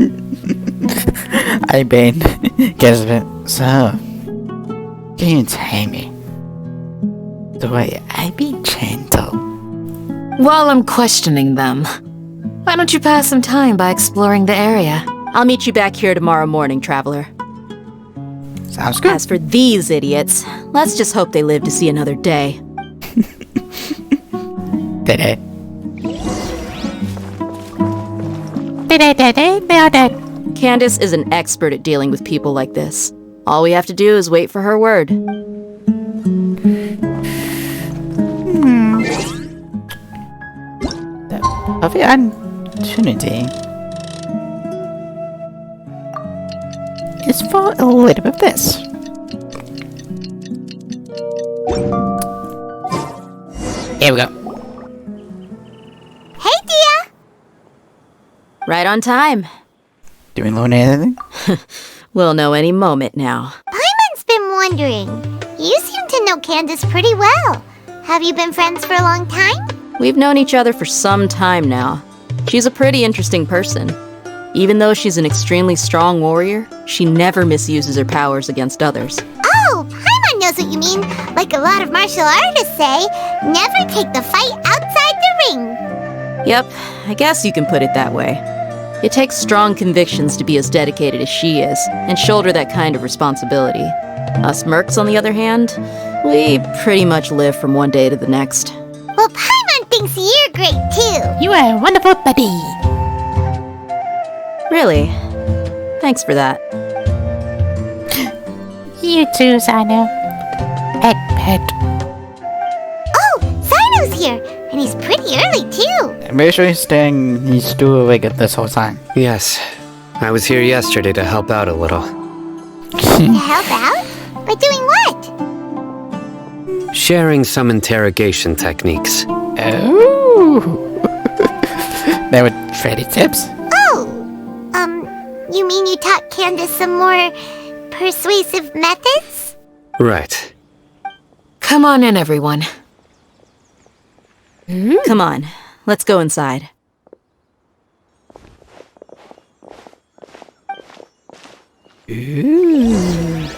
I've been guess it. So, can you tell me the way I be gentle? While I'm questioning them, why don't you pass some time by exploring the area? I'll meet you back here tomorrow morning, Traveler. Sounds good. As for these idiots, let's just hope they live to see another day. Candace is an expert at dealing with people like this. All we have to do is wait for her word. The perfect opportunity is for a little bit of this. Here we go. Hey, Dia! Right on time. Do we learn anything? We'll know any moment now. Paimon's been wondering. You seem to know Candace pretty well. Have you been friends for a long time? We've known each other for some time now. She's a pretty interesting person. Even though she's an extremely strong warrior, she never misuses her powers against others. Oh, Paimon knows what you mean. Like a lot of martial artists say, never take the fight outside the ring. Yep, I guess you can put it that way. It takes strong convictions to be as dedicated as she is, and shoulder that kind of responsibility. Us mercs, on the other hand, we pretty much live from one day to the next. Well, Paimon thinks you're great too. You are a wonderful buddy. Really? Thanks for that. You too, Sino. Pet, pet. Oh, Sino's here, and he's pretty early too. I'm pretty sure he's still awake at this whole time. Yes. I was here yesterday to help out a little. To help out? By doing what? Sharing some interrogation techniques. Oh. They would trade tips? Oh! You mean you taught Candace some more persuasive methods? Right. Come on in, everyone. Come on, let's go inside. Ooh.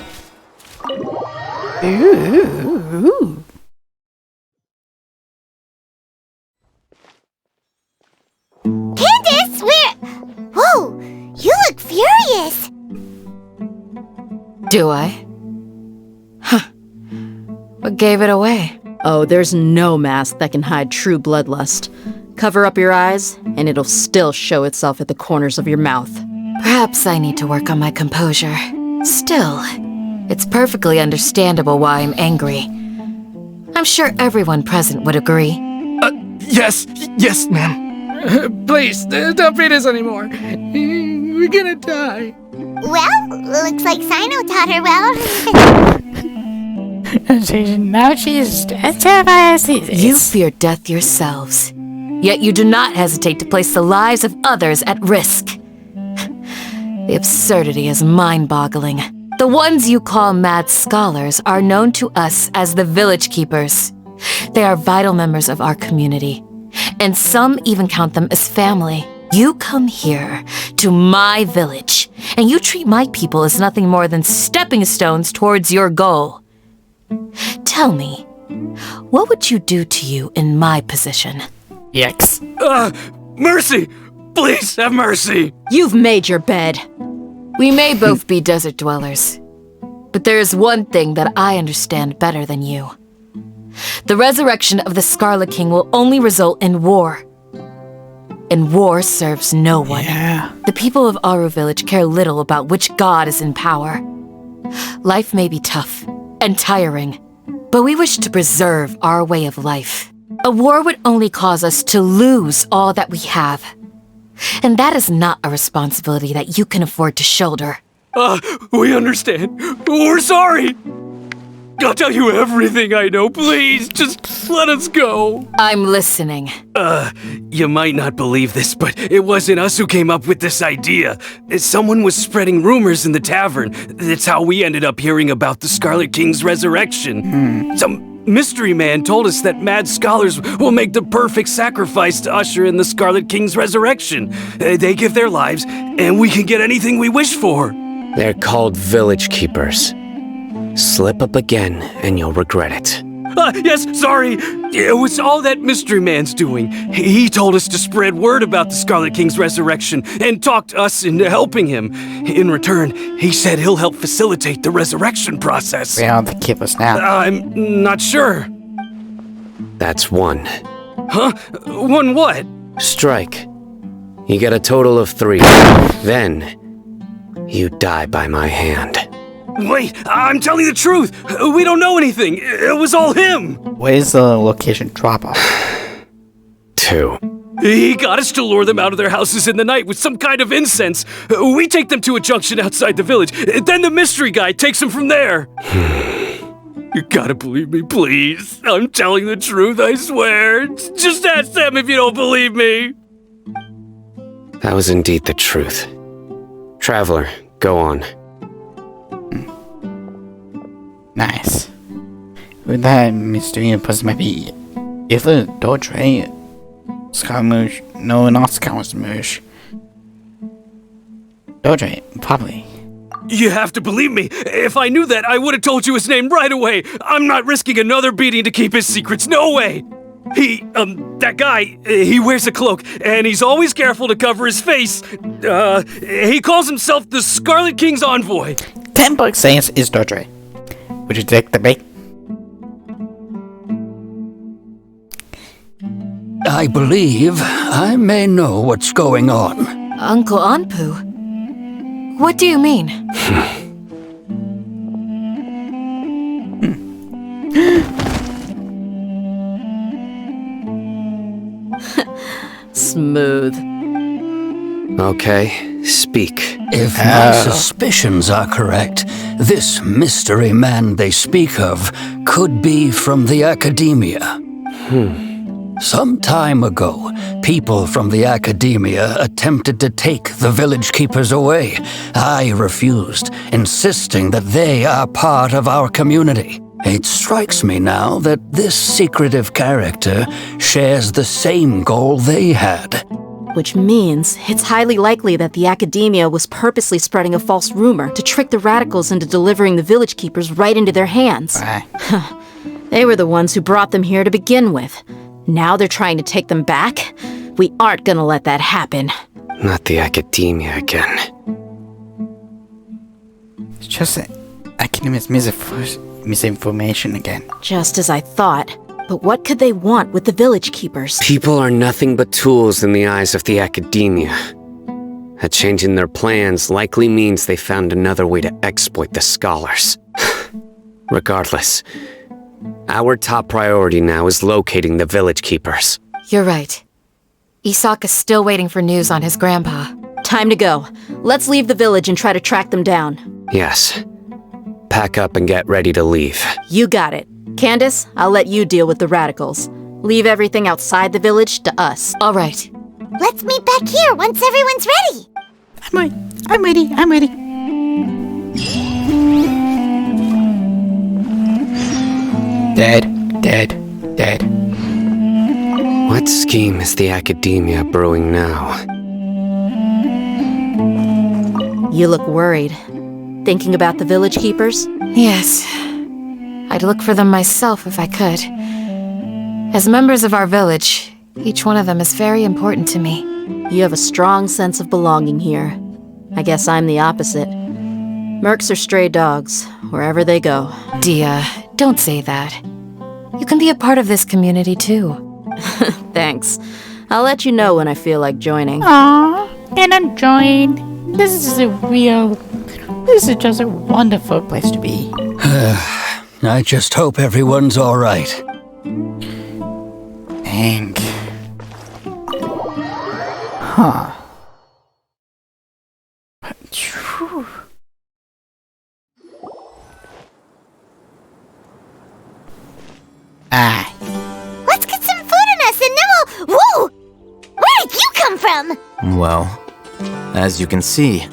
Ooh. Candace, Whoa! You look furious! Do I? Huh. What gave it away? Oh, there's no mask that can hide true bloodlust. Cover up your eyes, and it'll still show itself at the corners of your mouth. Perhaps I need to work on my composure. Still, it's perfectly understandable why I'm angry. I'm sure everyone present would agree. Yes, ma'am. Please, don't beat us anymore. We're gonna die. Well, looks like Sino taught her well. Now she's as terrified as he is. You fear death yourselves, yet you do not hesitate to place the lives of others at risk. The absurdity is mind-boggling. The ones you call mad scholars are known to us as the Village Keepers. They are vital members of our community, and some even count them as family. You come here to my village, and you treat my people as nothing more than stepping stones towards your goal. Tell me, what would you do to you in my position? Yikes. Mercy! Please have mercy! You've made your bed. We may both be desert dwellers, but there is one thing that I understand better than you. The resurrection of the Scarlet King will only result in war. And war serves no one. Yeah. The people of Aru Village care little about which god is in power. Life may be tough and tiring, but we wish to preserve our way of life. A war would only cause us to lose all that we have. And that is not a responsibility that you can afford to shoulder. We understand. We're sorry. I'll tell you everything I know. Please, just let us go. I'm listening. You might not believe this, but it wasn't us who came up with this idea. Someone was spreading rumors in the tavern. That's how we ended up hearing about the Scarlet King's resurrection. Some mystery man told us that mad scholars will make the perfect sacrifice to usher in the Scarlet King's resurrection. They give their lives, and we can get anything we wish for. They're called Village Keepers. Slip up again, and you'll regret it. Yes, sorry. It was all that mystery man's doing. He told us to spread word about the Scarlet King's resurrection and talked us into helping him. In return, he said he'll help facilitate the resurrection process. We don't have to keep us now. I'm not sure. That's one. Huh? One what? Strike. You get a total of 3. Then, you die by my hand. Wait, I'm telling the truth. We don't know anything. It was all him. Where's the location drop-off? 2. He got us to lure them out of their houses in the night with some kind of incense. We take them to a junction outside the village. Then the mystery guy takes them from there. You gotta believe me, please. I'm telling the truth, I swear. Just ask them if you don't believe me. That was indeed the truth. Traveler, go on. Nice. With that mystery person might be either Dodre, Scaramouche, no, not Scaramouche. Dodre, probably. You have to believe me. If I knew that, I would have told you his name right away. I'm not risking another beating to keep his secrets. No way. That guy, he wears a cloak, and he's always careful to cover his face. He calls himself the Scarlet King's envoy. 10 bucks saying is Dodre. Would you take the bait? I believe I may know what's going on. Uncle Anpu? What do you mean? Smooth. Okay, speak. If my suspicions are correct, this mystery man they speak of could be from the Academia. Some time ago, people from the Academia attempted to take the village keepers away. I refused, insisting that they are part of our community. It strikes me now that this secretive character shares the same goal they had. Which means it's highly likely that the Academia was purposely spreading a false rumor to trick the radicals into delivering the village keepers right into their hands. They were the ones who brought them here to begin with. Now they're trying to take them back? We aren't gonna let that happen. Not the Academia again. It's just Academia's misinformation again. Just as I thought. But what could they want with the village keepers? People are nothing but tools in the eyes of the Academia. A change in their plans likely means they found another way to exploit the scholars. Regardless, our top priority now is locating the village keepers. You're right. Isak is still waiting for news on his grandpa. Time to go. Let's leave the village and try to track them down. Yes. Pack up and get ready to leave. You got it. Candace, I'll let you deal with the radicals. Leave everything outside the village to us. All right. Let's meet back here once everyone's ready. I'm ready. Dead. What scheme is the Academia brewing now? You look worried. Thinking about the village keepers? Yes. I'd look for them myself if I could. As members of our village, each one of them is very important to me. You have a strong sense of belonging here. I guess I'm the opposite. Mercs are stray dogs, wherever they go. Dia, don't say that. You can be a part of this community too. Thanks. I'll let you know when I feel like joining. Aww, and I'm joined. This is just a wonderful place to be. I just hope everyone's all right. Hank. Huh. Let's get some food in us and then we'll... Whoa! Where did you come from? Well, as you can see,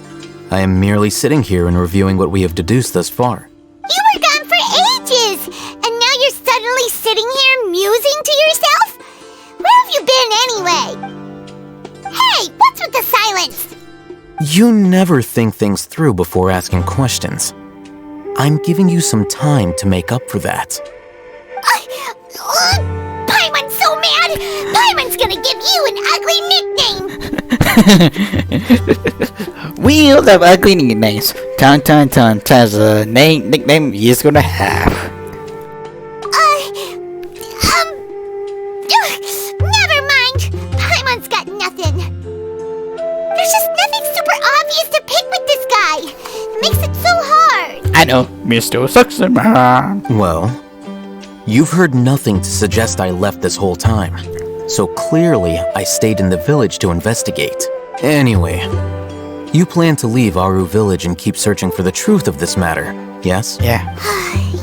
I am merely sitting here and reviewing what we have deduced thus far. You were gone for ages! And now you're suddenly sitting here musing to yourself? Where have you been anyway? Hey, what's with the silence? You never think things through before asking questions. I'm giving you some time to make up for that. Paimon's so mad! Paimon's gonna give you an ugly nickname! We all have ugly nicknames. Ton has a nickname he's gonna have. Never mind! Paimon's got nothing. There's just nothing super obvious to pick with this guy. It makes it so hard. I know, Mr. Suxman. Well, you've heard nothing to suggest I left this whole time. So clearly, I stayed in the village to investigate. Anyway, you plan to leave Aru Village and keep searching for the truth of this matter, yes? Yeah.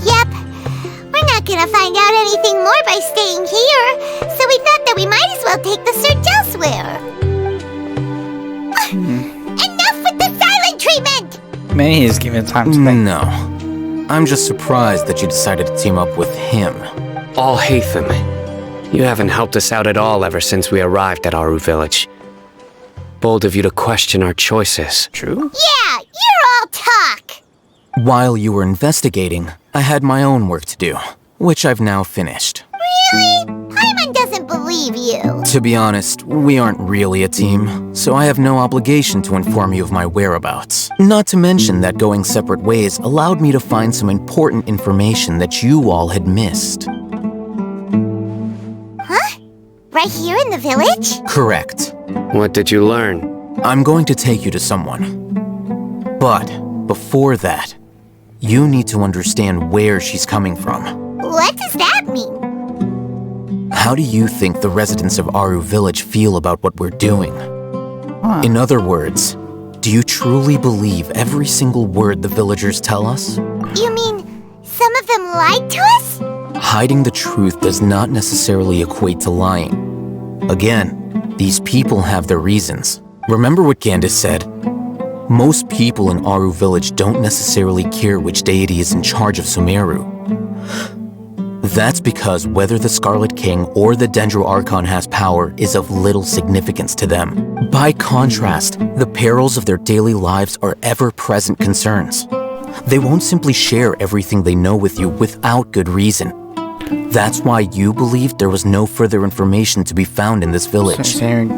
Yep. We're not gonna find out anything more by staying here, so we thought that we might as well take the search elsewhere. Enough with the silent treatment! Maybe he's given time to think. No. I'm just surprised that you decided to team up with him. All Hatham, you haven't helped us out at all ever since we arrived at Aru Village. Bold of you to question our choices. True? Yeah, you're all talk! While you were investigating, I had my own work to do, which I've now finished. Really? Paimon doesn't believe you. To be honest, we aren't really a team, so I have no obligation to inform you of my whereabouts. Not to mention that going separate ways allowed me to find some important information that you all had missed. Huh? Right here in the village? Correct. What did you learn? I'm going to take you to someone. But before that, you need to understand where she's coming from. What does that mean? How do you think the residents of Aru Village feel about what we're doing? In other words, do you truly believe every single word the villagers tell us? You mean some of them lied to us? Hiding the truth does not necessarily equate to lying. Again, these people have their reasons. Remember what Candace said? Most people in Aru village don't necessarily care which deity is in charge of Sumeru. That's because whether the Scarlet King or the Dendro Archon has power is of little significance to them. By contrast, the perils of their daily lives are ever-present concerns. They won't simply share everything they know with you without good reason. That's why you believed there was no further information to be found in this village. Glad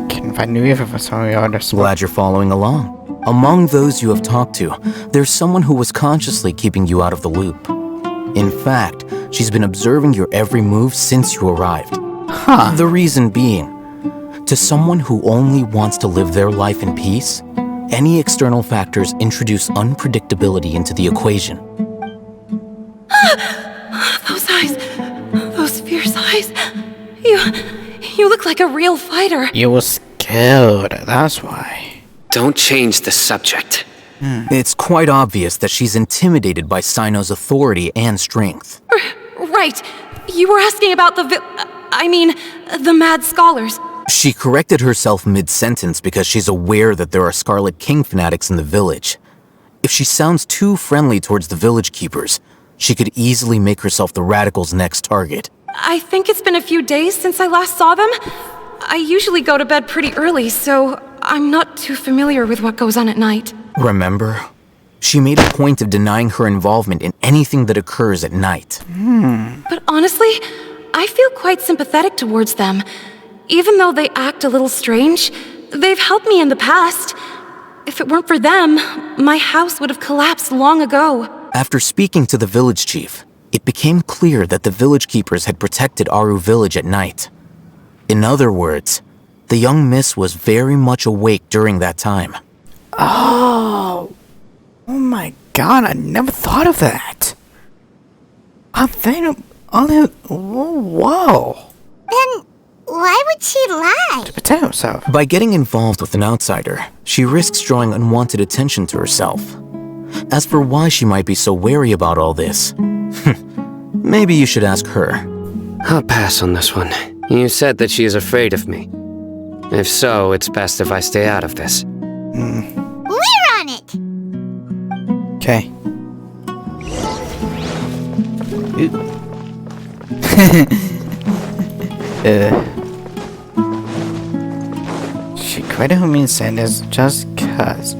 you're following along. Among those you have talked to, there's someone who was consciously keeping you out of the loop. In fact, she's been observing your every move since you arrived. The reason being, to someone who only wants to live their life in peace, any external factors introduce unpredictability into the equation. Those eyes. Those fierce eyes. You look like a real fighter. You were scared, that's why. Don't change the subject. It's quite obvious that she's intimidated by Sino's authority and strength. Right. You were asking about the Mad Scholars. She corrected herself mid-sentence because she's aware that there are Scarlet King fanatics in the village. If she sounds too friendly towards the village keepers, she could easily make herself the radicals' next target. I think it's been a few days since I last saw them. I usually go to bed pretty early, so I'm not too familiar with what goes on at night. Remember? She made a point of denying her involvement in anything that occurs at night. But honestly, I feel quite sympathetic towards them. Even though they act a little strange, they've helped me in the past. If it weren't for them, my house would have collapsed long ago. After speaking to the village chief, it became clear that the village keepers had protected Aru village at night. In other words, the young miss was very much awake during that time. Oh my god, I never thought of that. Whoa. Then why would she lie? To protect herself. By getting involved with an outsider, she risks drawing unwanted attention to herself. As for why she might be so wary about all this, maybe you should ask her. I'll pass on this one. You said that she is afraid of me. If so, it's best if I stay out of this. We're on it! Okay. She credited me and said this just cuz.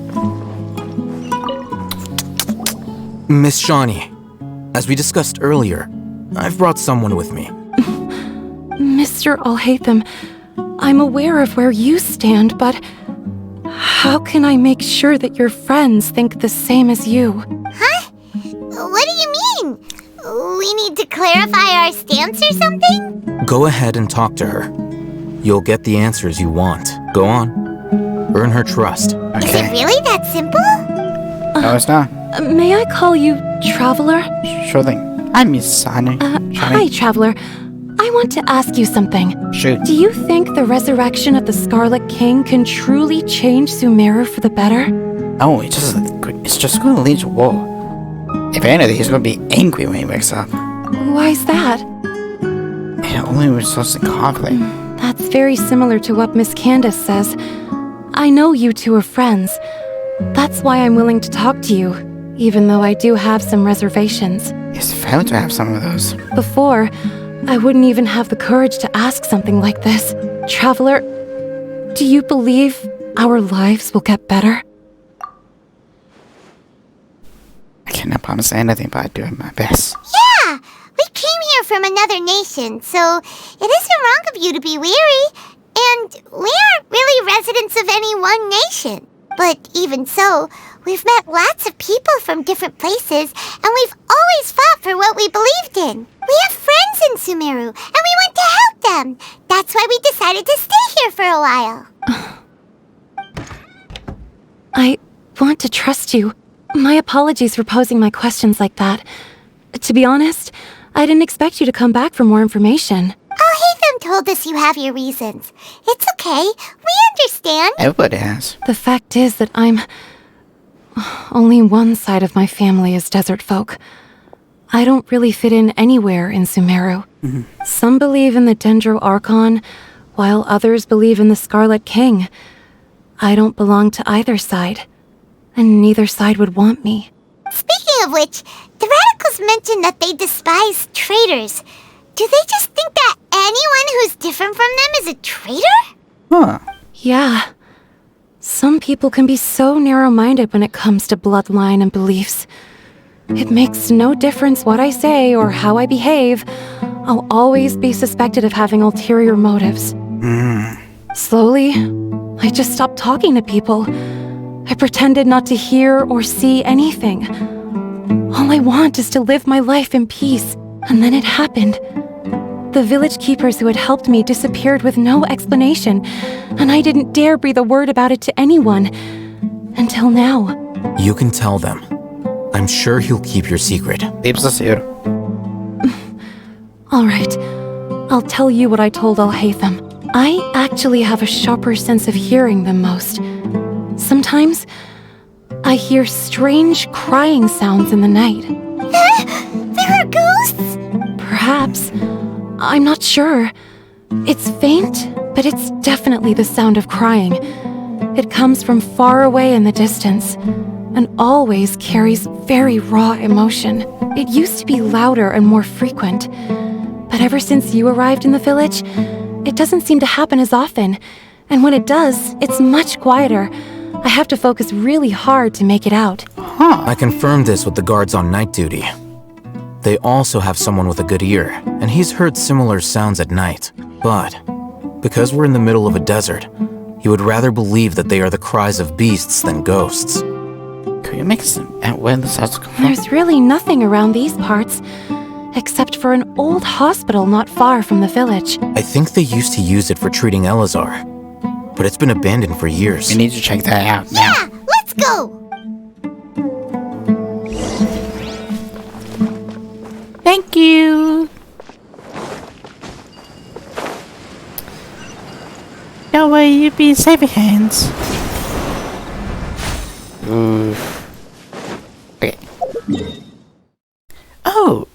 Miss Shawnee, as we discussed earlier, I've brought someone with me. Mr. Alhaitham, I'm aware of where you stand, but how can I make sure that your friends think the same as you? Huh? What do you mean? We need to clarify our stance or something? Go ahead and talk to her. You'll get the answers you want. Go on. Earn her trust. Is it really that simple? No, it's not. May I call you Traveler? Sure thing. I'm Miss Shawnee. Hi, Traveler. I want to ask you something. Shoot. Do you think the resurrection of the Scarlet King can truly change Sumeru for the better? Oh, it's just going to lead to war. If anything, he's going to be angry when he wakes up. Why's that? It only results in conflict. That's very similar to what Miss Candace says. I know you two are friends. That's why I'm willing to talk to you, even though I do have some reservations. It's fair to have some of those. Before, I wouldn't even have the courage to ask something like this. Traveler, do you believe our lives will get better? I cannot promise anything, but I do my best. Yeah! We came here from another nation, so it isn't wrong of you to be weary. And we aren't really residents of any one nation. But even so, we've met lots of people from different places, and we've always fought for what we believed in. We have friends in Sumeru, and we want to help them. That's why we decided to stay here for a while. I want to trust you. My apologies for posing my questions like that. To be honest, I didn't expect you to come back for more information. Alhaitham told us you have your reasons. It's okay. We understand. Everybody has. The fact is that I'm only one side of my family is desert folk. I don't really fit in anywhere in Sumeru. Some believe in the Dendro Archon, while others believe in the Scarlet King. I don't belong to either side, and neither side would want me. Speaking of which, the radicals mentioned that they despise traitors. Do they just think that anyone who's different from them is a traitor? Huh. Yeah. Some people can be so narrow-minded when it comes to bloodline and beliefs. It makes no difference what I say or how I behave. I'll always be suspected of having ulterior motives. Slowly, I just stopped talking to people. I pretended not to hear or see anything. All I want is to live my life in peace. And then it happened. The village keepers who had helped me disappeared with no explanation, and I didn't dare breathe a word about it to anyone. Until now. You can tell them. I'm sure he'll keep your secret. Alright, I'll tell you what I told Alhaitham. I actually have a sharper sense of hearing than most. Sometimes, I hear strange crying sounds in the night. There are ghosts? Perhaps. I'm not sure. It's faint, but it's definitely the sound of crying. It comes from far away in the distance, and always carries very raw emotion. It used to be louder and more frequent, but ever since you arrived in the village, it doesn't seem to happen as often, and when it does, it's much quieter. I have to focus really hard to make it out. I confirmed this with the guards on night duty. They also have someone with a good ear, and he's heard similar sounds at night. But, because we're in the middle of a desert, he would rather believe that they are the cries of beasts than ghosts. Could you make some where the sounds come from? There's really nothing around these parts, except for an old hospital not far from the village. I think they used to use it for treating Elazar, but it's been abandoned for years. We need to check that out now. Yeah, let's go! Thank you. Don't worry, you'll be in safe hands. Okay. Oh,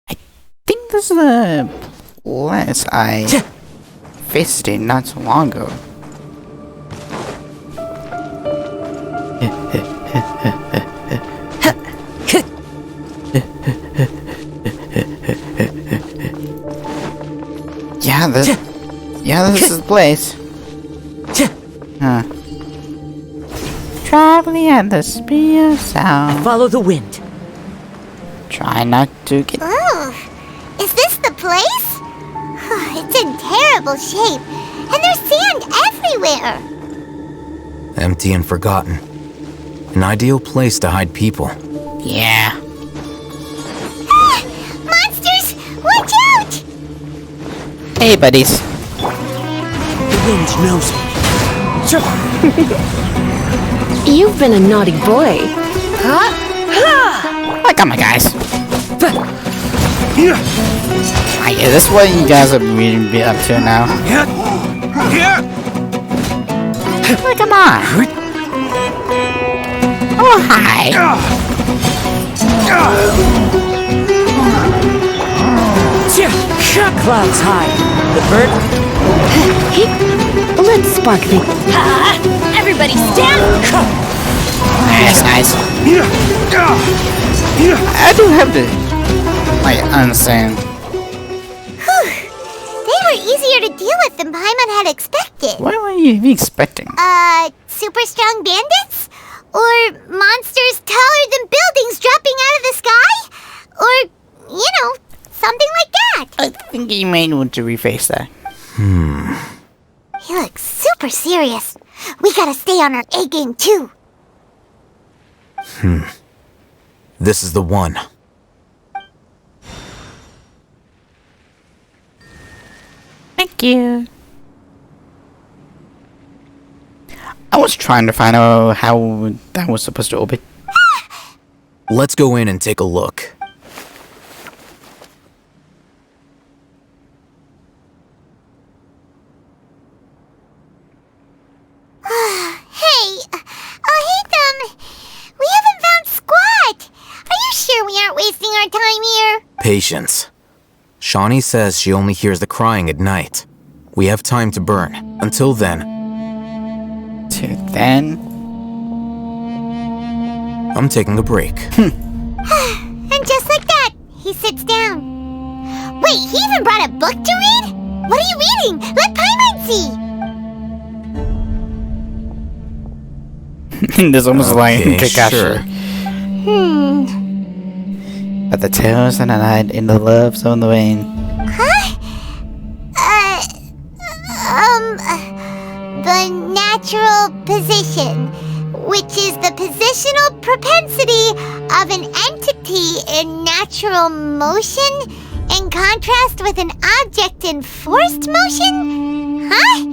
I think this is the place I visited not so long ago. Yeah, this is the place. Huh. Traveling at the speed of sound. Follow the wind. Try not to get. Oh, is this the place? It's in terrible shape, and there's sand everywhere. Empty and forgotten. An ideal place to hide people. Yeah. Monsters! Watch out! Hey, buddies. The wind knows it. You've been a naughty boy. Huh? I got my guys. Yeah, this is what you guys are be up to now. Oh, come on. Oh, hi. Clouds high. The bird. Hey, let's spark the. Everybody stand! That's nice. I do have to, like, understand. They were easier to deal with than Paimon had expected. What were you expecting? Super strong bandits? Or monsters taller than buildings dropping out of the sky? Or, something like that. I think you may want to rephrase that. He looks super serious. We gotta stay on our A game too. This is the one. Thank you. I was trying to find out how that was supposed to open. Let's go in and take a look. Hey, Patience. Shawnee says she only hears the crying at night. We have time to burn. Until then... I'm taking a break. And just like that, he sits down. Wait, he even brought a book to read? What are you reading? Let Paimon see! This almost like Kakashi. sure. But the tales and the night in the loves on the vein. The natural position, which is the positional propensity of an entity in natural motion in contrast with an object in forced motion? Huh?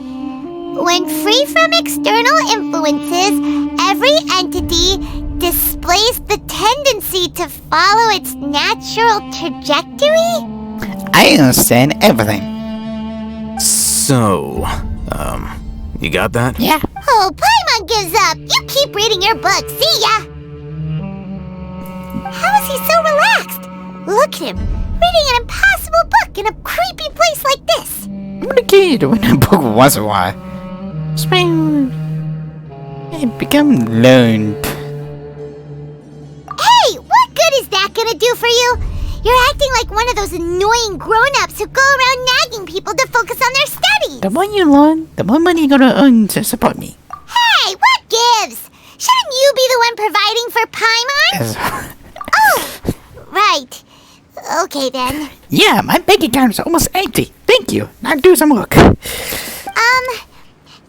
When free from external influences, every entity displays the tendency to follow its natural trajectory? I understand everything. So, you got that? Yeah. Oh, Paimon gives up. You keep reading your book. See ya. How is he so relaxed? Look at him, reading an impossible book in a creepy place like this. What a kid to read a book once in a while. Spring. And become learned. Hey, what good is that gonna do for you? You're acting like one of those annoying grown-ups who go around nagging people to focus on their studies. The more you learn, the more money you're gonna earn to support me. Hey, what gives? Shouldn't you be the one providing for Paimon? Oh, right. Okay then. Yeah, my bank account is almost empty. Thank you. Now do some work.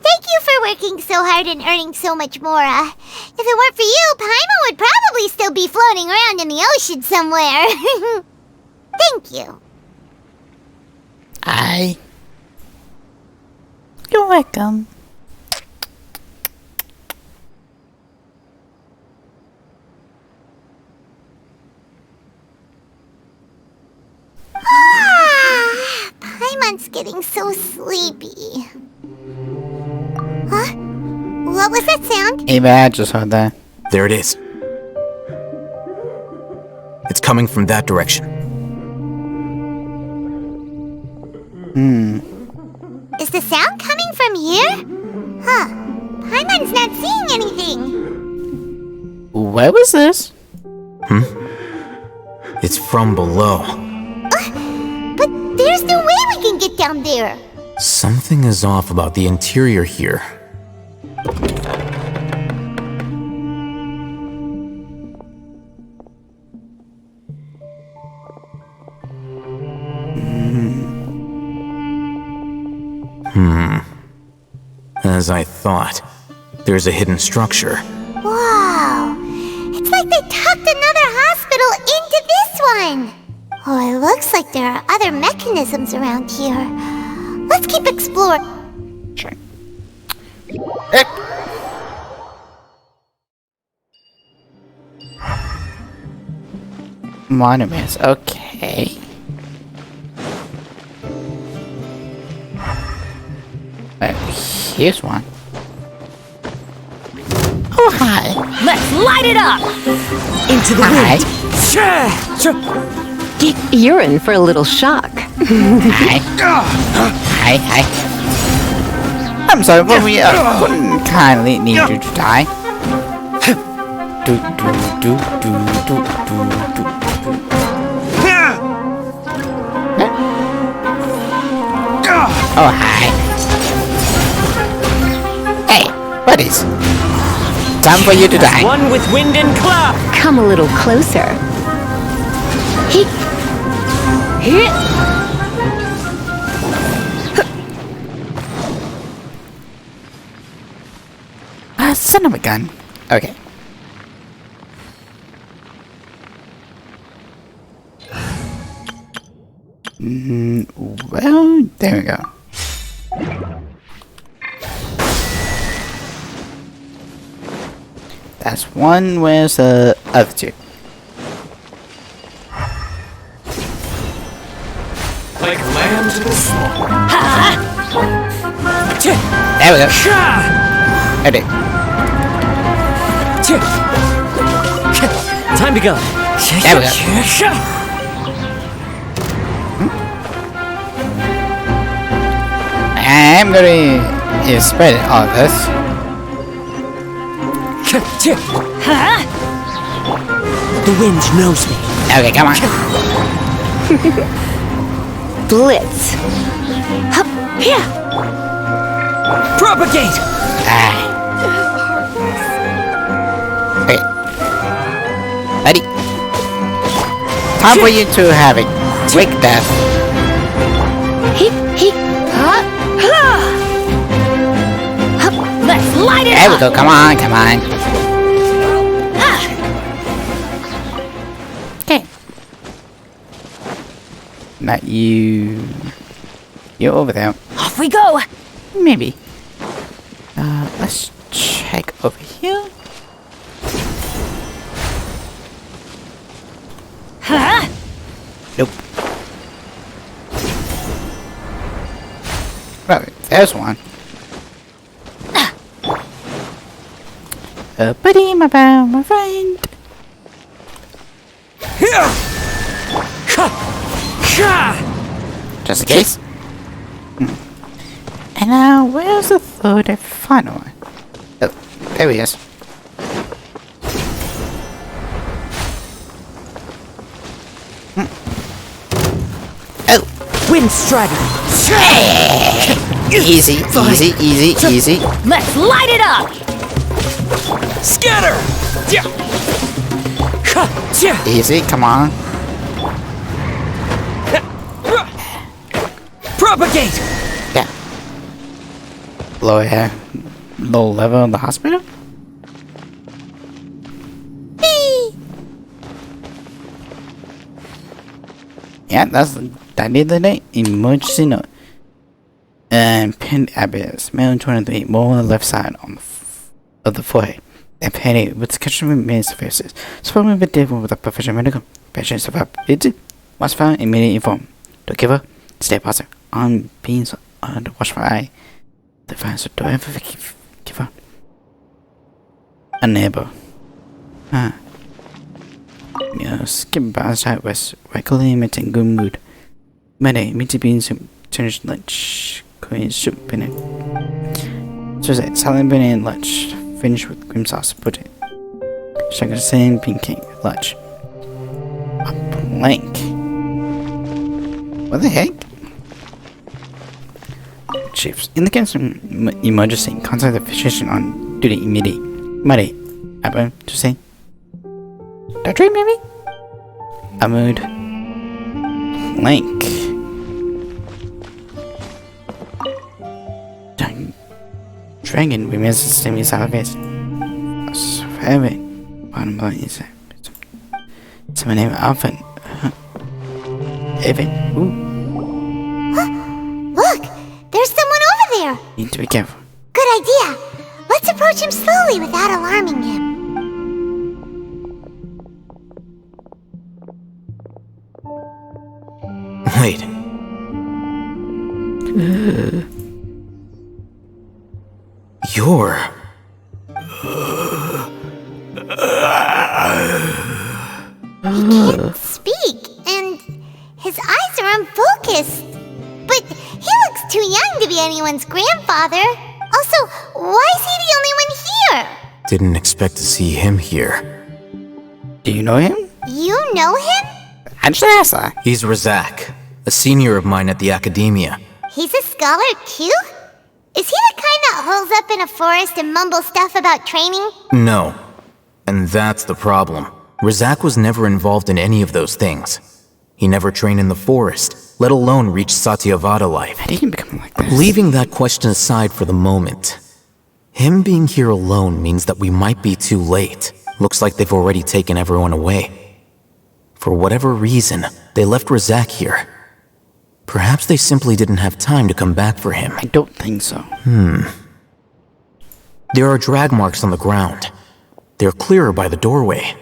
Thank you for working so hard and earning so much more. If it weren't for you, Paimon would probably still be floating around in the ocean somewhere. Thank you. You're welcome. Paimon's getting so sleepy. Huh? What was that sound? Even I just heard that. There it is. It's coming from that direction. Is the sound coming from here? Huh. Paimon's not seeing anything. Where was this? It's from below. But there's no way we can get down there. Something is off about the interior here. As I thought, there's a hidden structure. Wow. It's like they tucked another hospital into this one. Oh, it looks like there are other mechanisms around here. Let's keep exploring. Monuments, okay. Here's one. Oh, hi. Let's light it up! Into the wind. You're in for a little shock. Hi. Hi. I'm sorry, but we wouldn't kindly need you to die. Oh, hi. Hey, buddies. Time for you to die. One with wind and cloud. Come a little closer. Son of a gun. Okay. Well, there we go. That's one. Where's the other two? Like land to the swamp. There we go. Ready. Time to go. There we go. Grimgory is spreading all this. Huh? The wind knows me. Okay, come on. Blitz. Hup, here. Propagate. Okay. Ready? Time for you to have a quick death. Let's light it There we up. go. Come on, come on. Okay. Not you. You're over there. Off we go. Maybe. Let's check over here. Huh? Nope. Well, there's one. Buddy, my pal, my friend. Just in case. And now, where's the third and final one? Oh, there he is. Oh, wind strider. Easy, easy, easy, easy. Let's light it up. Scatter. Easy, come on. Propagate. Yeah. Low level in the hospital? Yeah, that is the day. Emergency note. And pinned abyss. Male 23, more on the left side of the forehead. And penny with discussion remains faces. Spoken with different with a professional medical. Patient survivability was found immediately informed. The giver, stay positive. On being under watchful eye. The fans to ever give up. A neighbor. Skip by sideways, regularly emitting good mood. Mayday, meaty beans, changed lunch, queen soup in it. So that salad and lunch, finished with cream sauce pudding. Sugar same bean cake, lunch. A blank. What the heck? Chiefs. In the case of emergency, contact the physician on duty immediately. Mayday, happen to say. That dream, maybe? A mood. Link. Dragon remains the same as always. Surviving. Bottom line is my name Alvin. Evan. Ooh. Look! There's someone over there! Need to be careful. Good idea! Let's approach him slowly without alarming him. Wait. You're... He can't speak, and his eyes are unfocused. But he looks too young to be anyone's grandfather. Also, why is he the only one here? Didn't expect to see him here. Do you know him? You know him? Anshasa. He's Razak, a senior of mine at the Academia. He's a scholar too? Is he the kind that holes up in a forest and mumbles stuff about training? No. And that's the problem. Razak was never involved in any of those things. He never trained in the forest, let alone reach Satyavada life. How did he become like this? Leaving that question aside for the moment, him being here alone means that we might be too late. Looks like they've already taken everyone away. For whatever reason, they left Razak here. Perhaps they simply didn't have time to come back for him. I don't think so. There are drag marks on the ground. They're clearer by the doorway.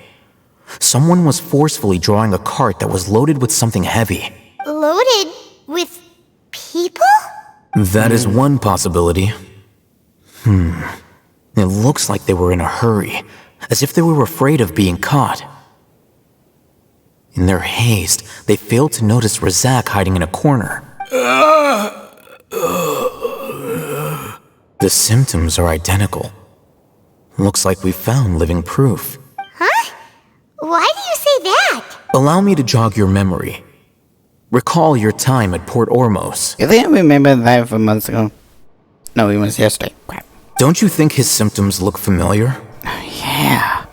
Someone was forcefully drawing a cart that was loaded with something heavy. Loaded with people? That is one possibility. It looks like they were in a hurry, as if they were afraid of being caught. In their haste, they failed to notice Razak hiding in a corner. The symptoms are identical. Looks like we found living proof. Huh? Why do you say that? Allow me to jog your memory. Recall your time at Port Ormos. You think I remember that from months ago? No, it was yesterday. Crap. Don't you think his symptoms look familiar? Yeah.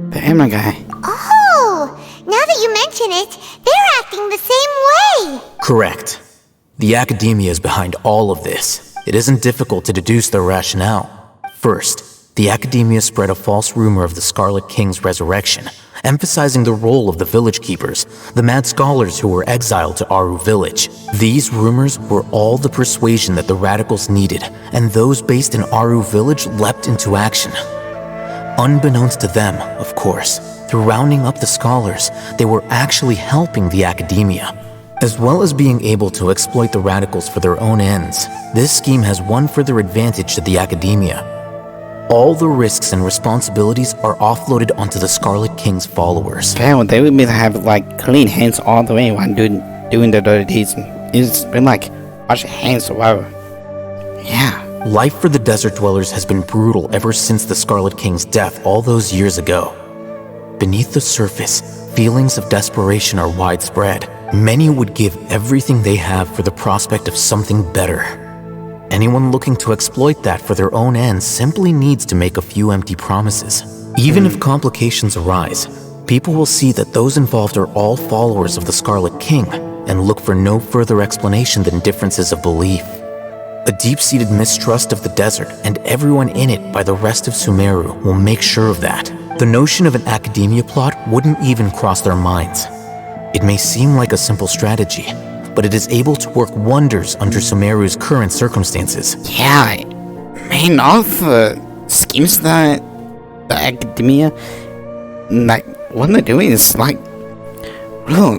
The Emma guy. Oh, now that you mention it, they're acting the same way. Correct. The Academia is behind all of this. It isn't difficult to deduce their rationale. First, the Academia spread a false rumor of the Scarlet King's resurrection, emphasizing the role of the village keepers, the mad scholars who were exiled to Aru village. These rumors were all the persuasion that the radicals needed, and those based in Aru village leapt into action. Unbeknownst to them, of course, through rounding up the scholars, they were actually helping the Academia. As well as being able to exploit the radicals for their own ends, this scheme has one further advantage to the Academia. All the risks and responsibilities are offloaded onto the Scarlet King's followers. Damn, they would be to have like clean hands all the way while doing the dirty deeds. It's been like wash your hands forever. Yeah. Life for the Desert Dwellers has been brutal ever since the Scarlet King's death all those years ago. Beneath the surface, feelings of desperation are widespread. Many would give everything they have for the prospect of something better. Anyone looking to exploit that for their own ends simply needs to make a few empty promises. Even if complications arise, people will see that those involved are all followers of the Scarlet King and look for no further explanation than differences of belief. A deep-seated mistrust of the desert and everyone in it by the rest of Sumeru will make sure of that. The notion of an Academia plot wouldn't even cross their minds. It may seem like a simple strategy, but it is able to work wonders under Sumeru's current circumstances. Yeah, man, all the schemes that the Academia, like, what they're doing is like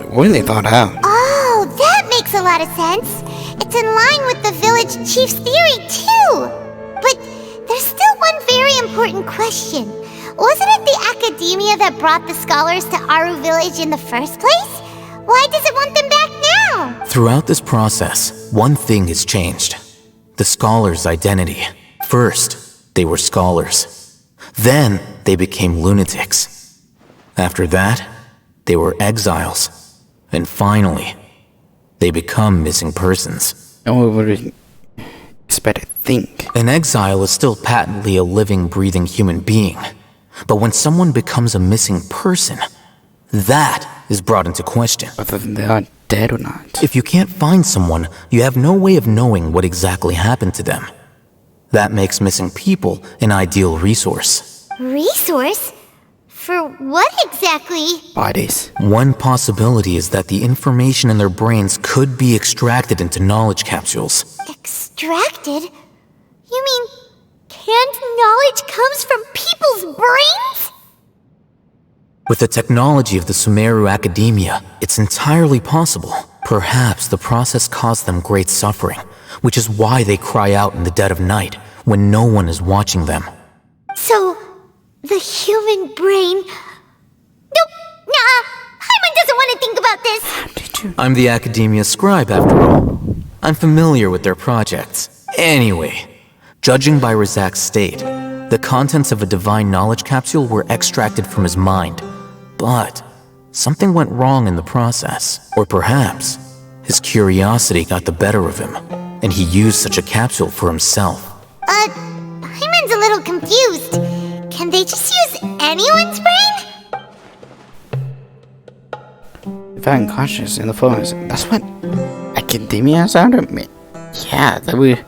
really thought out. Oh, that makes a lot of sense. It's in line with the village chief's theory, too. But there's still one very important question. Wasn't it the Academia that brought the scholars to Aru village in the first place? Why does it want them back now? Throughout this process, one thing has changed. The scholars' identity. First, they were scholars. Then, they became lunatics. After that, they were exiles. And finally, they become missing persons. No one would expect to think. An exile is still patently a living, breathing human being. But when someone becomes a missing person, that is brought into question. Whether they are dead or not. If you can't find someone, you have no way of knowing what exactly happened to them. That makes missing people an ideal resource. Resource? For what exactly? Bodies. One possibility is that the information in their brains could be extracted into knowledge capsules. Extracted? You mean canned knowledge comes from people's brains? With the technology of the Sumeru Academia, it's entirely possible. Perhaps the process caused them great suffering, which is why they cry out in the dead of night when no one is watching them. So, the human brain... Nope, nah, Hyman doesn't want to think about this. I'm the Academia scribe, after all. I'm familiar with their projects. Anyway, judging by Razak's state, the contents of a divine knowledge capsule were extracted from his mind. But something went wrong in the process. Or perhaps his curiosity got the better of him, and he used such a capsule for himself. Hyman's a little confused. Can they just use anyone's brain? Divine conscious in the forest. That's what Academia sounded me. Yeah, that we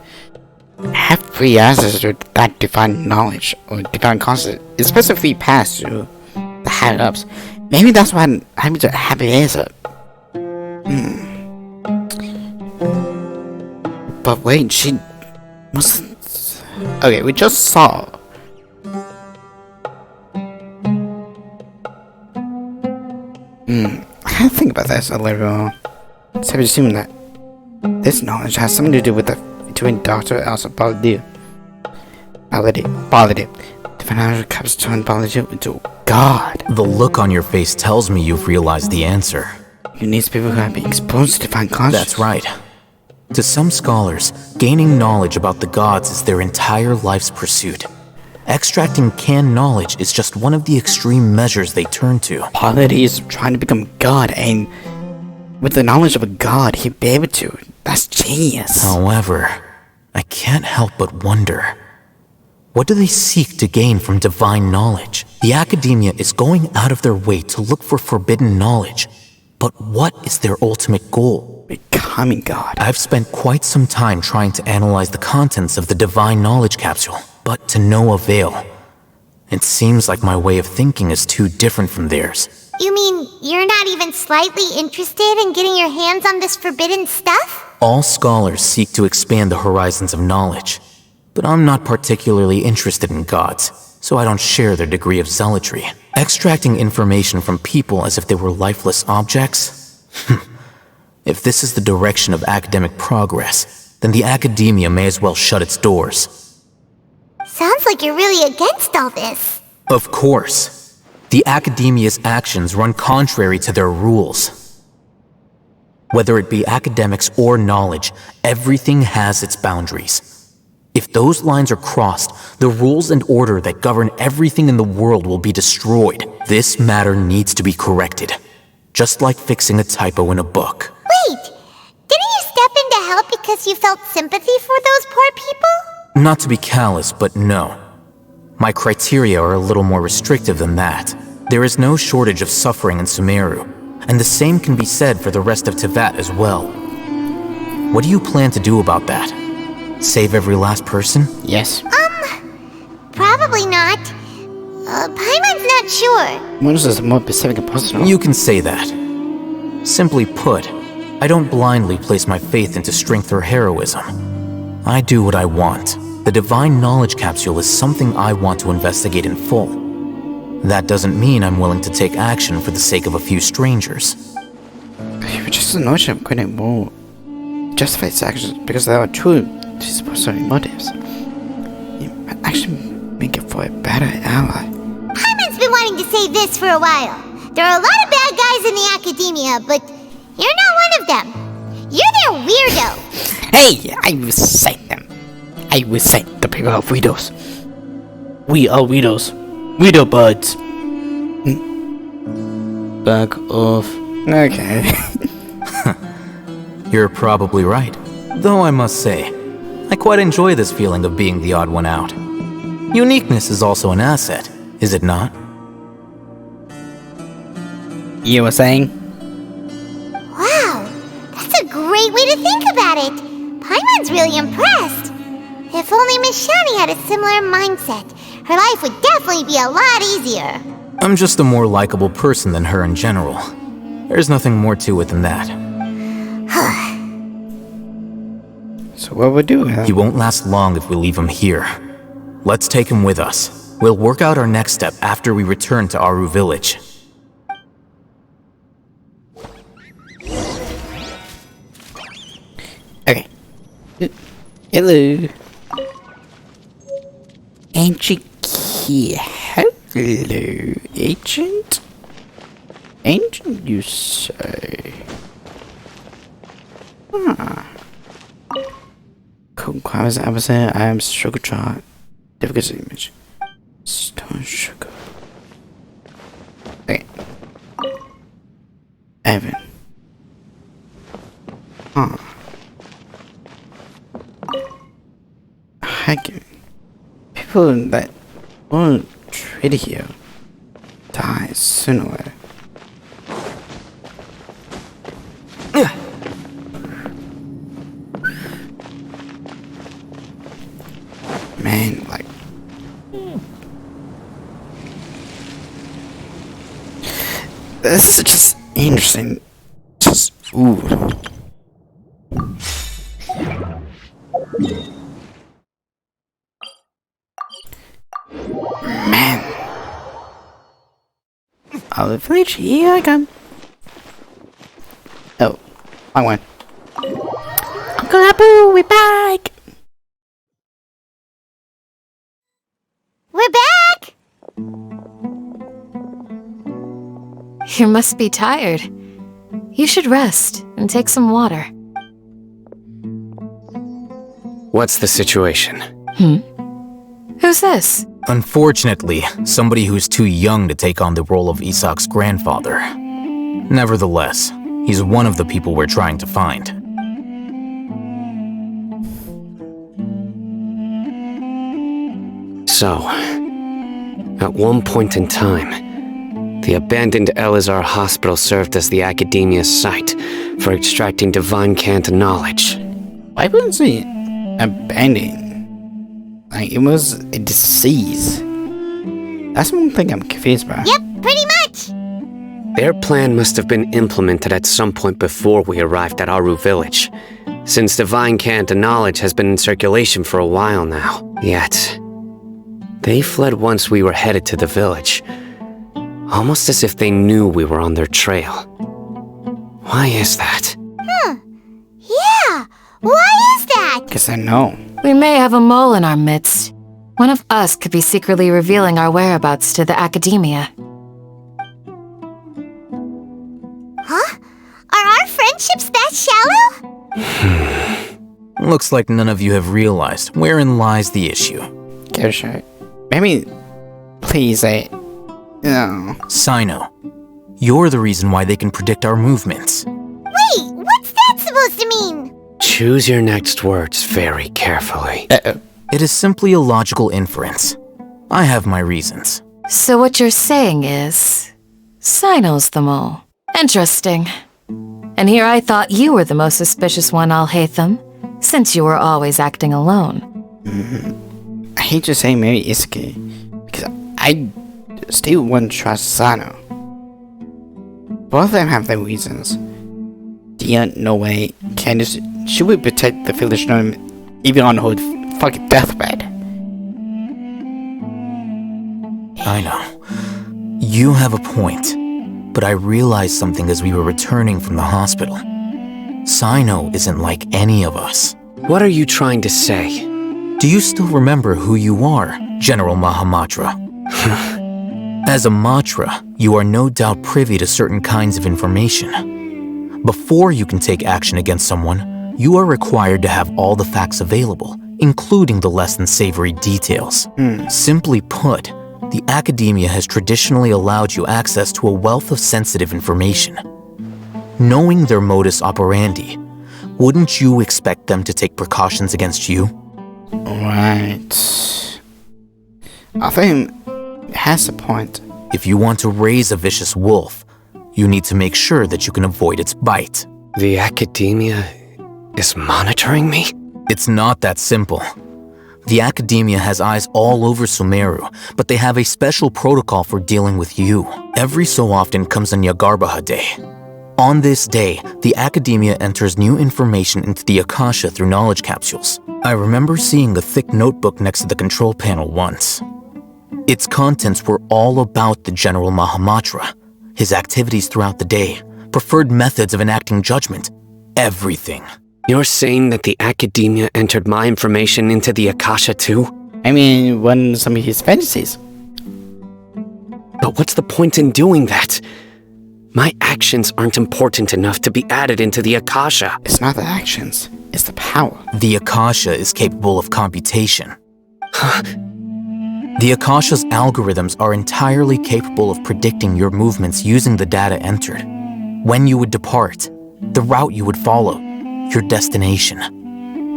have free access to that divine knowledge or divine conscious. It's specifically passed to the higher ups. Maybe that's why I'm a happy answer. But wait, she must. Okay, we just saw. I can't think about this a little. So I assume that this knowledge has something to do with the between Dr. Elsa Baldi. Divine knowledge comes to knowledge into God. The look on your face tells me you've realized the answer. You need people who have been exposed to divine consciousness. That's right. To some scholars, gaining knowledge about the gods is their entire life's pursuit. Extracting canned knowledge is just one of the extreme measures they turn to. Polity is trying to become God, and with the knowledge of a God, he'd be able to. That's genius. However, I can't help but wonder, what do they seek to gain from divine knowledge? The academia is going out of their way to look for forbidden knowledge. But what is their ultimate goal? Becoming God. I've spent quite some time trying to analyze the contents of the divine knowledge capsule, but to no avail. It seems like my way of thinking is too different from theirs. You mean you're not even slightly interested in getting your hands on this forbidden stuff? All scholars seek to expand the horizons of knowledge, but I'm not particularly interested in gods, so I don't share their degree of zealotry. Extracting information from people as if they were lifeless objects? If this is the direction of academic progress, then the academia may as well shut its doors. Sounds like you're really against all this. Of course. The academia's actions run contrary to their rules. Whether it be academics or knowledge, everything has its boundaries. If those lines are crossed, the rules and order that govern everything in the world will be destroyed. This matter needs to be corrected, just like fixing a typo in a book. Wait, didn't you step in to help because you felt sympathy for those poor people? Not to be callous, but no. My criteria are a little more restrictive than that. There is no shortage of suffering in Sumeru, and the same can be said for the rest of Teyvat as well. What do you plan to do about that? Save every last person? Yes. Probably not. Paimon's not sure. What is this more specific and personal? You can say that. Simply put, I don't blindly place my faith into strength or heroism. I do what I want. The divine knowledge capsule is something I want to investigate in full. That doesn't mean I'm willing to take action for the sake of a few strangers. Just the notion of creating more justify its actions because they are true to his personal motives. You might actually make it for a better ally. Paimon's been wanting to say this for a while. There are a lot of bad guys in the academia, but you're not one of them. You're their weirdo. Hey, I recite them. I recite the people of widows. We are widows. Widow buds. Back off. Okay. You're probably right. Though I must say, I quite enjoy this feeling of being the odd one out. Uniqueness is also an asset, is it not? You were saying? Wow, that's a great way to think about it. Paimon's really impressed. If only Miss Shani had a similar mindset, her life would definitely be a lot easier. I'm just a more likable person than her in general. There's nothing more to it than that. So what would do? He won't last long if we leave him here. Let's take him with us. We'll work out our next step after we return to Aru village. Okay. Hello. Ancient key. Hello, ancient? Ancient, you say? Conquires opposite. I am sugar chart. Difficulty image. Stone sugar. Okay. Evan. Hiking. People that won't trade here die sooner or later. Man, like this is just interesting. Just ooh. Man. Olive Village, here I come. Oh, I won. Uncle Abu, we're back! We're back! You must be tired. You should rest and take some water. What's the situation? Who's this? Unfortunately, somebody who's too young to take on the role of Isak's grandfather. Nevertheless, he's one of the people we're trying to find. So, at one point in time, the abandoned Elazar Hospital served as the Academia's site for extracting divine cant knowledge. Why wouldn't it abandoned? Like, it was a disease. That's one thing I'm confused about. Yep, pretty much. Their plan must have been implemented at some point before we arrived at Aru Village, since divine cant knowledge has been in circulation for a while now. Yet, they fled once we were headed to the village, almost as if they knew we were on their trail. Why is that? Yeah, why is that? Guess I know. We may have a mole in our midst. One of us could be secretly revealing our whereabouts to the Academia. Huh? Are our friendships that shallow? Looks like none of you have realized wherein lies the issue. Gershot, maybe, please, no. Sino, you're the reason why they can predict our movements. Wait, what's that supposed to mean? Choose your next words very carefully. It is simply a logical inference. I have my reasons. So what you're saying is, Sino's the mole. Interesting. And here I thought you were the most suspicious one, Alhaitham, since you were always acting alone. I hate to say maybe Isuke, because I still wouldn't trust Sino. Both of them have their reasons. Dia, no way. Candace, she would protect the village gnome even on her fucking deathbed. I know. You have a point, but I realized something as we were returning from the hospital. Sino isn't like any of us. What are you trying to say? Do you still remember who you are, General Mahamatra? As a Matra, you are no doubt privy to certain kinds of information. Before you can take action against someone, you are required to have all the facts available, including the less than savory details. Simply put, the Academia has traditionally allowed you access to a wealth of sensitive information. Knowing their modus operandi, wouldn't you expect them to take precautions against you? Right. I think it has a point. If you want to raise a vicious wolf, you need to make sure that you can avoid its bite. The Academia is monitoring me? It's not that simple. The Academia has eyes all over Sumeru, but they have a special protocol for dealing with you. Every so often comes a Nyagarbaha Day. On this day, the Academia enters new information into the Akasha through knowledge capsules. I remember seeing a thick notebook next to the control panel once. Its contents were all about the General Mahamatra, his activities throughout the day, preferred methods of enacting judgment, everything. You're saying that the Academia entered my information into the Akasha too? I mean, when some of his fantasies. But what's the point in doing that? My actions aren't important enough to be added into the Akasha. It's not the actions, it's the power. The Akasha is capable of computation. The Akasha's algorithms are entirely capable of predicting your movements using the data entered. When you would depart, the route you would follow, your destination.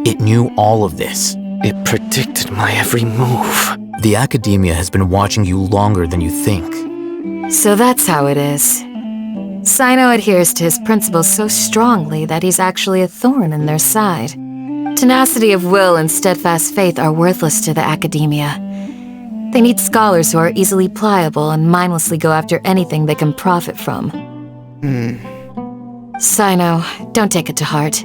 It knew all of this. It predicted my every move. The Academia has been watching you longer than you think. So that's how it is. Sino adheres to his principles so strongly that he's actually a thorn in their side. Tenacity of will and steadfast faith are worthless to the Academia. They need scholars who are easily pliable and mindlessly go after anything they can profit from. Sino, don't take it to heart.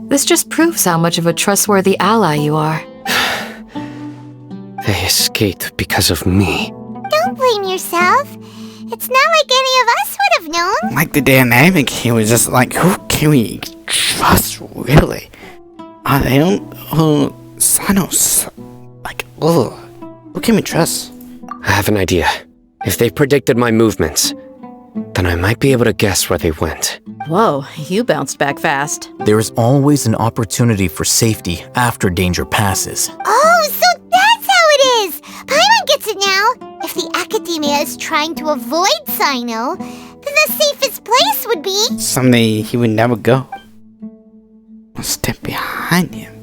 This just proves how much of a trustworthy ally you are. They escaped because of me. Don't blame yourself. It's not like any of us would have known. Like the dynamic, he was just like, who can we trust, really? They don't, Sino's, like, who can we trust? I have an idea. If they predicted my movements, then I might be able to guess where they went. Whoa, you bounced back fast. There is always an opportunity for safety after danger passes. Oh, so that's how it is! Paimon gets it now! If the Academia is trying to avoid Cyno, then the safest place would be... Someday he would never go. I'll step behind him.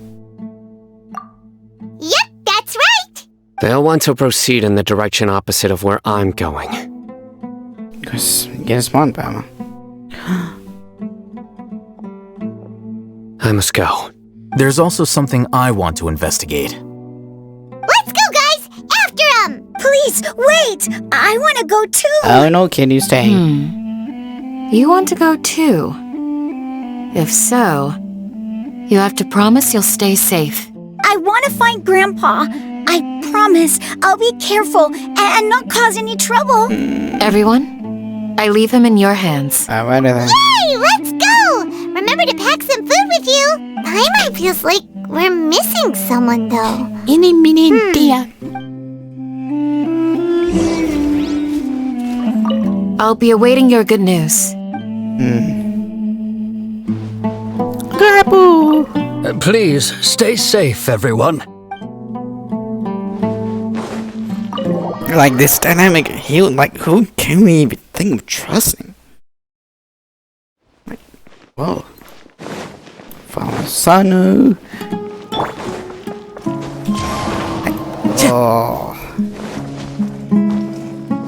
Yep, that's right! They'll want to proceed in the direction opposite of where I'm going. Get one, Paimon. I must go. There's also something I want to investigate. Let's go, guys! After him! Please, wait! I want to go too! Oh no, kid, you stay. You want to go too? If so, you have to promise you'll stay safe. I want to find Grandpa. I promise I'll be careful and not cause any trouble. Everyone, I leave him in your hands. Alright then. Yay! Let's go! Remember to pack some food with you. Paimon feels like we're missing someone, though. Any minute, dear. I'll be awaiting your good news. Please, stay safe, everyone. Like this dynamic, who can we even think of trusting? Like, whoa. Sanu. Oh.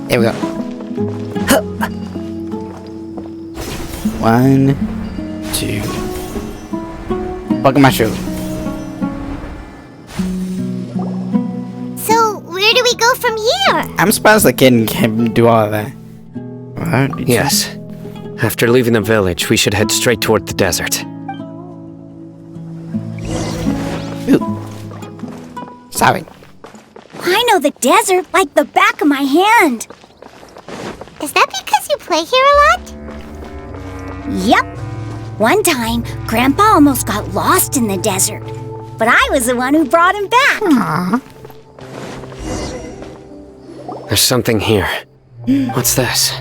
Here we go. 1, 2. Buckle my shoe. So, where do we go from here? I'm surprised the kid can do all of that. What? Yes. After leaving the village, we should head straight toward the desert. Sorry. I know the desert like the back of my hand. Is that because you play here a lot? Yep. One time, Grandpa almost got lost in the desert, but I was the one who brought him back. Aww. There's something here. What's this?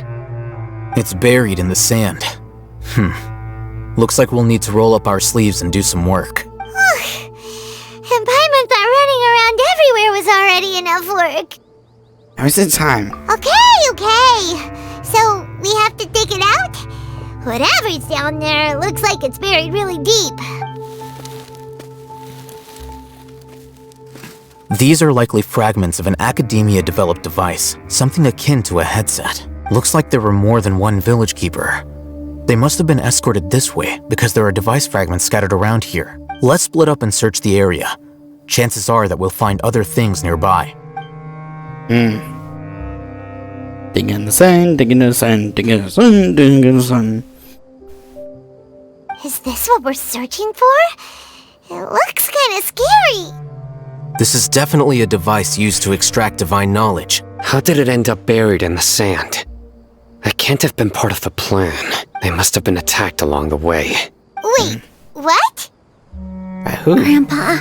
It's buried in the sand. Looks like we'll need to roll up our sleeves and do some work. And Paimon thought running around everywhere was already enough work. How's the time? Okay. So, we have to dig it out? Whatever's down there looks like it's buried really deep. These are likely fragments of an Academia-developed device, something akin to a headset. Looks like there were more than one village keeper. They must have been escorted this way because there are device fragments scattered around here. Let's split up and search the area. Chances are that we'll find other things nearby. Dig in the sand, dig in the sand, dig in the sand, dig in the sand. Is this what we're searching for? It looks kind of scary. This is definitely a device used to extract divine knowledge. How did it end up buried in the sand? That can't have been part of the plan. They must have been attacked along the way. Wait, what? By who? Grandpa,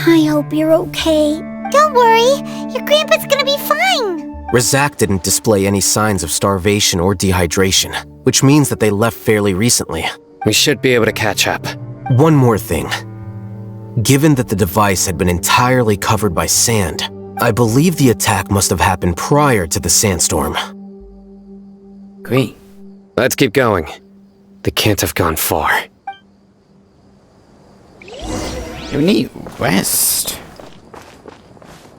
I hope you're okay. Don't worry, your grandpa's gonna be fine. Razak didn't display any signs of starvation or dehydration, which means that they left fairly recently. We should be able to catch up. One more thing. Given that the device had been entirely covered by sand, I believe the attack must have happened prior to the sandstorm. Great. Let's keep going. They can't have gone far. You need rest.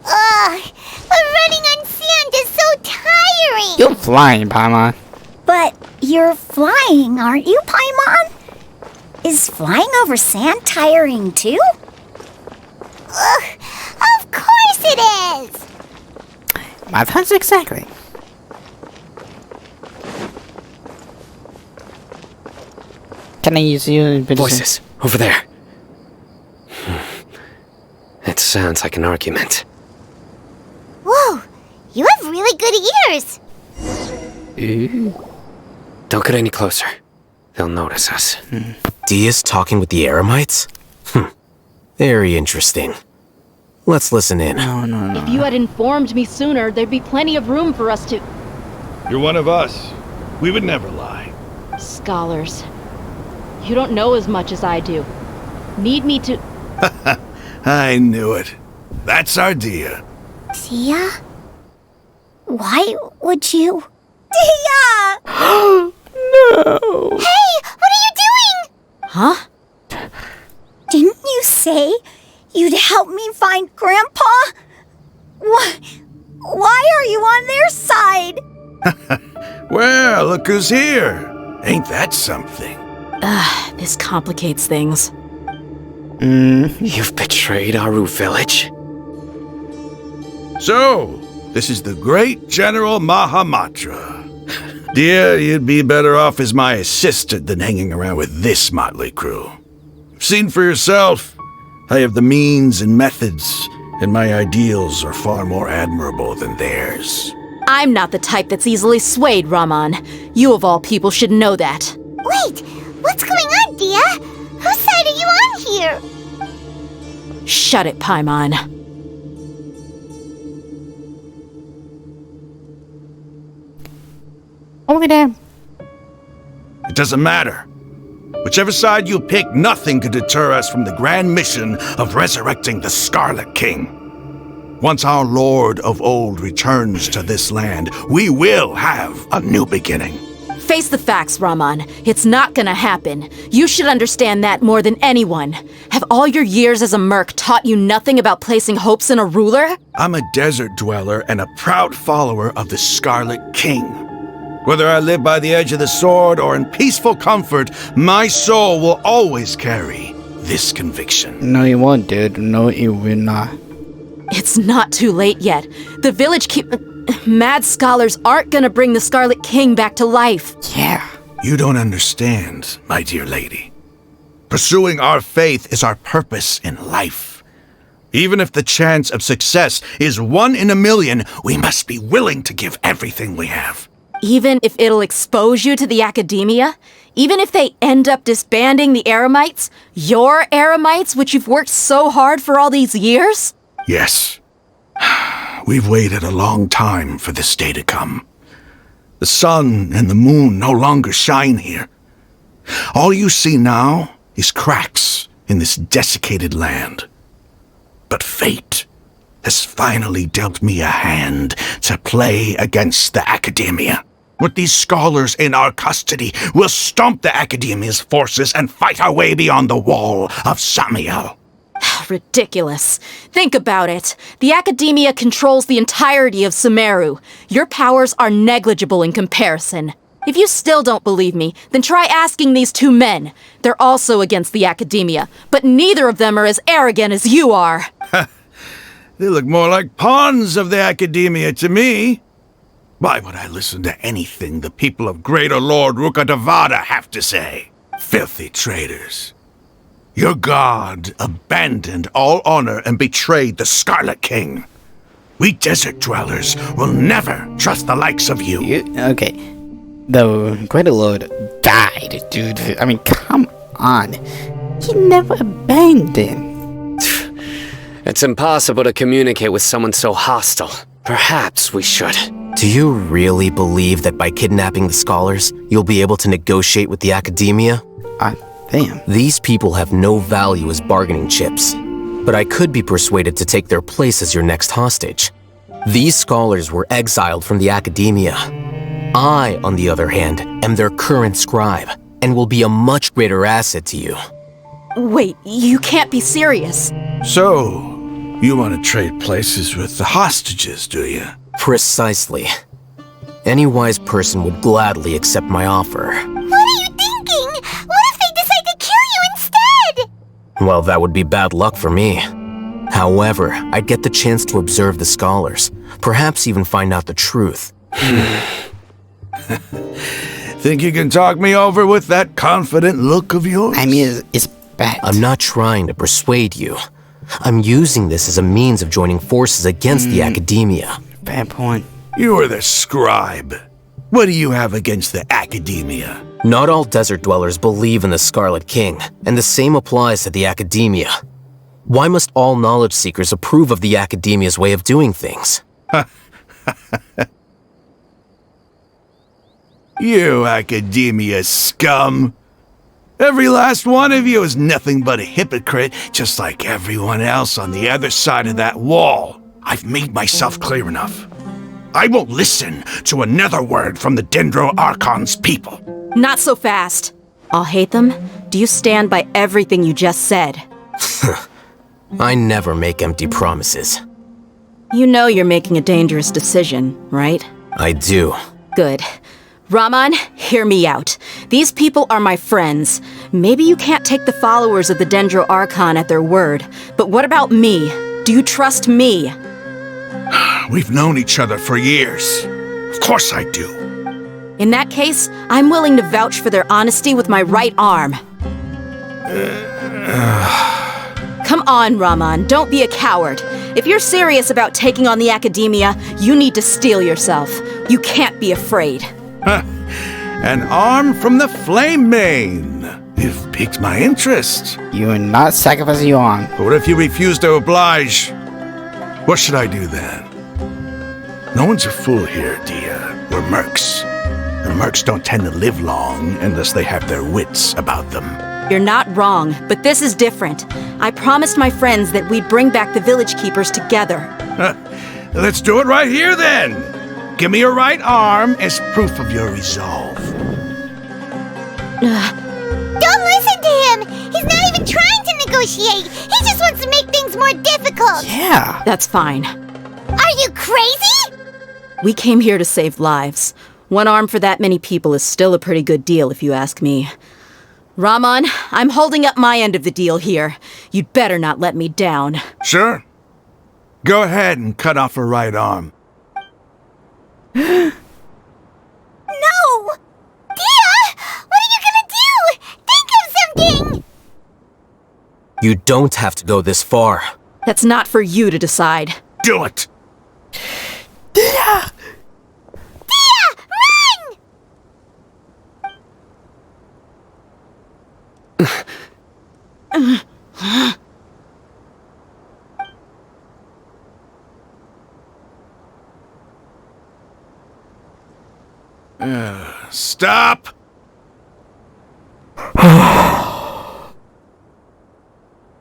Ugh, but running on sand is so tiring. You're flying, Paimon. But you're flying, aren't you, Paimon? Is flying over sand tiring too? Ugh, of course it is. My thoughts exactly. Can I use you? Voices, over there. It sounds like an argument. Whoa, you have really good ears. Don't get any closer. They'll notice us. Dia's talking with the Eremites? Very interesting. Let's listen in. No. If you had informed me sooner, there'd be plenty of room for us to... You're one of us. We would never lie. Scholars. You don't know as much as I do. Need me to... I knew it. That's our Dia. Dia? Why would you... Dia! No! Hey! What are you doing? Huh? Didn't you say you'd help me find Grandpa? Why are you on their side? Well, look who's here. Ain't that something? This complicates things. You've betrayed Aru village. So, this is the great General Mahamatra. Dear, you'd be better off as my assistant than hanging around with this motley crew. Seen for yourself, I have the means and methods, and my ideals are far more admirable than theirs. I'm not the type that's easily swayed, Raman. You of all people should know that. Wait! What's going on, Dia? Whose side are you on here? Shut it, Paimon. Only damn. It doesn't matter. Whichever side you pick, nothing could deter us from the grand mission of resurrecting the Scarlet King. Once our Lord of Old returns to this land, we will have a new beginning. Face the facts, Raman. It's not gonna happen. You should understand that more than anyone. Have all your years as a merc taught you nothing about placing hopes in a ruler? I'm a desert dweller and a proud follower of the Scarlet King. Whether I live by the edge of the sword or in peaceful comfort, my soul will always carry this conviction. No, you won't, dude. No, you will not. It's not too late yet. The village Mad scholars aren't gonna bring the Scarlet King back to life. Yeah. You don't understand, my dear lady. Pursuing our faith is our purpose in life. Even if the chance of success is 1 in a million, we must be willing to give everything we have. Even if it'll expose you to the academia? Even if they end up disbanding the Eremites? Your Eremites, which you've worked so hard for all these years? Yes. We've waited a long time for this day to come. The sun and the moon no longer shine here. All you see now is cracks in this desiccated land. But fate has finally dealt me a hand to play against the academia. With these scholars in our custody, we'll stomp the academia's forces and fight our way beyond the wall of Samiel. Ridiculous. Think about it. The academia controls the entirety of Sumeru. Your powers are negligible in comparison. If you still don't believe me, then try asking these 2 men. They're also against the academia, but neither of them are as arrogant as you are. They look more like pawns of the academia to me. Why would I listen to anything the people of Greater Lord Rukkhadevata have to say? Filthy traitors. Your god abandoned all honor and betrayed the Scarlet King. We desert dwellers will never trust the likes of you. Okay. The Greater Lord died, dude. I mean, come on. He never abandoned. It's impossible to communicate with someone so hostile. Perhaps we should. Do you really believe that by kidnapping the scholars, you'll be able to negotiate with the academia? Damn. These people have no value as bargaining chips, but I could be persuaded to take their place as your next hostage. These scholars were exiled from the academia. I, on the other hand, am their current scribe, and will be a much greater asset to you. Wait, you can't be serious. So, you want to trade places with the hostages, do you? Precisely. Any wise person would gladly accept my offer. What are you thinking? What if they decide to kill you instead? Well, that would be bad luck for me. However, I'd get the chance to observe the scholars, perhaps even find out the truth. Think you can talk me over with that confident look of yours? I mean, it's bad. I'm not trying to persuade you. I'm using this as a means of joining forces against the academia. Bad point. You are the scribe. What do you have against the academia? Not all desert dwellers believe in the Scarlet King, and the same applies to the academia. Why must all knowledge seekers approve of the academia's way of doing things? You Academia scum! Every last one of you is nothing but a hypocrite, just like everyone else on the other side of that wall. I've made myself clear enough. I won't listen to another word from the Dendro Archon's people. Not so fast. I'll hate them. Do you stand by everything you just said? I never make empty promises. You know you're making a dangerous decision, right? I do. Good. Raman, hear me out. These people are my friends. Maybe you can't take the followers of the Dendro Archon at their word, but what about me? Do you trust me? We've known each other for years. Of course I do. In that case, I'm willing to vouch for their honesty with my right arm. Come on, Raman, don't be a coward. If you're serious about taking on the Academia, you need to steel yourself. You can't be afraid. An arm from the Flame Mane. You've piqued my interest. You will not sacrifice your arm. But what if you refuse to oblige? What should I do then? No one's a fool here, Dia. We're mercs. And mercs don't tend to live long unless they have their wits about them. You're not wrong, but this is different. I promised my friends that we'd bring back the Village Keepers together. Let's do it right here then. Give me your right arm as proof of your resolve. Don't listen to him! He's not even trying to negotiate! He just wants to make things more difficult! Yeah. That's fine. Are you crazy? We came here to save lives. One arm for that many people is still a pretty good deal, if you ask me. Raman, I'm holding up my end of the deal here. You'd better not let me down. Sure. Go ahead and cut off her right arm. No! Dia! What are you gonna do? Think of something! You don't have to go this far. That's not for you to decide. Do it! Dia! Dia! Run! Stop!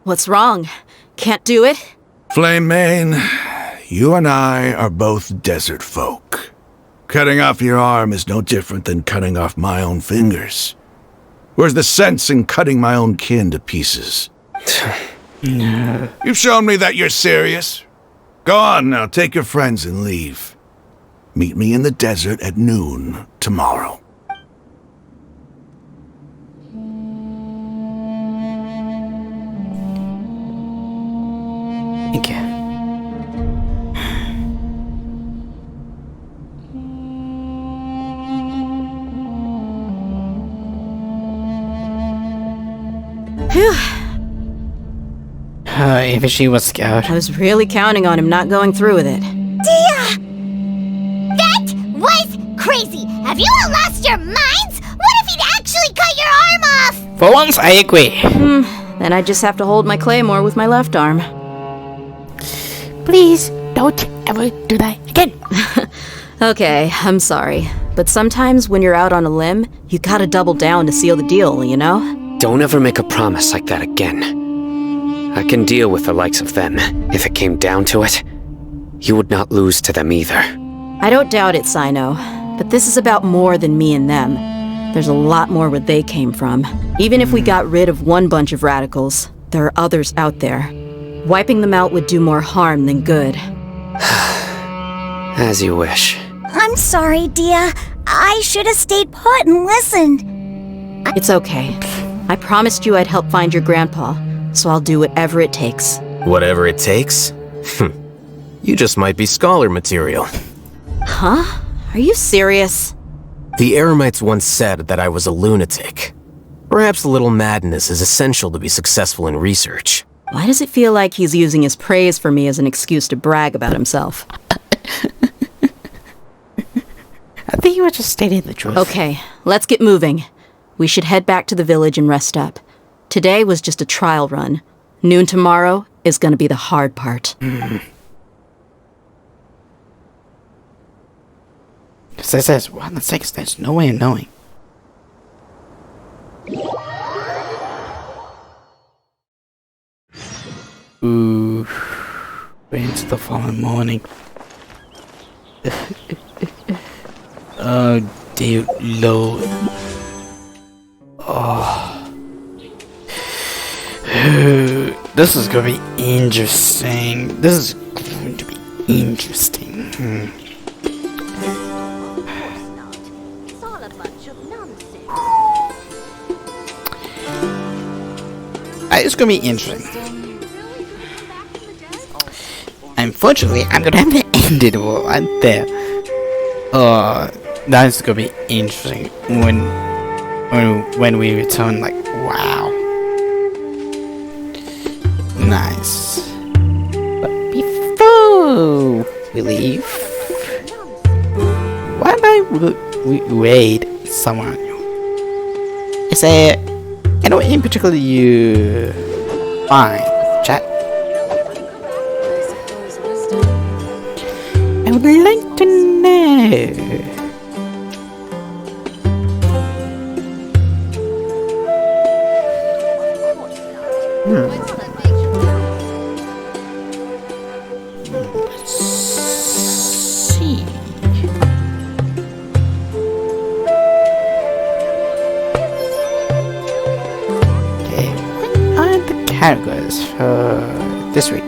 What's wrong? Can't do it? Flame Mane, you and I are both desert folk. Cutting off your arm is no different than cutting off my own fingers. Where's the sense in cutting my own kin to pieces? You've shown me that you're serious. Go on now, take your friends and leave. Meet me in the desert at noon tomorrow. Thank you. Phew. If she was scared. I was really counting on him not going through with it. Dia! That was crazy! Have you all lost your minds? What if he'd actually cut your arm off? For once, I agree. Then I just have to hold my claymore with my left arm. Please, don't ever do that again. Okay, I'm sorry. But sometimes when you're out on a limb, you gotta double down to seal the deal, you know? Don't ever make a promise like that again. I can deal with the likes of them. If it came down to it, you would not lose to them either. I don't doubt it, Sino. But this is about more than me and them. There's a lot more where they came from. Even if we got rid of one bunch of radicals, there are others out there. Wiping them out would do more harm than good. As you wish. I'm sorry, Dia. I should have stayed put and listened. It's okay. I promised you I'd help find your grandpa, so I'll do whatever it takes. Whatever it takes? You just might be scholar material. Huh? Are you serious? The Eremites once said that I was a lunatic. Perhaps a little madness is essential to be successful in research. Why does it feel like he's using his praise for me as an excuse to brag about himself? I think you were just stating the truth. Okay, let's get moving. We should head back to the village and rest up. Today was just a trial run. Noon tomorrow is gonna be the hard part. Because it says 1 and 6, there's no way of knowing. Ooh. Wait until the following morning. Oh, dear Lord. Oh. This is gonna be interesting. This is going to be interesting. It's gonna be interesting. Unfortunately, I'm gonna have to end it right there. That's gonna be interesting when we return. Like, wow, nice. But before we leave, why don't we raid someone? Is there anyone in particular you find, chat? I would like to know. Let's see. Okay, what are the categories for this week?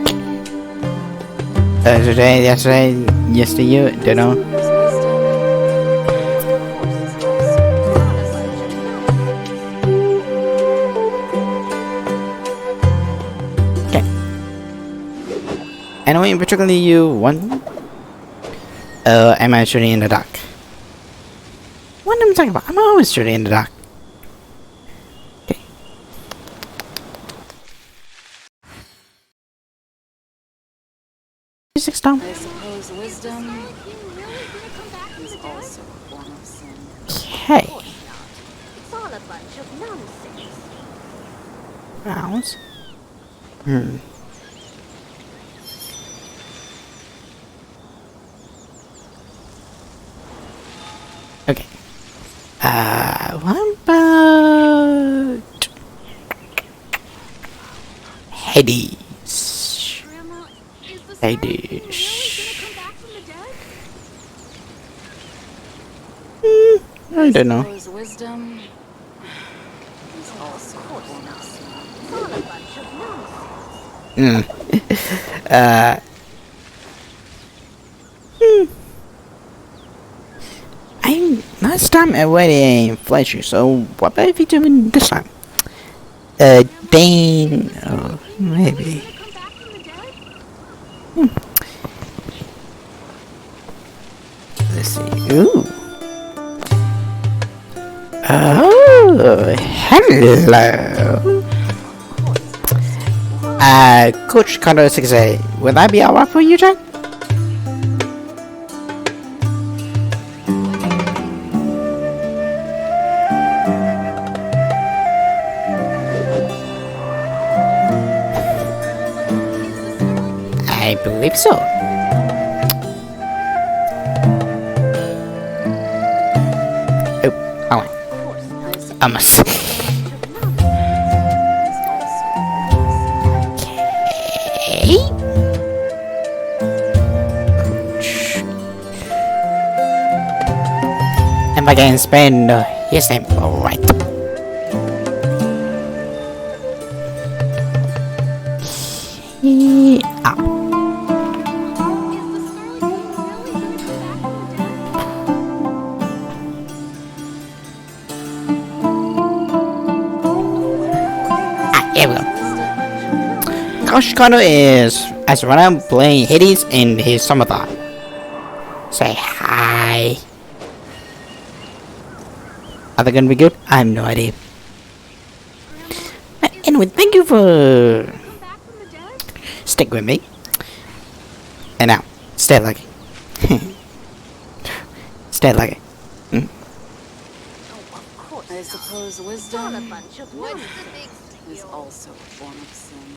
Today, yesterday, yesterday, don't know. Okay. Anyone in particular you want? Am I shooting in the dark? What am I talking about? I'm always shooting in the dark. Okay. Music down. I suppose wisdom is also a form of sin. Okay. It's all a bunch of nonsense. Rounds. Okay. What about Hades? Hades. I don't know. Wisdom is also a form of sin. It's all a bunch of nonsense. Last time I went in Fletcher, so what about if you do it this time? Dane, oh, maybe. Let's see. Ooh. Oh, hello. Coach Condor 6A, would that be alright for you, Jack? I believe so. Oh, hold on. I must. Okay. Am I getting spend? Yes, I'm alright. Here we go. Coach Kono is as when I'm playing Hades in his summertime. Say hi. Are they gonna be good? I have no idea. Anyway, thank you for stick with me. And now, stay lucky. Stay lucky. I suppose wisdom is also a form of sin.